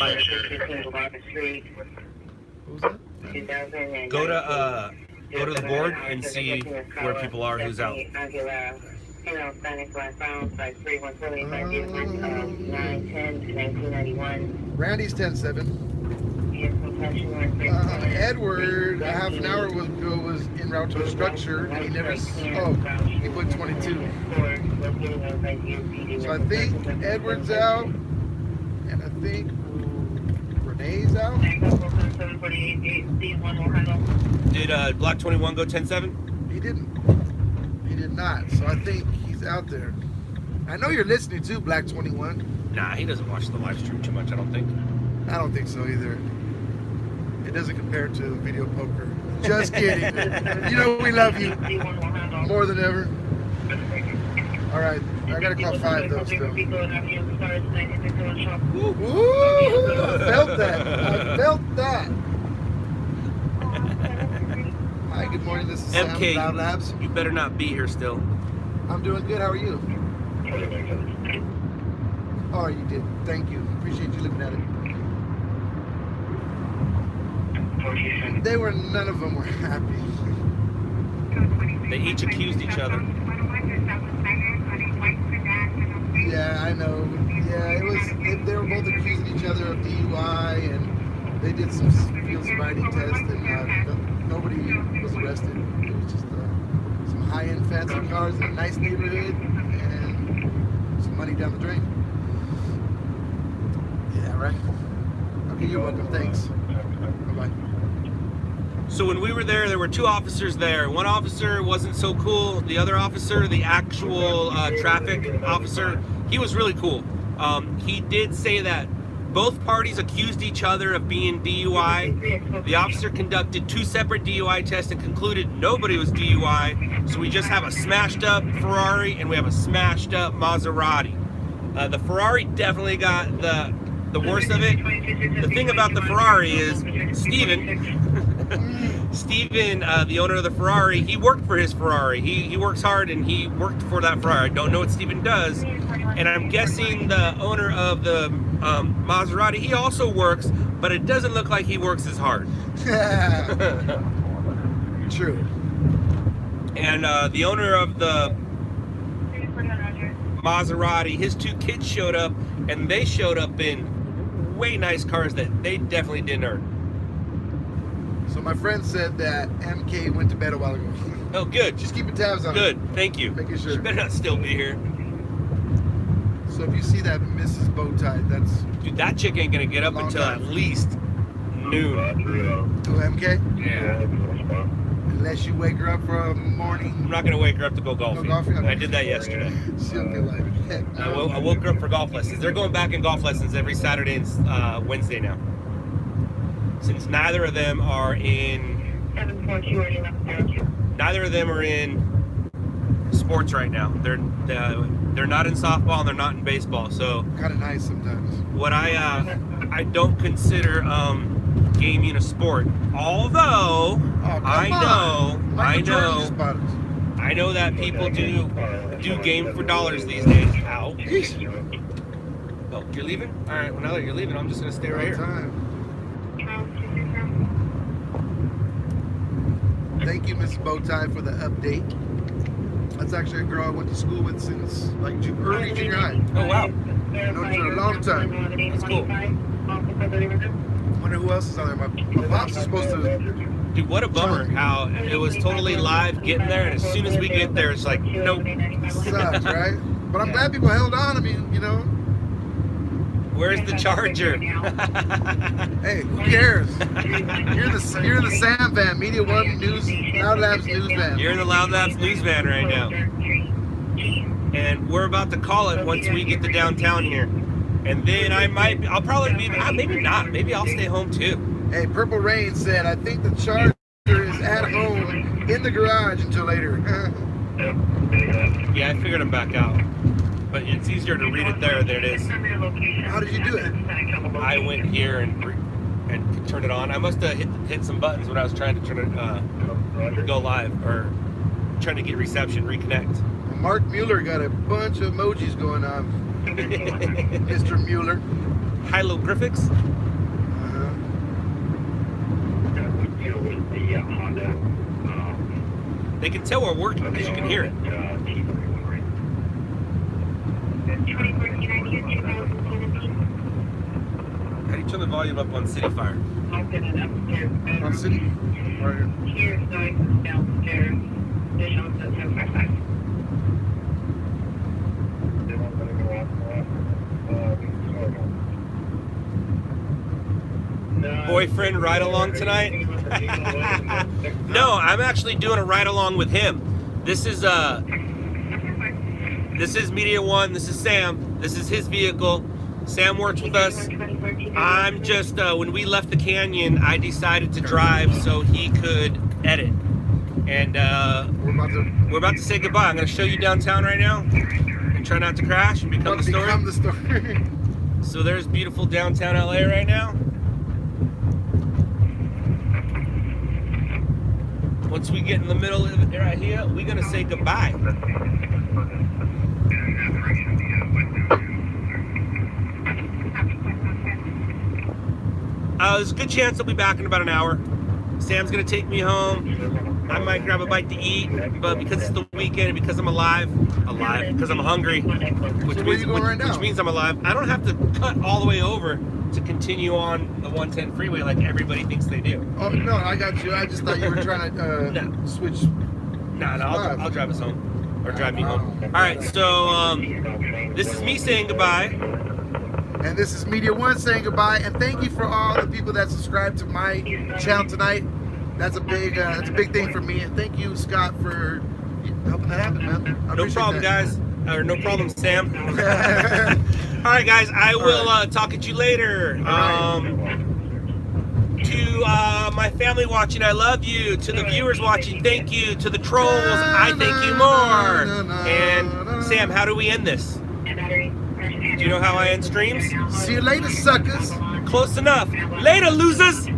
that? Go to the board and see where people are, who's out. Randy's 10-7. Edward, a half an hour ago, was en route to a structure. He never. Oh, he put 22. So I think Edward's out, and I think Renee's out. Did Block 21 go 10-7? He didn't. He did not. So I think he's out there. I know you're listening to Black 21. Nah, he doesn't watch the live stream too much, I don't think. I don't think so either. It doesn't compare to video poker. Just kidding. You know we love you more than ever. All right, I gotta call 5 though still. Ooh, I felt that. I felt that. Good morning. This is Sam MK, with LOUDLABS. you better not be here still. I'm doing good. How are you? Oh, you did. Thank you. Appreciate you looking at it. They were, none of them were happy. They each accused each other. Yeah, I know. Yeah, it was. They were both accusing each other of DUI, and they did some field sobriety tests, and nobody was arrested. It was just some high-end fancy cars in a nice neighborhood, and some money down the drain. Yeah, right. Okay, you're welcome. Thanks. Bye-bye. So when we were there were two officers there. One officer wasn't so cool. The other officer, the actual traffic officer, he was really cool. He did say that both parties accused each other of being DUI. The officer conducted 2 separate DUI tests and concluded nobody was DUI. So we just have a smashed up Ferrari and we have a smashed up Maserati. The Ferrari definitely got the worst of it. The thing about the Ferrari is Steven, the owner of the Ferrari, he worked for his Ferrari. He works hard and he worked for that Ferrari. I don't know what Steven does. And I'm guessing the owner of the Maserati, he also works, but it doesn't look like he works as hard. True. And the owner of the Maserati, his 2 kids showed up, and they showed up in way nice cars that they definitely didn't earn. So my friend said that MK went to bed a while ago. Oh, good. Just keeping tabs on Good. it. Thank you. Making sure. She better not still be here. So if you see that Mrs. Bowtie, that's... Dude, that chick ain't gonna get up until at least noon. To MK? Yeah. Unless you wake her up for a morning. I'm not gonna wake her up to go golfing. Go golfing? I did that yesterday. She'll feel like heck. I woke her up for golf lessons. They're going back in golf lessons every Saturday and Wednesday now. Since neither of them are in sports right now. They're not in softball and they're not in baseball. So kind of nice sometimes. What I don't consider gaming a sport. Although I know that people do game for dollars these days. Ow. Oh, you're leaving? All right. Well, now that you're leaving, I'm just gonna stay right here. Thank you, Miss Bowtie, for the update. That's actually a girl I went to school with since like early junior high. Oh wow! Known her for a long time. That's cool. Wonder who else is on there. My pops is supposed to. Dude, what a bummer how it was totally live getting there, and as soon as we get there, it's like nope. Sucks, right? But I'm glad people held on. I mean, you know. Where's the charger? Hey, who cares? You're in the Sam van, Media One News, LOUDLABS News van. You're in the LOUDLABS News van right now. And we're about to call it once we get to downtown here. And then I'll probably be, maybe not, maybe I'll stay home too. Hey, Purple Rain said, I think the charger is at home in the garage until later. Yeah, I figured I'm back out. But it's easier to read it there than it is. How did you do it? I went here and turned it on. I must have hit some buttons when I was trying to turn it go live or trying to get reception, reconnect. Mark Mueller got a bunch of emojis going on. Mr. Mueller. Hieroglyphics. They can tell we're working because you can hear it. How do you turn the volume up on City Fire? On City? Right here. Boyfriend ride along tonight? No, I'm actually doing a ride along with him. This is Media One. This is Sam. This is his vehicle. Sam works with us. I'm just when we left the canyon, I decided to drive so he could edit. And we're about to say goodbye. I'm going to show you downtown right now and try not to crash and become the story. So there's beautiful downtown LA right now. once we get in the middle of it right here, we're gonna say goodbye. There's a good chance I'll be back in about an hour. Sam's gonna take me home. I might grab a bite to eat, but because it's the weekend and because I'm alive, because I'm hungry, which means I'm alive, I don't have to cut all the way over to continue on the 110 freeway like everybody thinks they do. Oh, no, I got you. I just thought you were trying to switch. No, I'll drive us home. Or drive me home. Alright, so this is me saying goodbye. And this is Media One saying goodbye. And thank you for all the people that subscribed to my channel tonight. That's a big thing for me. And thank you, Scott, for helping that happen, man. No problem, guys. Or no problem, Sam. All right, guys. I will talk at you later. To my family watching, I love you. To the viewers watching, thank you. To the trolls, I thank you more. And Sam, how do we end this? Do you know how I end streams? See you later, suckers. Close enough. Later, losers.